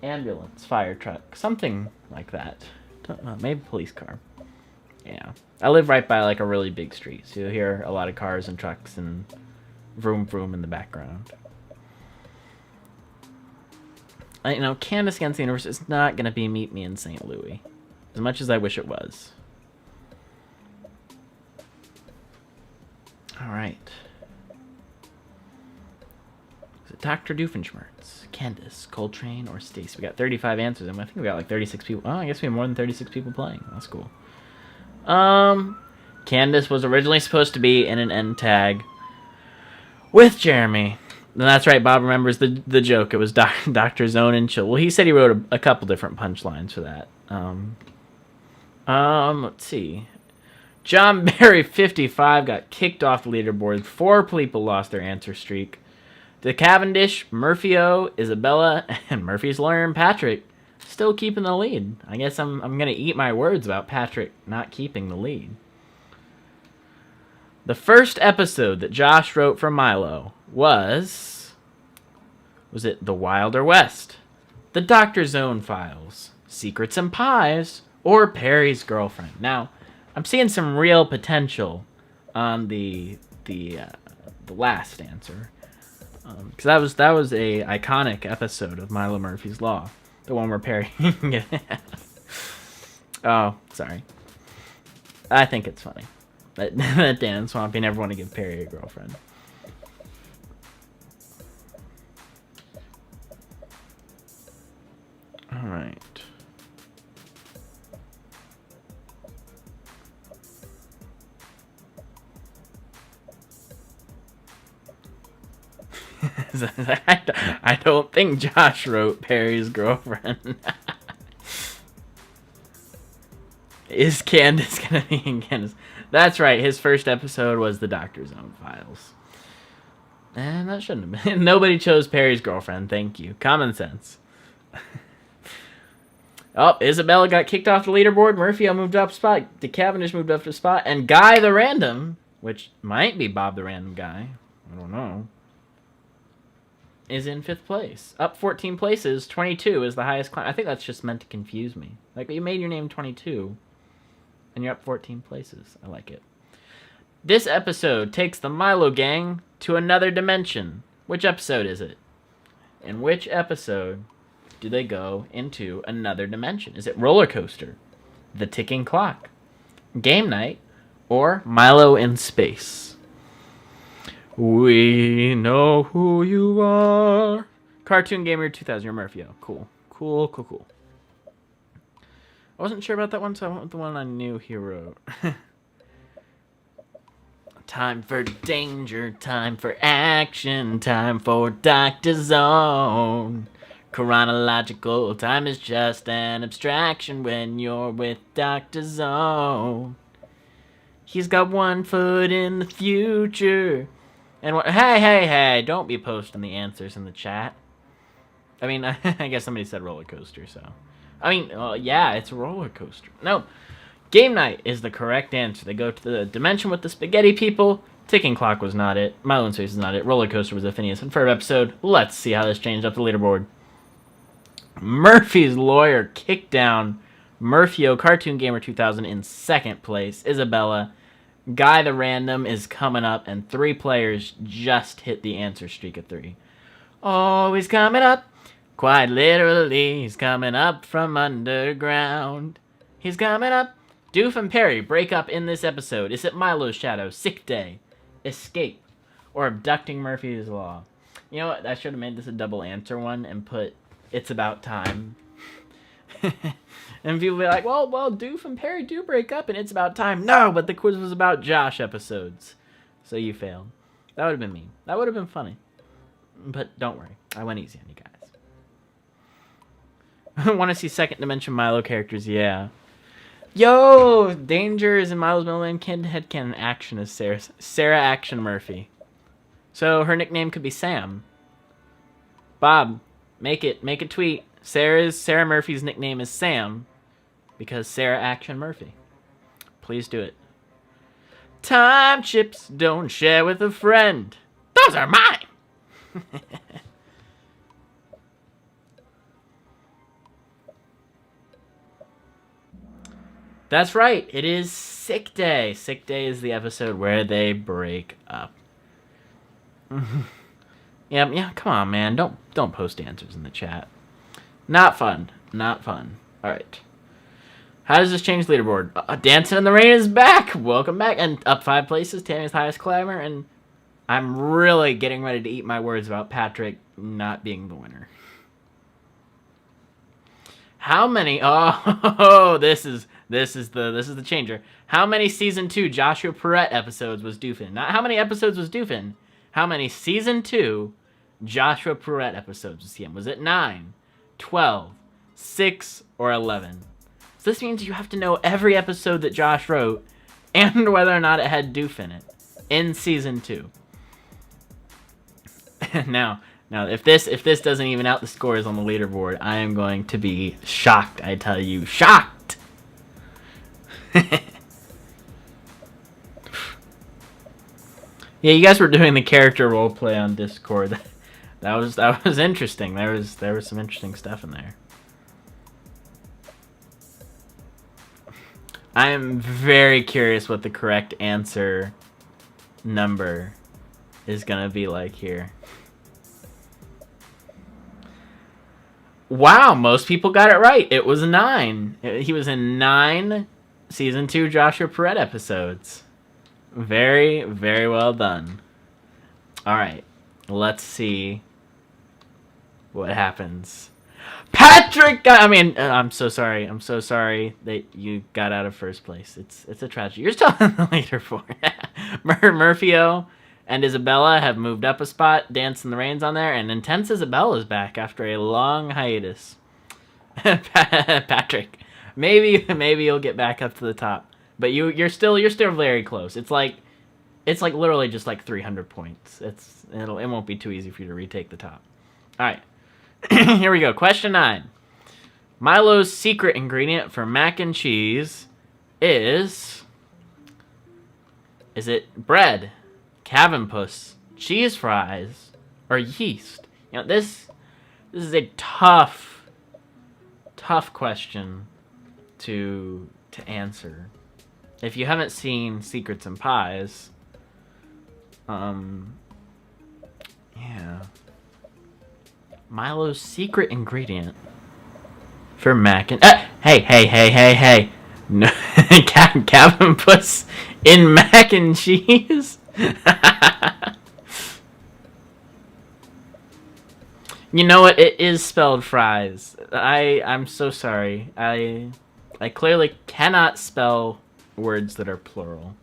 ambulance, fire truck, something like that. Don't know, maybe police car. Yeah. I live right by, like, a really big street, so you'll hear a lot of cars and trucks and vroom vroom in the background. You know, Candace Against the Universe is not going to be Meet Me in St. Louis, as much as I wish it was. All right. Is it Dr. Doofenshmirtz, Candace, Coltrane, or Stace? We got 35 answers, and I think we got like 36 people. Oh, I guess we have more than 36 people playing. That's cool. Candace was originally supposed to be in an end tag with Jeremy. And that's right, Bob remembers the joke. It was Dr. Zone and Chill. Well, he said he wrote a couple different punchlines for that. Let's see. John Barry 55 got kicked off the leaderboard. 4 people lost their answer streak. The Cavendish, Murphy O, Isabella, and Murphy's lawyer and Patrick still keeping the lead. I guess I'm gonna eat my words about Patrick not keeping the lead. The first episode that Josh wrote for Milo was it The Wilder West, The Dr. Zone Files, Secrets and Pies, or Perry's Girlfriend? Now, I'm seeing some real potential on the last answer, because that was a iconic episode of Milo Murphy's Law, the one where Perry. Oh, sorry. I think it's funny that Dan and Swampy never want to give Perry a girlfriend. All right. I don't think Josh wrote Perry's Girlfriend. Is Candace gonna be in Candace? That's right, his first episode was the Dr. Zone Files. And that shouldn't have been. Nobody chose Perry's Girlfriend, thank you. Common sense. Oh, Isabella got kicked off the leaderboard. Murphy moved up a spot. DeCavendish moved up a spot. And Guy the Random, which might be Bob the Random Guy, I don't know, is in 5th place. Up 14 places. 22 is the highest climb. I think that's just meant to confuse me. Like, you made your name 22, and you're up 14 places. I like it. This episode takes the Milo gang to another dimension. Which episode is it? In which episode do they go into another dimension? Is it Roller Coaster, The Ticking Clock, Game Night, or Milo in Space? We know who you are. Cartoon Gamer 2000. You're Murphy. Oh, cool. Cool. I wasn't sure about that one, so I went with the one I knew he wrote. Time for danger, time for action, time for Dr. Zone. Chronological time is just an abstraction when you're with Dr. Zone. He's got one foot in the future. And hey, don't be posting the answers in the chat. I mean, I guess somebody said roller coaster, so. I mean, yeah, it's a roller coaster. No, Game Night is the correct answer. They go to the dimension with the spaghetti people. Ticking Clock was not it. Milo in Space is not it. Roller Coaster was a Phineas and Ferb episode. Let's see how this changed up the leaderboard. Murphy's Lawyer kicked down Murphy-O Cartoon Gamer 2000 in 2nd place. Isabella. Guy the Random is coming up, and 3 players just hit the answer streak of 3. Oh, he's coming up. Quite literally, he's coming up from underground. He's coming up. Doof and Perry break up in this episode. Is it Milo's Shadow, Sick Day, Escape, or Abducting Murphy's Law? You know what? I should have made this a double answer one and put It's About Time. And people be like, well, Doof and Perry do break up and It's About Time. No, but the quiz was about Josh episodes. So you failed. That would have been me. That would have been funny. But don't worry. I went easy on you guys. Want to see second dimension Milo characters? Yeah. Yo! Danger is in Milo's middle name. Headcanon Action is Sarah Action Murphy. So her nickname could be Sam. Bob, make it tweet. Sarah Murphy's nickname is Sam because Sarah Action Murphy. Please do it. Time chips don't share with a friend. Those are mine. That's right. It is Sick Day. Sick Day is the episode where they break up. Yeah, come on, man. Don't post answers in the chat. Not fun. All right. How does this change leaderboard? Dancing in the Rain is back. Welcome back. And up 5 places. Tammy's highest climber. And I'm really getting ready to eat my words about Patrick not being the winner. How many? Oh, this is This is the changer. How many season 2 Joshua Perrette episodes was Doofin? Not how many episodes was Doofin. How many season 2 Joshua Perrette episodes was he in? Was it 9, 12, 6, or 11? So this means you have to know every episode that Josh wrote and whether or not it had Doof in it in season 2. Now, if this doesn't even out the scores on the leaderboard, I am going to be shocked. I tell you, shocked. Yeah, you guys were doing the character roleplay on Discord. That was interesting. There was some interesting stuff in there. I am very curious what the correct answer number is gonna be like here. Wow, most people got it right. It was 9. He was in 9 season 2 Joshua Perrette episodes. Very, very well done. All right, let's see what happens. Patrick I'm so sorry. I'm so sorry that you got out of first place. It's a tragedy. You're still on the leaderboard. Murphy-O and Isabella have moved up a spot. Dance in the Rain's on there, and Intense Isabella's back after a long hiatus. Patrick, maybe you'll get back up to the top, but you're still very close. It's like literally just like 300 points. It won't be too easy for you to retake the top. All right. Here we go. Question 9. Milo's secret ingredient for mac and cheese is it bread, Cavenpuss, cheese fries, or yeast? You know, this is a tough question to answer. If you haven't seen Secrets and Pies, yeah. Milo's secret ingredient for mac and... Hey. No, Cavenpuss in mac and cheese? You know what? It is spelled fries. I'm so sorry. I clearly cannot spell words that are plural.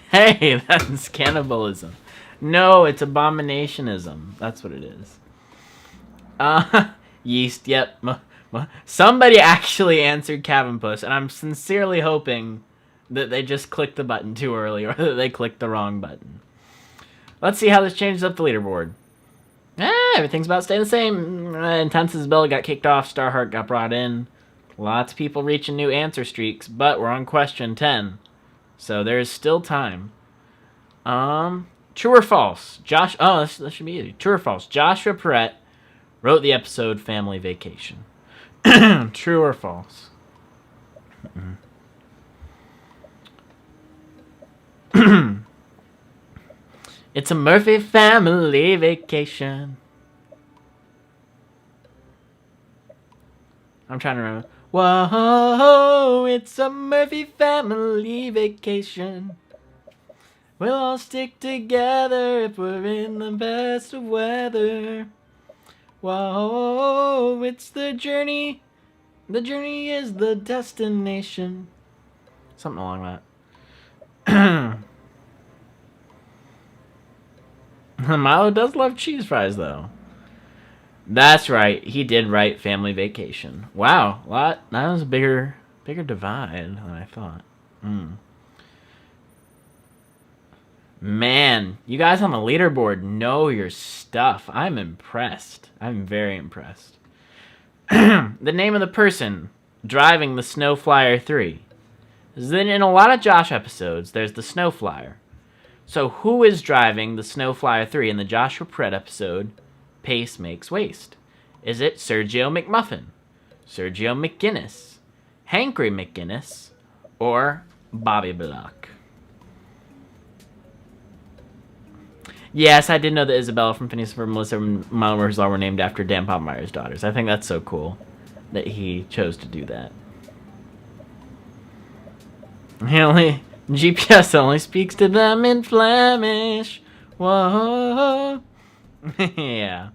Hey, that's cannibalism. No, it's abominationism. That's what it is. Yeast, yep. Somebody actually answered Cavenpuss, and I'm sincerely hoping that they just clicked the button too early, or that they clicked the wrong button. Let's see how this changes up the leaderboard. Everything's about staying the same. Intense Isabella got kicked off. Starheart got brought in. Lots of people reaching new answer streaks, but we're on question 10. So there's still time. True or false? This should be easy. True or false? Joshua Perrette wrote the episode Family Vacation. True or false? It's a Murphy family vacation. I'm trying to remember. Whoa, it's a Murphy family vacation. We'll all stick together if we're in the best of weather. Whoa, it's the journey. The journey is the destination. Something along that. Milo does love cheese fries, though. That's right. He did write Family Vacation. Wow, that was a bigger divide than I thought. Man, you guys on the leaderboard know your stuff. I'm impressed. I'm very impressed. The name of the person driving the Snow Flyer 3. Then in a lot of Josh episodes, there's the Snow Flyer. So who is driving the Snow Flyer 3 in the Joshua Perrette episode Pace Makes Waste? Is it Sergio McMuffin, Sergio McGinnis, Hankery McGinnis, or Bobby Block? Yes, I did know that Isabella from Phineas and Ferb, Melissa and Milo Murphy's Law were named after Dan Poppmeyer's daughters. I think that's so cool that he chose to do that. GPS only speaks to them in Flemish. Whoa. Yeah.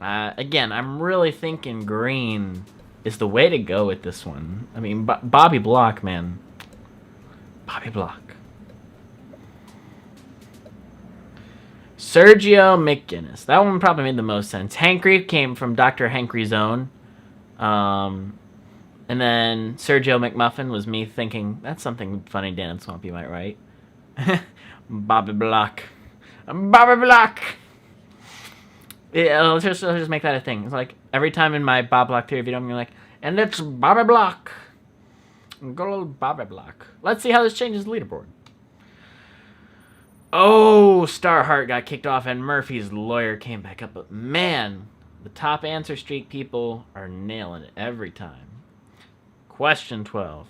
Again, I'm really thinking green is the way to go with this one. I mean, Bobby Block, man. Bobby Block. Sergio McGinnis. That one probably made the most sense. Hankry came from Dr. Hankry's Own. And then Sergio McMuffin was me thinking, that's something Funny Dan and Swampy might write. Bobby Block. Bobby Block! Yeah, let's just make that a thing. It's like, every time in my Bob Block Theory video, I'm like, and it's Bobby Block. Good old Bobby Block. Let's see how this changes the leaderboard. Oh, Starheart got kicked off and Murphy's Lawyer came back up. But man, the top answer streak people are nailing it every time. Question 12.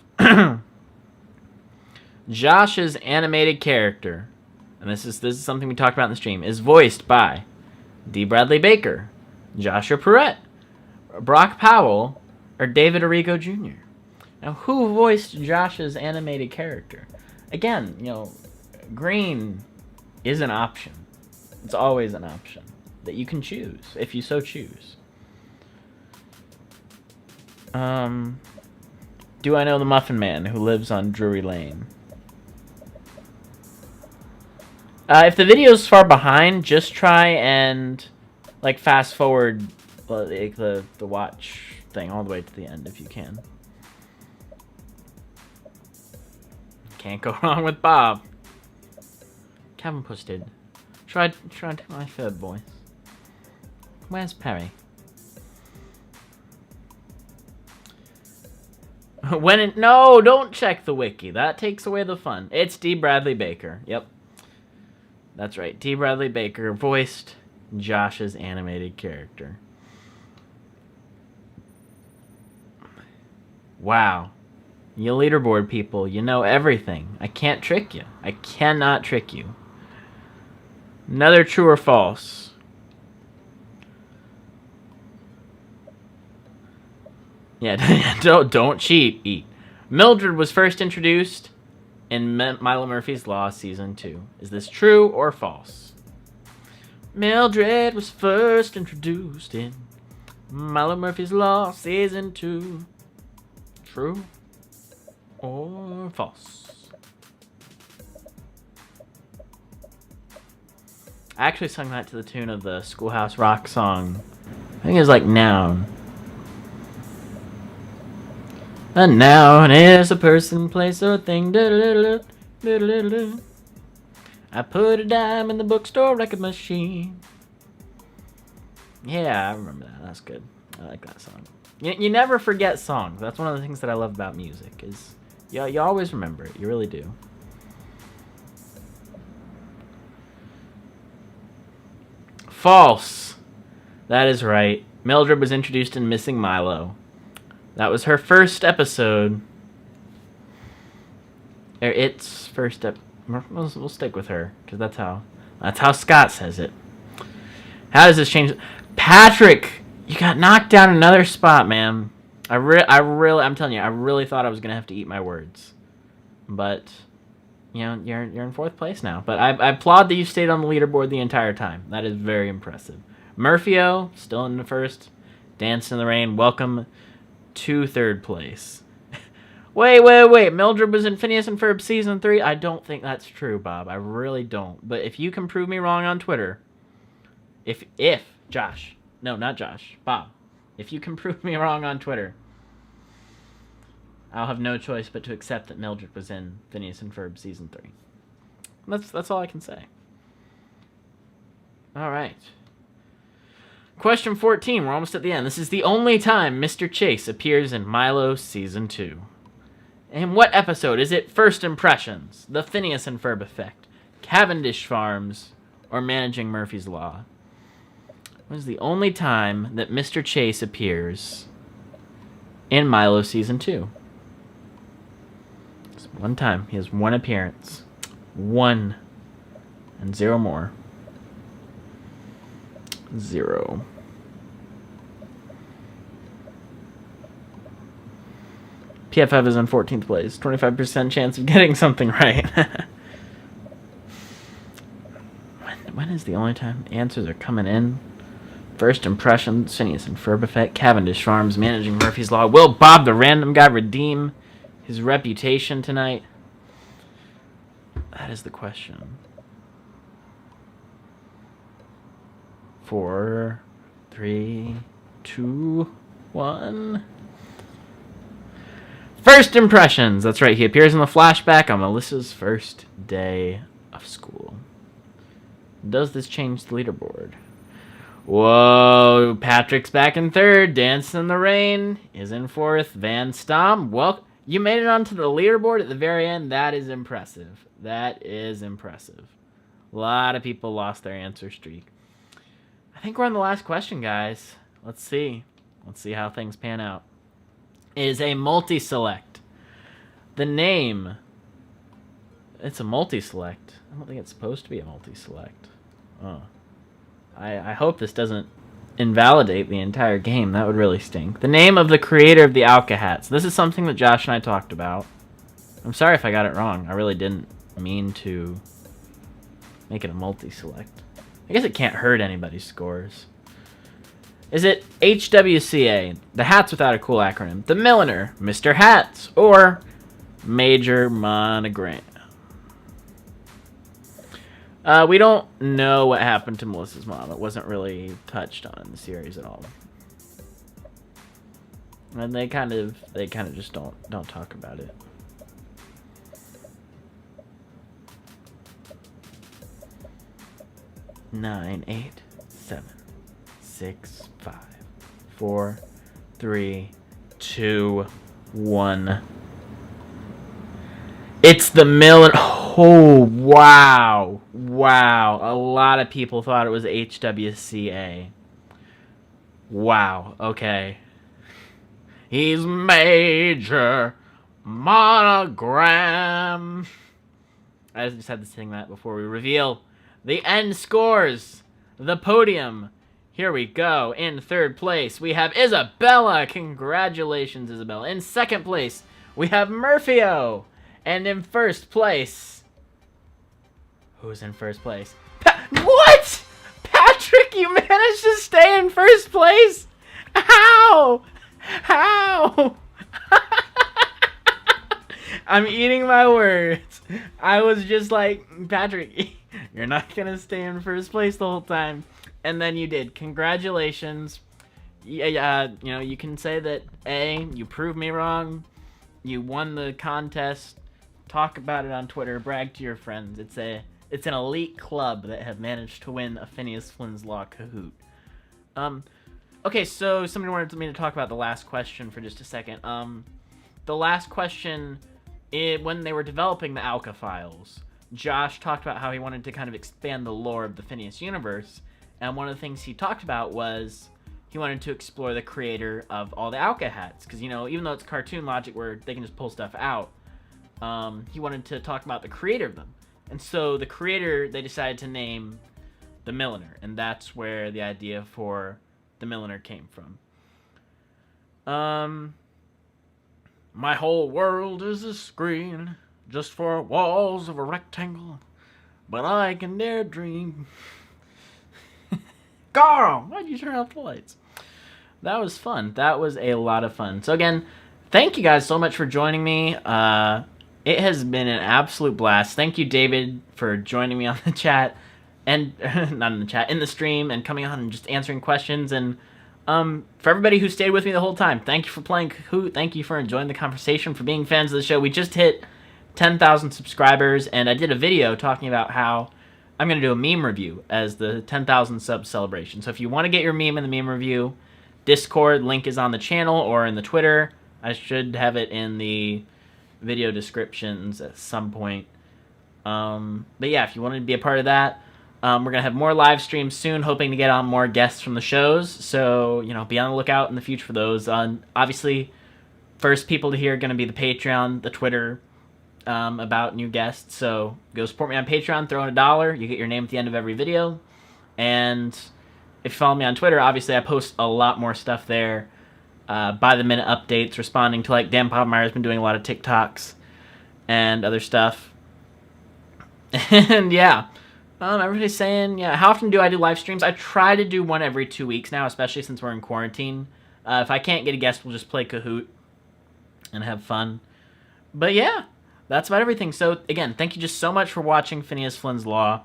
Josh's animated character, and this is something we talked about in the stream, is voiced by D. Bradley Baker, Joshua Perrette, Brock Powell, or David Errigo Jr. Now, who voiced Josh's animated character? Again, green is an option. It's always an option that you can choose, if you so choose. Do I know the Muffin Man who lives on Drury Lane? If the video's far behind, just try and fast forward the watch thing all the way to the end if you can. Can't go wrong with Bob. Kevin posted. Try my third voice. Where's Perry? No, don't check the wiki. That takes away the fun. It's D. Bradley Baker. Yep. That's right. D. Bradley Baker voiced Josh's animated character. Wow. You leaderboard people, you know everything. I can't trick you. I cannot trick you. Another true or false. Yeah, don't cheat. Eat. Mildred was first introduced in Milo Murphy's Law Season 2. Is this true or false? Mildred was first introduced in Milo Murphy's Law Season 2. True or false? I actually sung that to the tune of the Schoolhouse Rock song. I think it was Noun. A noun is a person, place, or thing. I put a dime in the bookstore record machine. Yeah, I remember that. That's good. I like that song. You never forget songs. That's one of the things that I love about music. Is you always remember it. You really do. False. That is right. Mildred was introduced in Missing Milo. That was her first episode. Or its first we'll stick with her, because that's how Scott says it. How does this change? Patrick, you got knocked down another spot, man. I'm telling you, I really thought I was gonna have to eat my words. But you're in fourth place now. But I applaud that you stayed on the leaderboard the entire time. That is very impressive. Murphyo, still in the first. Dance in the Rain, welcome to third place. Wait. Mildred was in Phineas and Ferb Season 3? I don't think that's true, Bob. I really don't. But if you can prove me wrong on Twitter, Josh, no, not Josh, Bob, if you can prove me wrong on Twitter, I'll have no choice but to accept that Mildred was in Phineas and Ferb Season 3. That's all I can say. All right. Question 14. We're almost at the end. This is the only time Mr. Chase appears in Milo Season 2. In what episode? Is it First Impressions, The Phineas and Ferb Effect, Cavendish Farms, or Managing Murphy's Law? What is the only time that Mr. Chase appears in Milo Season 2? It's one time. He has one appearance. One. And zero more. 0. PFF is in 14th place. 25% chance of getting something right. when is the only time answers are coming in? First impressions, Phineas and Ferb effect, Cavendish Farms, managing Murphy's Law. Will Bob the Random Guy redeem his reputation tonight? That is the question. 4, 3, 2, 1. First impressions. That's right. He appears in the flashback on Melissa's first day of school. Does this change the leaderboard? Whoa, Patrick's back in third. Dance in the Rain is in fourth. Van Stom, well, you made it onto the leaderboard at the very end. That is impressive. That is impressive. A lot of people lost their answer streak. I think we're on the last question, guys. Let's see. Let's see how things pan out. It is a multi-select. The name, it's a multi-select. I don't think it's supposed to be a multi-select. Oh. I hope this doesn't invalidate the entire game. That would really stink. The name of the creator of the Alka hats. This is something that Josh and I talked about. I'm sorry if I got it wrong. I really didn't mean to make it a multi-select. I guess it can't hurt anybody's scores. Is it HWCA, the Hats Without a Cool acronym, The Milliner, Mr. Hats, or Major Monogram? We don't know what happened to Melissa's mom. It wasn't really touched on in the series at all. And they kind of just don't talk about it. Nine, 8, 7, 6, 5, 4, 3, 2, 1. It's the Milliner. Oh, wow. Wow. A lot of people thought it was HWCA. Wow. Okay. He's Major Monogram. I just had to sing that before we reveal the end scores. The podium. Here we go. In third place, we have Isabella. Congratulations, Isabella. In second place, we have Murphyo. And in first place... Who's in first place? What? Patrick, you managed to stay in first place? How? How? I'm eating my words. I was just like, Patrick, you're not going to stay in first place the whole time. And then you did. Congratulations. Yeah, you know, you can say that, A, you proved me wrong. You won the contest. Talk about it on Twitter. Brag to your friends. It's an elite club that have managed to win a Phineas Flynn's Law Kahoot. Okay, so somebody wanted me to talk about the last question for just a second. The last question, when they were developing the Alka files, Josh talked about how he wanted to kind of expand the lore of the Phineas universe, and one of the things he talked about was he wanted to explore the creator of all the Alka hats, because, you know, even though it's cartoon logic where they can just pull stuff out, he wanted to talk about the creator of them. And so the creator, they decided to name the Milliner, and that's where the idea for the Milliner came from. My whole world is a screen, just for walls of a rectangle, but I can dare dream. Carl, why'd you turn off the lights? That was fun. That was a lot of fun. So again, thank you guys so much for joining me. It has been an absolute blast. Thank you, David, for joining me on the chat, and not in the chat, in the stream, and coming on and just answering questions. And for everybody who stayed with me the whole time, thank you for playing Kahoot. Thank you for enjoying the conversation, for being fans of the show. We just hit 10,000 subscribers, and I did a video talking about how I'm going to do a meme review as the 10,000 sub celebration. So if you want to get your meme in the meme review, Discord link is on the channel or in the Twitter. I should have it in the video descriptions at some point. But yeah, if you want to be a part of that, we're going to have more live streams soon, hoping to get on more guests from the shows. So, you know, be on the lookout in the future for those. Obviously, first people to hear are going to be the Patreon, the Twitter, about new guests. So go support me on Patreon, throw in $1. You get your name at the end of every video. And if you follow me on Twitter, obviously I post a lot more stuff there. By the minute updates, responding to, like, Dan Poppmeyer's been doing a lot of TikToks and other stuff. And yeah, Everybody's saying, yeah, how often do I do live streams? I try to do one every 2 weeks now, especially since we're in quarantine. If I can't get a guest, we'll just play Kahoot and have fun. But yeah, that's about everything. So again, thank you just so much for watching Phineas Flynn's Law,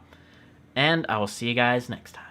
and I will see you guys next time.